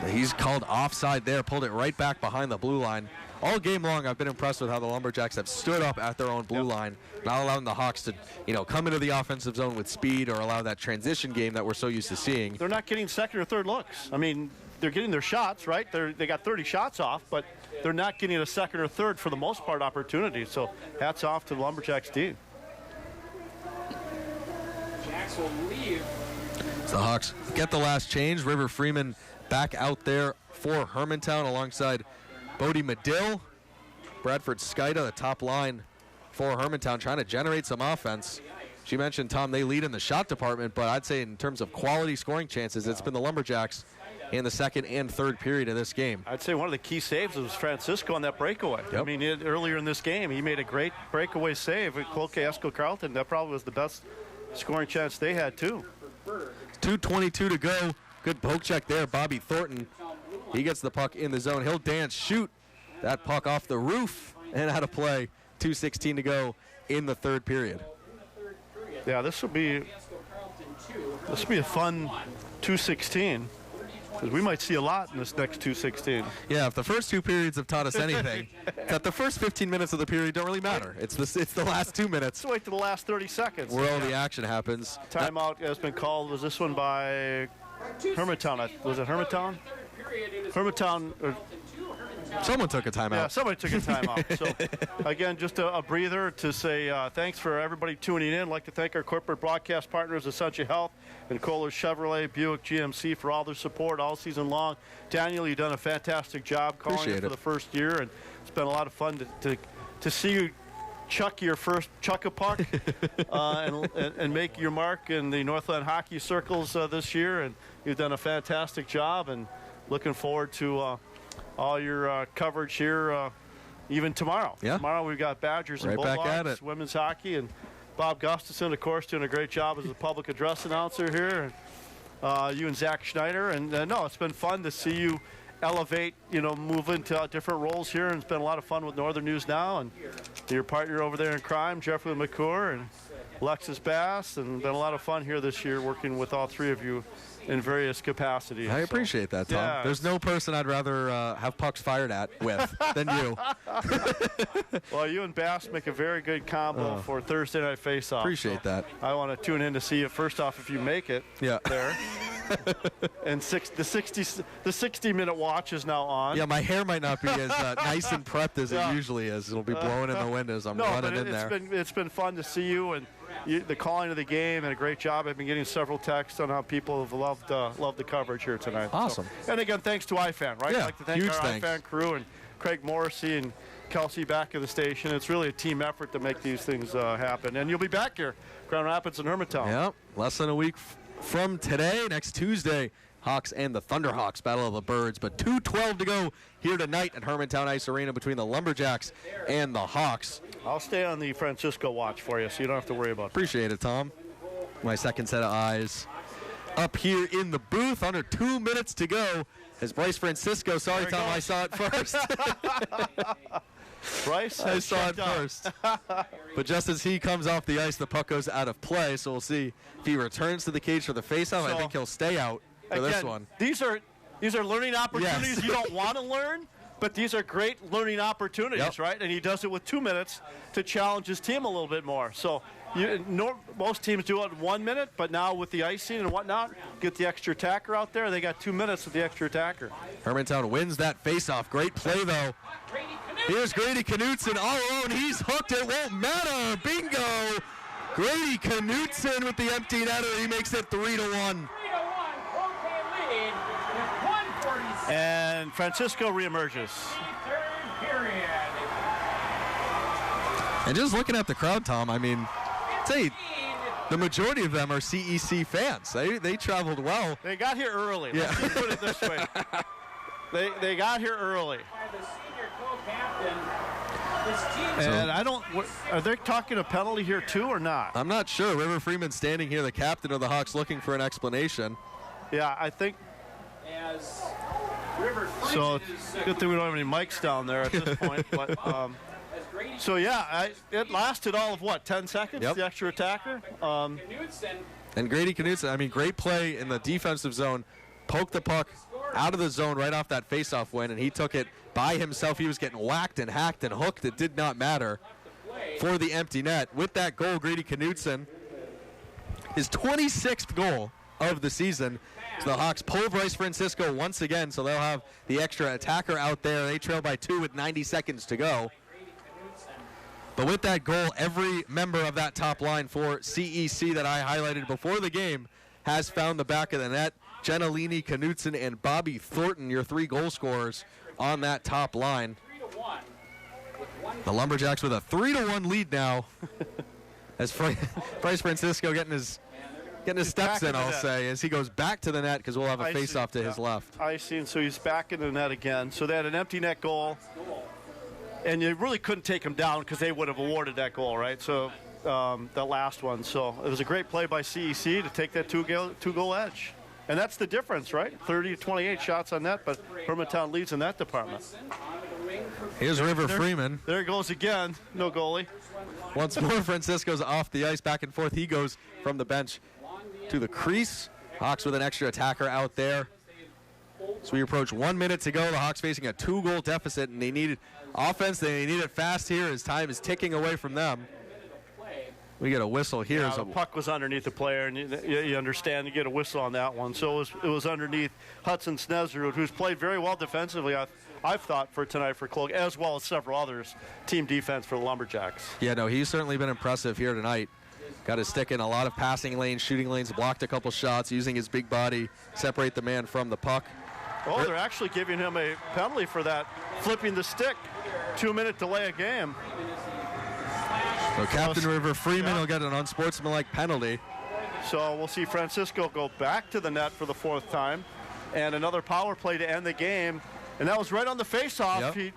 he's called offside there, pulled it right back behind the blue line. All game long, I've been impressed with how the Lumberjacks have stood up at their own blue line, not allowing the Hawks to, you know, come into the offensive zone with speed or allow that transition game that we're so used to seeing. They're not getting second or third looks. I mean, they're getting their shots, right? They got 30 shots off, but they're not getting a second or third for the most part opportunity. So hats off to the Lumberjacks team. So the Hawks get the last change. River Freeman back out there for Hermantown alongside Bodie Medill. Bradford Skida, the top line for Hermantown, trying to generate some offense. She mentioned, Tom, they lead in the shot department, but I'd say in terms of quality scoring chances, it's been the Lumberjacks in the second and third period of this game. I'd say one of the key saves was Francisco on that breakaway. Yep. I mean, earlier in this game, he made a great breakaway save at Cloquet Esco Carleton. That probably was the best scoring chance they had, too. 2:22 to go. Good poke check there. Bobby Thornton, he gets the puck in the zone. He'll dance, shoot that puck off the roof and out of play. 2:16 to go in the third period. Yeah, this will be a fun 2:16. Because we might see a lot in this next 2:16. Yeah, if the first two periods have taught us anything, that the first 15 minutes of the period don't really matter. It's the last 2 minutes. Let's wait to the last 30 seconds. Where all the action happens. Timeout has been called. Was this one by Hermantown? Was it Hermantown? Hermantown. Someone took a timeout. Yeah, somebody took a timeout. So, again, just a breather to say thanks for everybody tuning in. I'd like to thank our corporate broadcast partners, Essentia Health and Kohler Chevrolet, Buick GMC, for all their support all season long. Daniel, you've done a fantastic job calling it for the first year, and it's been a lot of fun to see you chuck your first chuck-a-puck and make your mark in the Northland hockey circles this year, and you've done a fantastic job, and looking forward to all your coverage here even tomorrow. Yeah. Tomorrow we've got Badgers and Right back at Bulldogs, it. women's hockey, and Bob Gustafson, of course, doing a great job as a public address announcer here. You and Zach Schneider. And no, it's been fun to see you elevate, move into different roles here. And it's been a lot of fun with Northern News Now. And your partner over there in crime, Jeffrey McClure, and Alexis Bass. And been a lot of fun here this year working with all three of you in various capacities. I appreciate that, Tom. Yeah. There's no person I'd rather have pucks fired at with than you. Well, you and Bass make a very good combo for Thursday Night Face-Off. Appreciate that. I want to tune in to see you, first off, if you make it there. And the 60-minute watch is now on. Yeah, my hair might not be as nice and prepped as it usually is. It'll be blowing in the wind as I'm running in there. It's been fun to see you and the calling of the game, and a great job. I've been getting several texts on how people have loved the coverage here tonight. Awesome. So, and again, thanks to IFAN, right? Yeah, I'd like to thank huge our thanks. IFAN crew and Craig Morrissey and Kelsey back at the station. It's really a team effort to make these things happen. And you'll be back here, Grand Rapids and Hermantown. Yep, less than a week from today, next Tuesday. Hawks and the Thunderhawks, Battle of the Birds. But 2:12 to go here tonight at Hermantown Ice Arena between the Lumberjacks and the Hawks. I'll stay on the Francisco watch for you, so you don't have to worry about that. Appreciate it, Tom. My second set of eyes up here in the booth. Under 2 minutes to go as Bryce Francisco. Sorry, Tom, I saw it first. Bryce? I saw it first. But just as he comes off the ice, the puck goes out of play. So we'll see if he returns to the cage for the faceoff. I think he'll stay out for this one. These are learning opportunities you don't want to learn, but these are great learning opportunities, right? And he does it with 2 minutes to challenge his team a little bit more. So most teams do it in 1 minute, but now with the icing and whatnot, get the extra attacker out there. They got 2 minutes with the extra attacker. Hermantown wins that faceoff. Great play, though. Here's Grady Knutson all alone. He's hooked. It won't matter. Bingo. Grady Knutson with the empty netter. He makes it 3-1. And Francisco reemerges. And just looking at the crowd, Tom, I mean, say the majority of them are CEC fans. They traveled well. They got here early. Let's just put it this way. They got here early. And are they talking a penalty here too or not? I'm not sure. River Freeman standing here, the captain of the Hawks, looking for an explanation. Yeah, I think. So it's good thing we don't have any mics down there at this point. But so yeah, it lasted all of what, 10 seconds? Yep. The extra attacker. And Grady Knutson, I mean, great play in the defensive zone. Poked the puck out of the zone right off that faceoff win, and he took it by himself. He was getting whacked and hacked and hooked. It did not matter for the empty net. With that goal, Grady Knutson, his 26th goal of the season. So the Hawks pull Bryce Francisco once again, so they'll have the extra attacker out there. They trail by 2 with 90 seconds to go. But with that goal, every member of that top line for CEC that I highlighted before the game has found the back of the net. Gentilini, Knutson, and Bobby Thornton, your 3 goal scorers on that top line. The Lumberjacks with a 3-1 lead now. As Bryce Francisco getting his steps in, I'll say, as he goes back to the net because we'll have a face-off to his left. I see, and so he's back in the net again. So they had an empty net goal, and you really couldn't take him down because they would have awarded that goal, right? So that last one. So it was a great play by CEC to take that two-goal edge. And that's the difference, right? 30-28 shots on net, but Hermantown leads in that department. Here's River Freeman. There it goes again. No goalie. Once more, Francisco's off the ice, back and forth. He goes from the bench to the crease. Hawks with an extra attacker out there. So we approach 1 minute to go. The Hawks facing a 2-goal deficit, and they needed offense. They need it fast here as time is ticking away from them. We get a whistle here. Yeah, the puck was underneath the player, and you understand you get a whistle on that one. So it was underneath Hudson Snesrud, who's played very well defensively, I've thought, for tonight for Cloak, as well as several others, team defense for the Lumberjacks. Yeah, no, he's certainly been impressive here tonight. Got his stick in a lot of passing lanes, shooting lanes, blocked a couple shots, using his big body, separate the man from the puck. Oh, they're actually giving him a penalty for that, flipping the stick. 2-minute delay of game. So Captain River Freeman will get an unsportsmanlike penalty. So we'll see Francisco go back to the net for the 4th time. And another power play to end the game. And that was right on the face-off. Yep. He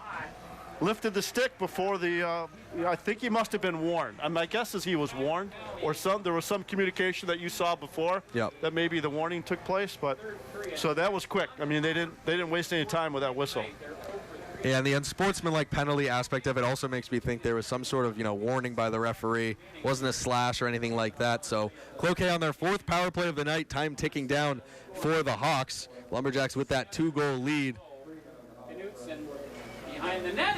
lifted the stick before the, I think he must have been warned. My guess is he was warned, or there was some communication that you saw before that maybe the warning took place. But so that was quick. I mean, they didn't waste any time with that whistle. Yeah, and the unsportsmanlike penalty aspect of it also makes me think there was some sort of, warning by the referee. Wasn't a slash or anything like that. So Cloquet on their 4th power play of the night, time ticking down for the Hawks. Lumberjacks with that 2-goal lead.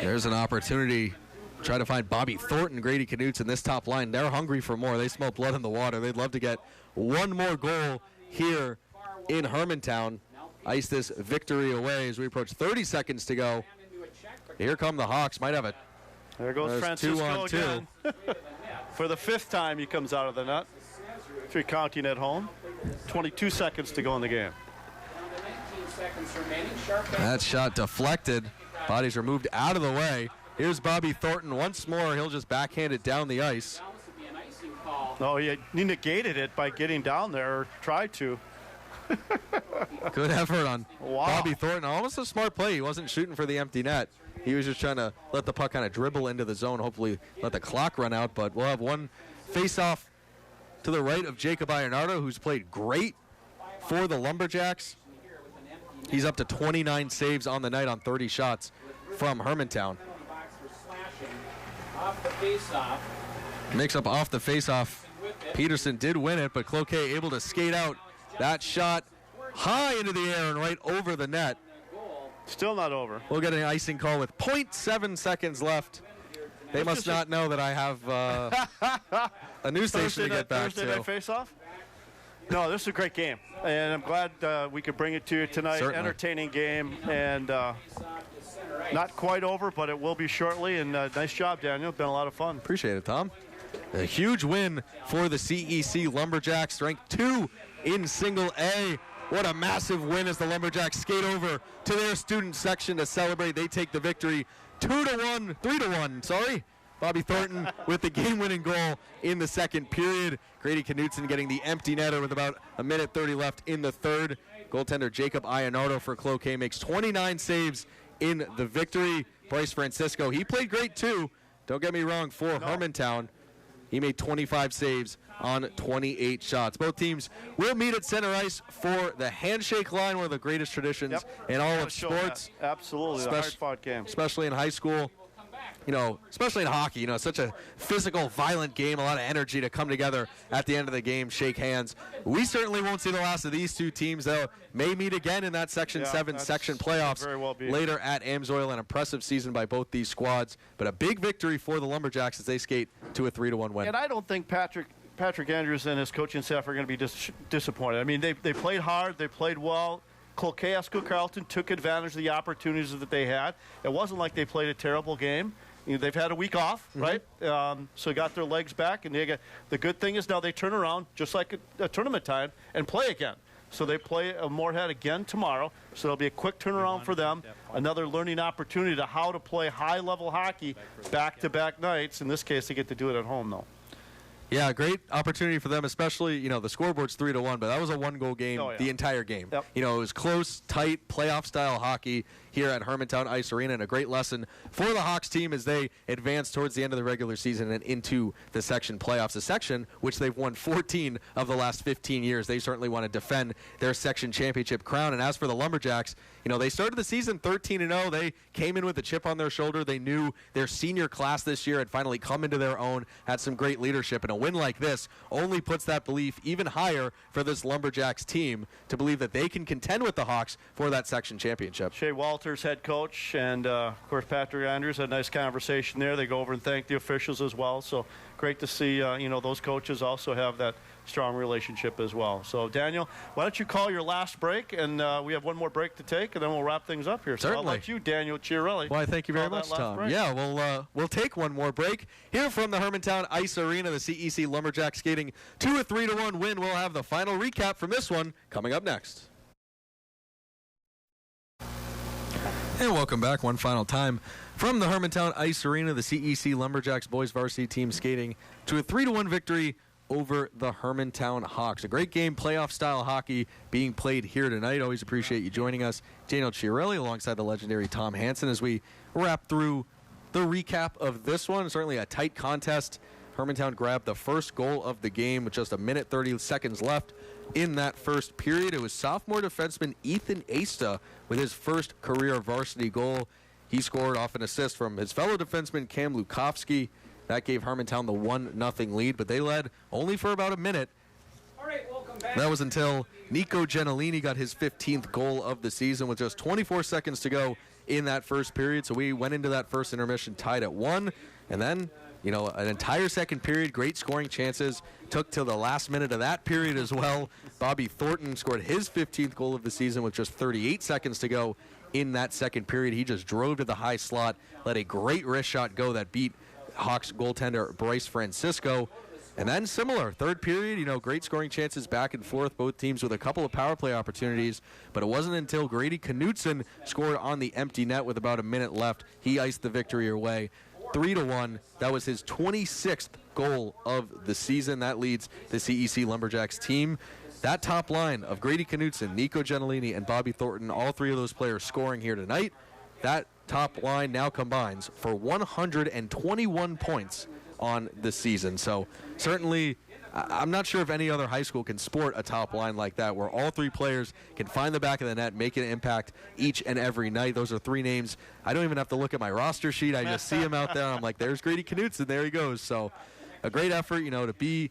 There's an opportunity to try to find Bobby Thornton, Grady Knutson, this top line. They're hungry for more. They smell blood in the water. They'd love to get one more goal here in Hermantown ice this victory away as we approach 30 seconds to go. Here come the Hawks. Might have it. There goes Francisco again. For the 5th time he comes out of the net. 3 counting at home. 22 seconds to go in the game. That shot deflected. Bodies are moved out of the way. Here's Bobby Thornton once more. He'll just backhand it down the ice. No, he negated it by getting down there, or tried to. Good effort on Bobby Thornton. Almost a smart play. He wasn't shooting for the empty net. He was just trying to let the puck kind of dribble into the zone, hopefully let the clock run out. But we'll have one face-off to the right of Jacob Ionardo, who's played great for the Lumberjacks. He's up to 29 saves on the night on 30 shots from Hermantown. Mix up off the face-off. Peterson did win it, but Cloquet able to skate out. That shot high into the air and right over the net. Still not over. We'll get an icing call with 0.7 seconds left. They must not know that I have a news station to get back to. Thursday night face-off? No, this is a great game, and I'm glad we could bring it to you tonight. Certainly. Entertaining game, and not quite over, but it will be shortly. And nice job, Daniel. Been a lot of fun. Appreciate it, Tom. A huge win for the CEC Lumberjacks, ranked 2 in Single A. What a massive win as the Lumberjacks skate over to their student section to celebrate. They take the victory 3-1, sorry. Bobby Thornton with the game-winning goal in the second period. Grady Knutson getting the empty netter with about a minute 30 left in the third. Goaltender Jacob Ionardo for Cloquet makes 29 saves in the victory. Bryce Francisco, he played great too. Don't get me wrong, for Hermantown. He made 25 saves on 28 shots. Both teams will meet at center ice for the handshake line, one of the greatest traditions in all of sports. Absolutely, the hard-fought game. Especially in high school. You know, especially in hockey, you know, such a physical, violent game, a lot of energy to come together at the end of the game, shake hands. We certainly won't see the last of these two teams, though. May meet again in that Section 7 section playoffs later at Amsoil. An impressive season by both these squads, but a big victory for the Lumberjacks as they skate to a 3-1 win. And I don't think Patrick Andrews and his coaching staff are going to be disappointed. I mean, they played hard, they played well. Cloquet Carleton took advantage of the opportunities that they had. It wasn't like they played a terrible game. You know, they've had a week off, right? So got their legs back, and the good thing is now they turn around just like a tournament time and play again. So they play Moorhead again tomorrow. So it'll be a quick turnaround for them. Another learning opportunity to how to play high-level hockey back-to-back nights. In this case, they get to do it at home, though. Yeah, great opportunity for them, especially, you know, the scoreboard's 3-1, but that was a one-goal game the entire game. You know, it was close, tight, playoff-style hockey here at Hermantown Ice Arena, and a great lesson for the Hawks team as they advance towards the end of the regular season and into the section playoffs, a section which they've won 14 of the last 15 years. They certainly want to defend their section championship crown. And as for the Lumberjacks, you know, they started the season 13-0. They came in with a chip on their shoulder. They knew their senior class this year had finally come into their own, had some great leadership, and a win like this only puts that belief even higher for this Lumberjacks team to believe that they can contend with the Hawks for that section championship. Shea Walters, head coach, and of course Patrick Andrews had a nice conversation there. They go over and thank the officials as well. So great to see you know, those coaches also have that strong relationship as well. So Daniel, why don't you call your last break, and we have one more break to take, and then we'll wrap things up here. So Certainly. I'll let you, Daniel Chiarelli. Well, thank you very much, Tom. Break. Yeah, we'll take one more break here from the Hermantown Ice Arena. The CEC Lumberjacks skating to a 3-1 win. We'll have the final recap from this one coming up next. And welcome back one final time from the Hermantown Ice Arena. The CEC Lumberjacks boys varsity team skating to a 3-1 victory over the Hermantown Hawks. A great game, playoff-style hockey being played here tonight. Always appreciate you joining us. Daniel Chiarelli alongside the legendary Tom Hansen as we wrap through the recap of this one. Certainly a tight contest. Hermantown grabbed the first goal of the game with just a minute 30 seconds left in that first period. It was sophomore defenseman Ethan Asta with his first career varsity goal. He scored off an assist from his fellow defenseman Cam Lukowski. That gave Hermantown the 1-0 lead, but they led only for about a minute. All right, welcome back. That was until Nico Gentilini got his 15th goal of the season with just 24 seconds to go in that first period. So we went into that first intermission tied at 1, and then an entire second period, great scoring chances. Took till the last minute of that period as well. Bobby Thornton scored his 15th goal of the season with just 38 seconds to go in that second period. He just drove to the high slot, let a great wrist shot go that beat Hawks goaltender Bryce Francisco. And then similar, third period, great scoring chances back and forth, both teams with a couple of power play opportunities. But it wasn't until Grady Knutson scored on the empty net with about a minute left. He iced the victory away. 3-1. That was his 26th goal of the season. That leads the CEC Lumberjacks team. That top line of Grady Knutson, Nico Gentilini, and Bobby Thornton, all three of those players scoring here tonight. That top line now combines for 121 points on the season. So certainly, I'm not sure if any other high school can sport a top line like that, where all three players can find the back of the net, make an impact each and every night. Those are three names. I don't even have to look at my roster sheet. I just see him out there. I'm like, there's Grady Knutson. There he goes. So a great effort, to be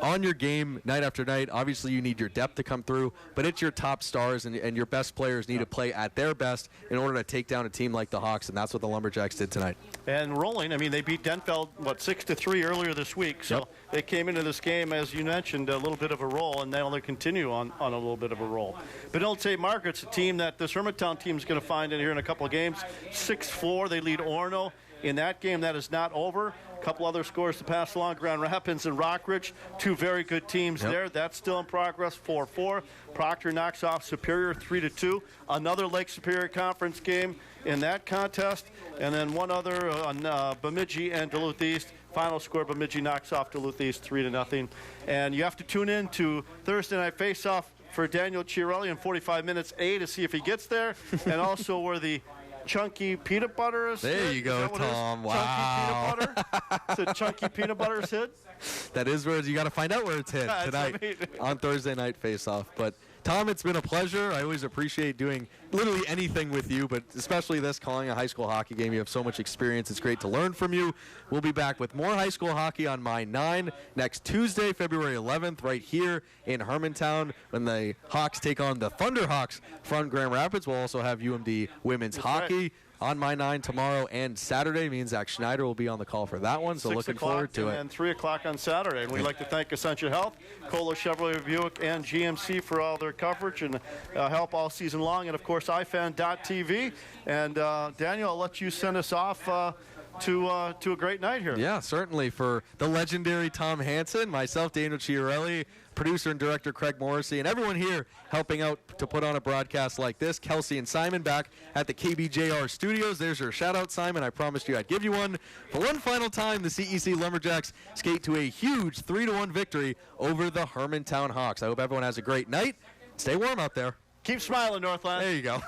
on your game night after night. Obviously, you need your depth to come through, but it's your top stars and your best players need to play at their best in order to take down a team like the Hawks, and that's what the Lumberjacks did tonight. And rolling, they beat Denfeld, 6-3 earlier this week, so they came into this game, as you mentioned, a little bit of a roll, and they'll continue on a little bit of a roll. But Old St. Margaret's a team that this Hermantown team is going to find in here in a couple of games. 6-4, they lead Orono. In that game, that is not over. A couple other scores to pass along. Grand Rapids and Rockridge, two very good teams there. That's still in progress, 4-4. Proctor knocks off Superior 3-2. Another Lake Superior Conference game in that contest. And then one other on Bemidji and Duluth East. Final score, Bemidji knocks off Duluth East 3-0. And you have to tune in to Thursday Night Face-Off for Daniel Chiarelli in 45 minutes, to see if he gets there. And also where the chunky peanut butter is there hit. You go, Tom. Wow. Chunky peanut butter? It's a chunky peanut butter is hit? That is where you got to find out where it's hit tonight on Thursday Night Face-Off. But Tom, it's been a pleasure. I always appreciate doing literally anything with you, but especially this, calling a high school hockey game. You have so much experience. It's great to learn from you. We'll be back with more high school hockey on My 9 next Tuesday, February 11th, right here in Hermantown when the Hawks take on the Thunderhawks from Grand Rapids. We'll also have UMD women's hockey. Right. On My 9 tomorrow and Saturday. Me and Zach Schneider will be on the call for that one, so looking forward to it. And 3 o'clock on Saturday. And we'd like to thank Essentia Health, Kohler Chevrolet Buick, and GMC for all their coverage and help all season long. And, of course, iFan.tv. And, Daniel, I'll let you send us off to a great night here. Yeah, certainly. For the legendary Tom Hansen, myself, Daniel Chiarelli, producer and director Craig Morrissey, and everyone here helping out to put on a broadcast like this. Kelsey and Simon back at the KBJR studios. There's your shout-out, Simon. I promised you I'd give you one. For one final time, the CEC Lumberjacks skate to a huge 3-1 victory over the Hermantown Hawks. I hope everyone has a great night. Stay warm out there. Keep smiling, Northland. There you go.